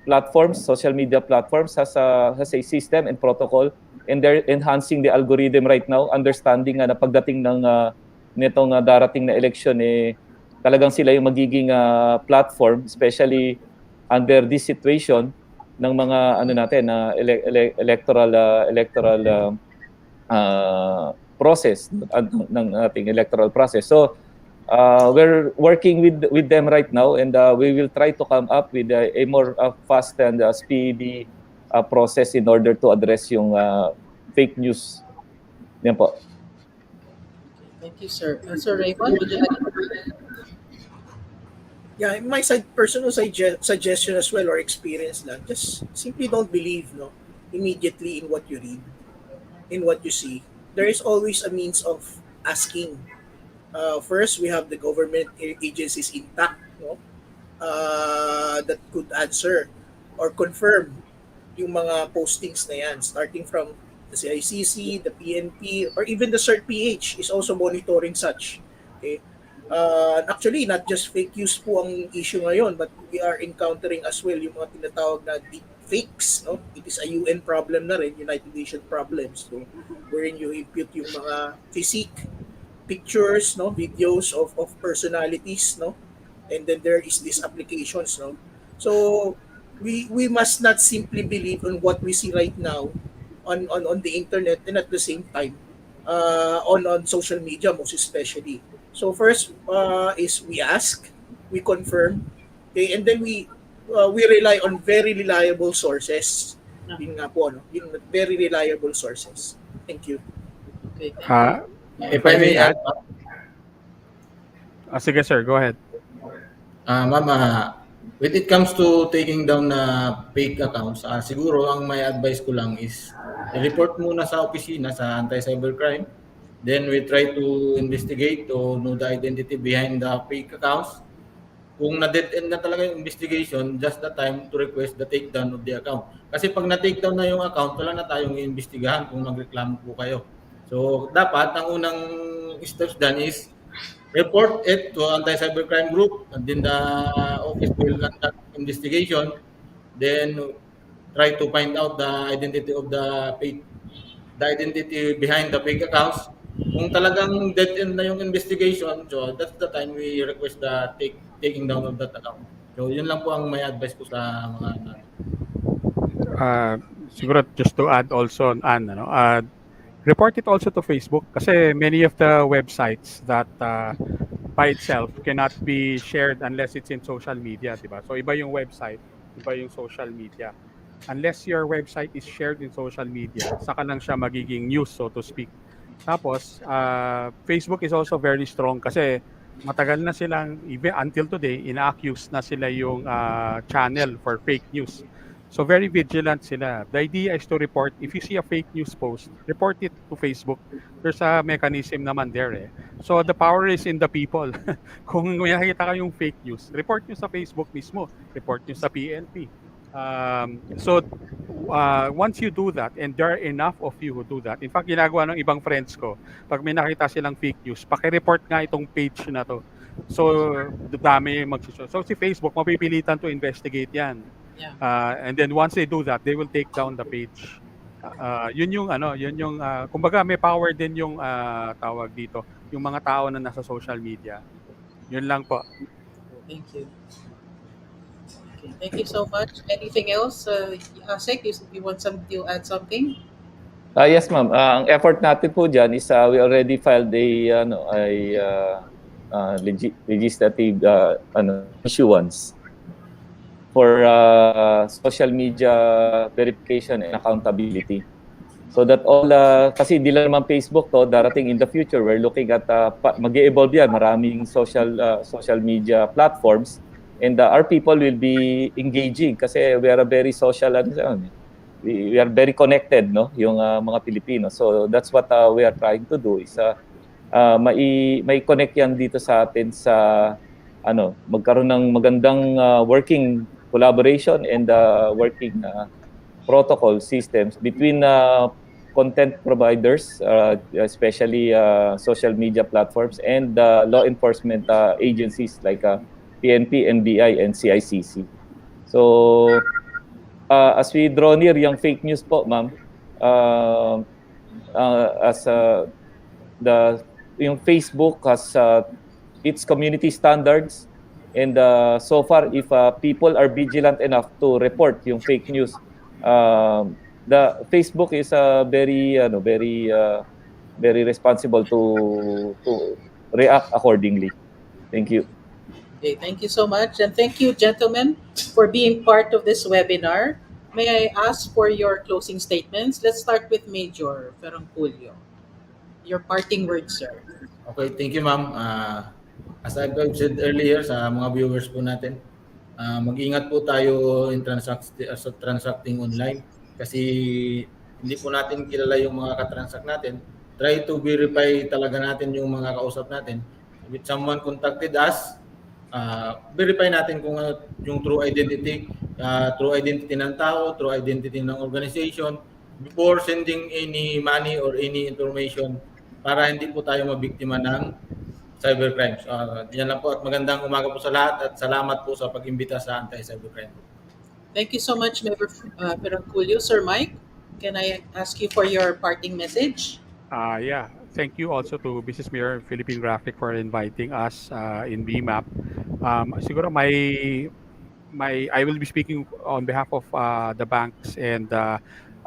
platforms, social media platforms has a system and protocol, and they're enhancing the algorithm right now, understanding na pagdating ng nitong darating na election, talagang sila yung magiging platform, especially under this situation ng mga electoral process ng ating electoral process. So we're working with them right now, and we will try to come up with a more fast and speedy process in order to address yung fake news. Yan po. Thank you, sir. Sir Raymond, would you like to? Yeah, my personal suggestion as well, or experience lang, just simply don't believe immediately in what you read, in what you see. There is always a means of asking. First, we have the government agencies intact, that could answer or confirm yung mga postings na yan, starting from the CICC, the PNP, or even the CERT-PH is also monitoring such. Okay? Actually, not just fake news po ang issue ngayon, but we are encountering as well yung mga tinatawag na deep fakes. No? It is a UN problem na rin, United Nations problems, wherein you impute yung mga physique, pictures, videos of personalities, and then there is these applications. So we must not simply believe on what we see right now on the internet, and at the same time on social media most especially. So first is we ask, we confirm, okay, and then we rely on very reliable sources. Yeah. Yun nga po, ano, yun, very reliable sources. Thank you. Okay, thank you. Uh, If if I I may may add, add, sige sir, go ahead. ma'am, when it comes to taking down na fake accounts, siguro ang may advice ko lang is i-report muna sa opisina sa Anti-Cybercrime. Then we try to investigate to know the identity behind the fake accounts. Kung na-dead end na talaga yung investigation, just the time to request the takedown of the account. Kasi pag na-takedown na yung account, wala na tayong iimbestigahan kung magreklamo po kayo. So, dapat ang unang steps dyan is report it to Anti-Cybercrime Group, and then the office will conduct investigation. Then try to find out the identity of the identity behind the fake accounts. Kung talagang dead end na yung investigation, so that's the time we request the taking down of that account. So yun lang po ang may advice ko sa mga Siguro just to add also on report it also to Facebook kasi many of the websites that by itself cannot be shared unless it's in social media, diba? So iba yung website, iba yung social media. Unless your website is shared in social media, saka lang siya magiging news, so to speak. Tapos, Facebook is also very strong kasi matagal na silang, even until today, ina-accuse na sila yung channel for fake news. So very vigilant sila. The idea is to report, if you see a fake news post, report it to Facebook. There's a mechanism naman there eh. So the power is in the people. Kung may nakita kayong fake news, report nyo sa Facebook mismo. Report nyo sa PNP. Once you do that, and there are enough of you who do that, in fact, ginagawa ng ibang friends ko, pag may nakita silang fake news, paki-report nga itong page na to. So, dami magsusunod. So, si Facebook, mapipilitan to investigate yan. Yeah. And then once they do that, they will take down the page. Yun yung kumbaga may power din yung tawag dito, yung mga tao na nasa social media. Yun lang po. Thank you. Okay, thank you so much. Anything else? Asek, you want to add something? Yes, ma'am. Ang effort natin po dyan is we already filed legislative issuance for social media verification and accountability. So that all, kasi di lang naman Facebook to, darating in the future, we're looking at, mag-evolve yan, maraming social media platforms, and our people will be engaging kasi we are a very social, we are very connected, no, yung mga Pilipino. So that's what we are trying to do is may connect yan dito sa atin sa magkaroon ng magandang working collaboration and working protocol systems between content providers, especially social media platforms, and law enforcement agencies like PNP, NBI, and CICC. So, as we draw near yung fake news po, ma'am, yung Facebook has its community standards, and so far, if people are vigilant enough to report yung fake news, the Facebook is very responsible to react accordingly. Thank you. Okay, thank you so much. And thank you, gentlemen, for being part of this webinar. May I ask for your closing statements? Let's start with Major Ferrancullo. Your parting words, sir. Okay, thank you, ma'am. As I've said earlier sa mga viewers po natin, mag-ingat po tayo in transacting online kasi hindi po natin kilala yung mga katransact natin. Try to verify talaga natin yung mga kausap natin. If someone contacted us, verify natin kung yung true identity ng tao, true identity ng organization before sending any money or any information para hindi po tayo mabiktima ng cybercrimes. Yan lang po at magandang umaga po sa lahat at salamat po sa pag-imbita sa Anti-Cybercrime. Thank you so much, Major Ferrancullo. Sir Mike, can I ask you for your parting message? Yeah. Thank you also to Business Mirror Philippine Graphic for inviting us in BMAP. Siguro I will be speaking on behalf of the banks, and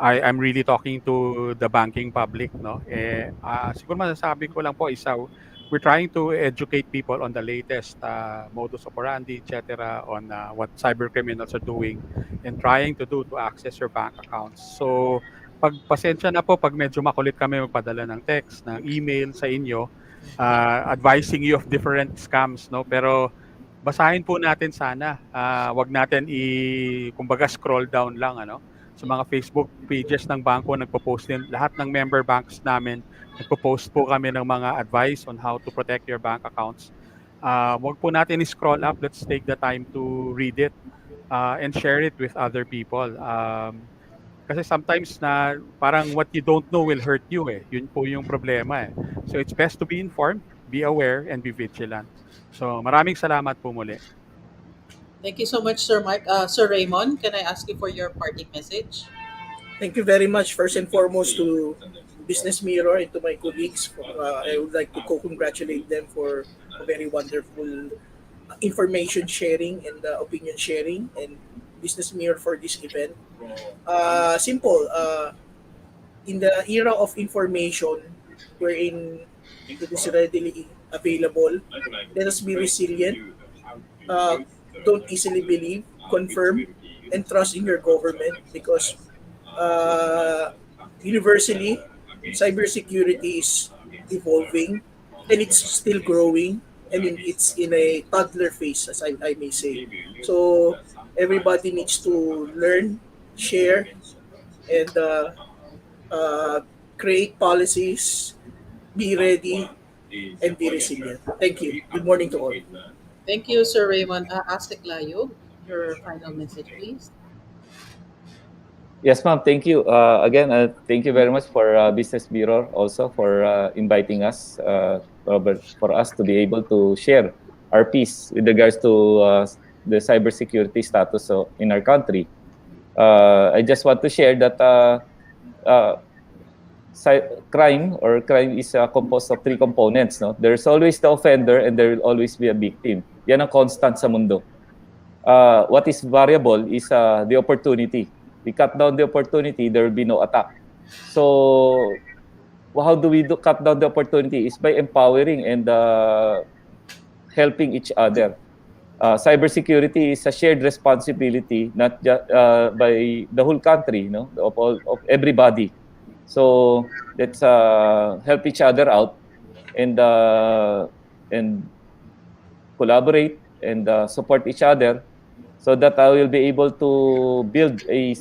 I'm really talking to the banking public, no. Siguro masasabi ko lang po is we're trying to educate people on the latest modus operandi, etc., on what cyber criminals are doing and trying to do to access your bank accounts. So pasensya na po pag medyo makulit kami magpadala ng text, ng email sa inyo, advising you of different scams, no. Pero basahin po natin sana. Wag natin kumbaga scroll down lang ano. Sa mga Facebook pages ng bangko nagpo-post din. Lahat ng member banks namin nagpo-post po kami ng mga advice on how to protect your bank accounts. Wag po natin i-scroll up. Let's take the time to read it and share it with other people. Kasi sometimes na parang what you don't know will hurt you eh. Yun po yung problema eh. So it's best to be informed, be aware, and be vigilant. So maraming salamat po muli. Thank you so much, Sir Mike. Sir Raymond, can I ask you for your parting message? Thank you very much, first and foremost, to Business Mirror and to my colleagues. I would like to congratulate them for a very wonderful information sharing and opinion sharing, and Business Mirror for this event. Simple. In the era of information, wherein it is readily available, let us be resilient. Don't easily believe, confirm, and trust in your government, because universally, cybersecurity is evolving and it's still growing. I mean, it's in a toddler phase, as I may say. So everybody needs to learn, share, and create policies, be ready, and be resilient. Thank you. Good morning to all. Thank you, Sir Raymond. Asst Layug, your final message, please. Yes, ma'am. Thank you. Again, thank you very much for Business Bureau also for inviting us, for us to be able to share our piece with regards to the cybersecurity status in our country. I just want to share that crime is composed of three components. No? There's always the offender and there will always be a victim. Yan ang constant sa mundo. What is variable is the opportunity. We cut down the opportunity, there will be no attack. So how do we cut down the opportunity? Is by empowering and helping each other. Cybersecurity is a shared responsibility, not just by the whole country, of everybody. So let's help each other out and collaborate and support each other, so that I will be able to build a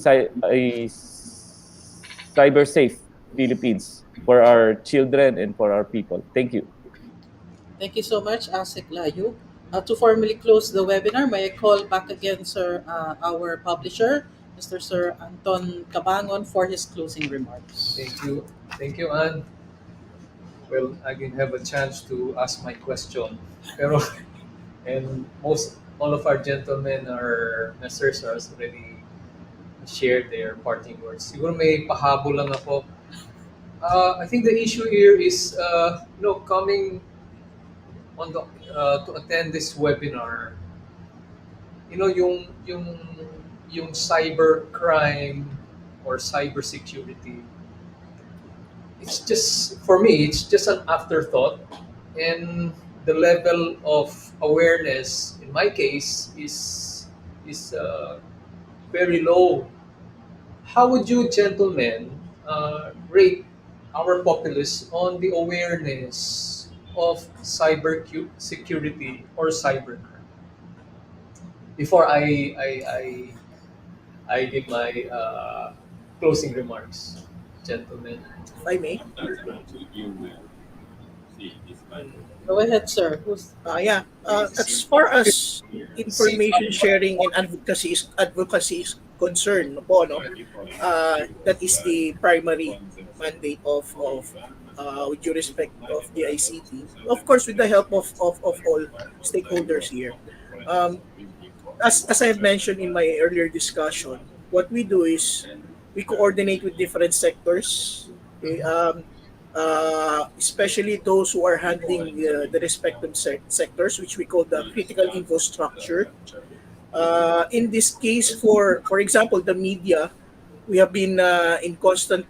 cyber safe Philippines for our children and for our people. Thank you. Thank you so much, Asik Layu. To formally close the webinar, may I call back again, Sir, our publisher, Mr. Sir Anton Cabangon, for his closing remarks. Thank you, Ann. Well, I can have a chance to ask my question. Pero, and all of our gentlemen, our messers, are already shared their parting words. Siguro may pahabol lang ako. I think the issue here is, coming on to attend this webinar. Yung cyber crime or cybersecurity. It's just, for me, it's just an afterthought, and the level of awareness in my case is very low. How would you gentlemen rate our populace on the awareness of cyber security or cybercrime? Before I give my closing remarks, gentlemen. If I may. Go ahead, sir. As far as information sharing and advocacy is concerned, that is the primary mandate of with due respect of the ICT. Of course, with the help of all stakeholders here. As I have mentioned in my earlier discussion, what we do is we coordinate with different sectors, especially those who are handling the respective sectors, which we call the critical infrastructure. In this case, for example, the media, we have been in constant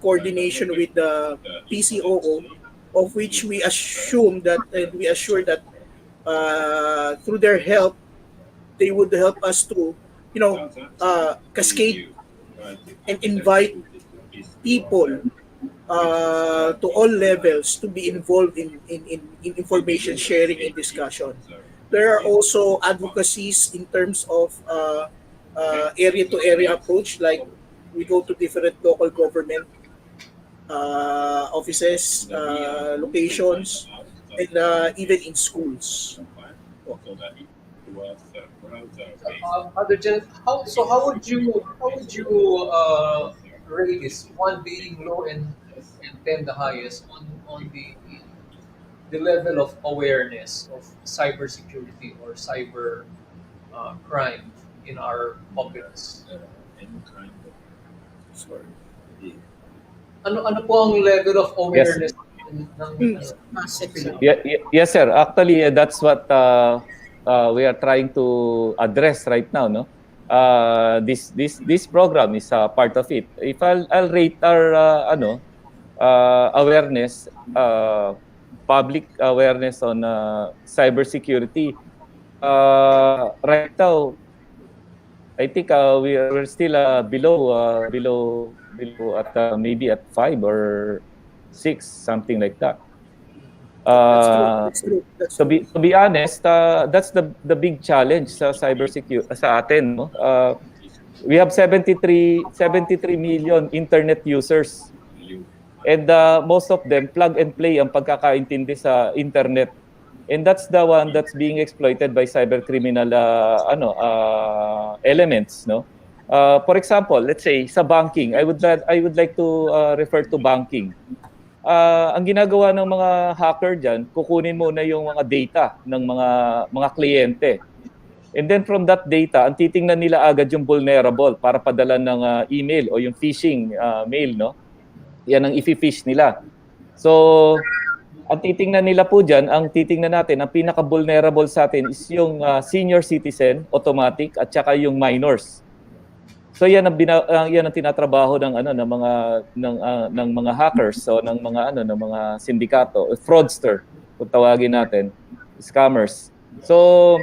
coordination with the PCOO, of which we assume that and we assure that through their help, they would help us to, cascade and invite people to all levels to be involved in information sharing and discussion. There are also advocacies in terms of area to area approach, like we go to different local government offices, locations, and even in schools. Other Jen, how would you rate this? One being low and ten the highest on the level of awareness of cybersecurity or cyber crime in our populace. Sorry. Ano po ang level of awareness ng Asset, sir. Yes, sir. Actually, that's what we are trying to address right now. No, this program is a part of it. If I'll rate our awareness, public awareness on cybersecurity. Right now, I think we're still below at maybe at 5 or 6, something like that. That's true. That's true. To be honest, that's the big challenge sa cybersecurity sa atin. No? We have 73 million internet users. And most of them plug and play ang pagkakaintindi sa internet. And that's the one that's being exploited by cybercriminal elements, no? For example, let's say sa banking, I would like to refer to banking. Ang ginagawa ng mga hacker diyan, kukunin muna yung mga data ng mga kliyente. And then from that data, ang titingnan nila agad yung vulnerable para padala ng email o yung phishing mail, no? Yan ang i-fish nila. So, ang titingnan nila po dyan, ang titingnan natin, ang pinaka-vulnerable sa atin is yung senior citizen, automatic, at saka yung minors. So yan ang tinatrabaho ng mga hackers o ng mga sindikato, fraudster, kung tawagin natin, scammers. So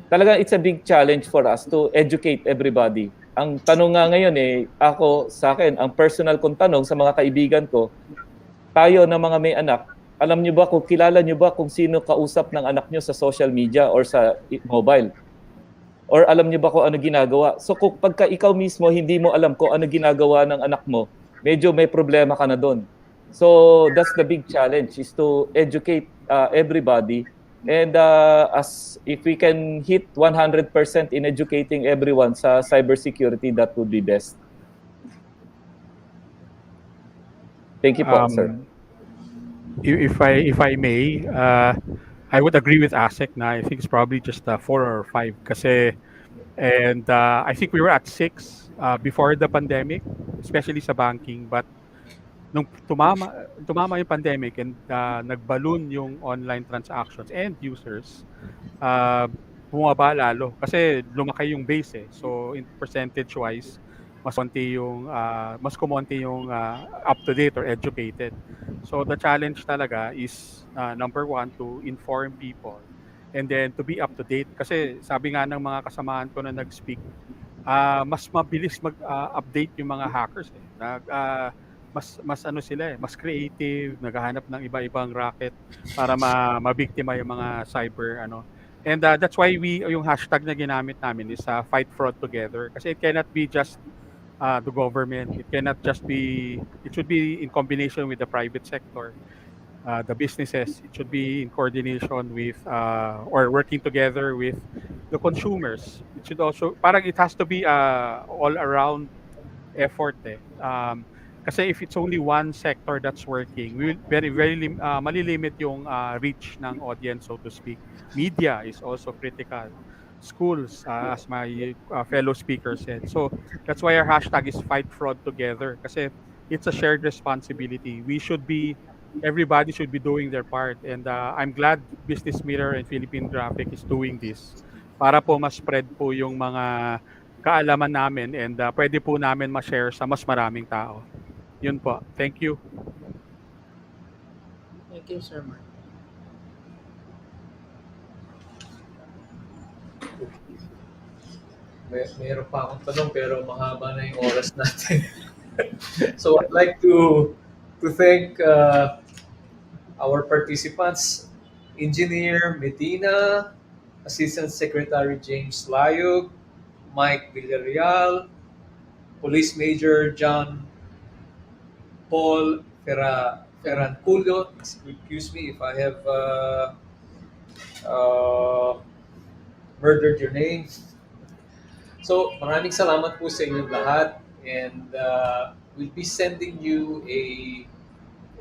talaga it's a big challenge for us to educate everybody. Ang tanong nga ngayon sa akin, ang personal kong tanong sa mga kaibigan ko, tayo na mga may anak, kilala niyo ba kung sino kausap ng anak niyo sa social media or sa mobile? Or alam niyo ba kung ano ginagawa? So kung pagka ikaw mismo hindi mo alam kung ano ginagawa ng anak mo, medyo may problema ka na doon. So that's the big challenge, is to educate everybody. And as if we can hit 100% in educating everyone sa cybersecurity, that would be best. Thank you po, sir. If I may, I would agree with ASEC na I think it's probably just 4 or 5 kasi, and I think we were at 6 before the pandemic, especially sa banking, but nung tumama yung pandemic and nagballoon yung online transactions and users, bumaba lalo kasi lumaki yung base so in percentage wise mas kumonti yung up to date or educated. So the challenge talaga is number 1, to inform people and then to be up to date kasi sabi nga ng mga kasamahan ko na nag-speak, mas mabilis mag-update yung mga hackers mas mas creative, naghahanap ng iba-ibang racket para mabiktima yung mga cyber and that's why yung hashtag na ginamit namin is fight fraud together kasi it cannot be just the government, it should be in combination with the private sector, the businesses. It should be in coordination with or working together with the consumers. It should also it has to be all around effort kasi if it's only one sector that's working, we will very malilimit yung reach ng audience, so to speak. Media is also critical. Schools, as my fellow speaker said. So that's why our hashtag is fight fraud together kasi it's a shared responsibility. Everybody should be doing their part, and I'm glad Business Mirror and Philippine Graphic is doing this para po mas spread po yung mga kaalaman namin and pwede po namin ma-share sa mas maraming tao. Yun po. Thank you. Thank you, Sir Mark. Mayroon pa akong tanong pero mahaba na yung oras natin. So I'd like to thank our participants, Engineer Medina, Assistant Secretary James Layug, Mike Villarreal, Police Major John Paul Ferrancullo. Excuse me if I have uh, murdered your name. So, maraming salamat po sa inyong lahat, and we'll be sending you a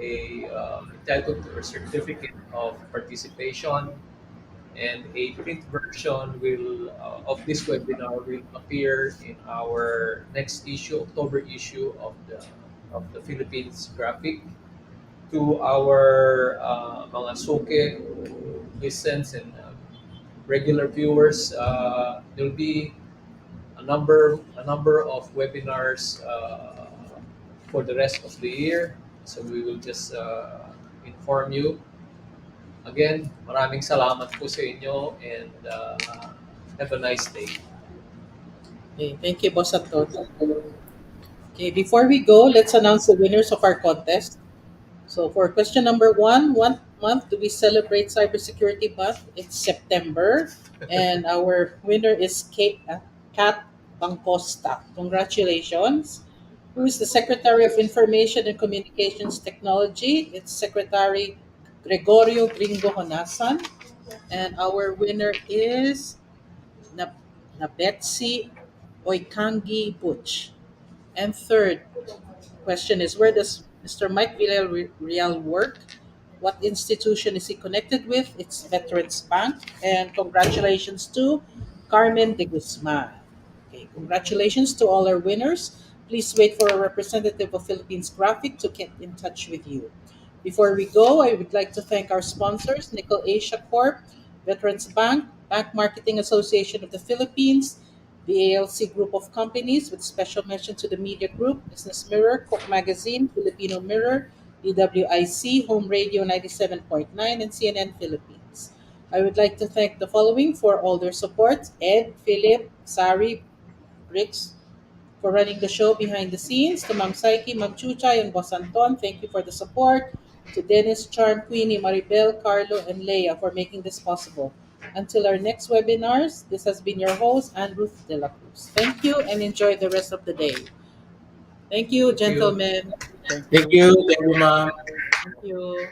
entitled to a certificate of participation, and a print version of this webinar will appear in our next issue, October issue of the Philippines graphic. To our mga soke listens and regular viewers, there'll be a number of webinars for the rest of the year. So we will just inform you. Again, maraming salamat po sa inyo, and have a nice day. Okay, thank you, Boss Anton. Okay, before we go, let's announce the winners of our contest. So for question number one, what month do we celebrate Cybersecurity Month? It's September, and our winner is Kat Bangcosta. Congratulations. Who is the Secretary of Information and Communications Technology? It's Secretary Gregorio Gringo Honasan. And our winner is na Betsy Oikangi Butch. And third question is, where does Mr. Mike Villarreal work? What institution is he connected with? It's Veterans Bank. And congratulations to Carmen de Guzman. Okay, congratulations to all our winners. Please wait for a representative of Philippines Graphic to get in touch with you. Before we go, I would like to thank our sponsors, Nickel Asia Corp, Veterans Bank, Bank Marketing Association of the Philippines, the ALC Group of Companies, with special mention to the Media Group, Business Mirror, Cook Magazine, Filipino Mirror, DWIC, Home Radio 97.9, and CNN Philippines. I would like to thank the following for all their support: Ed, Philip, Sari, Bricks, for running the show behind the scenes. To Ma'am Psyche, Ma'am Chuchay, and Boss Anton, thank you for the support. To Dennis, Charm, Queenie, Maribel, Carlo, and Leia for making this possible. Until our next webinars, this has been your host, Anne Ruth De La Cruz. Thank you and enjoy the rest of the day. Thank you, Thank you. gentlemen. Thank Thank you. you, ma'am. Thank you.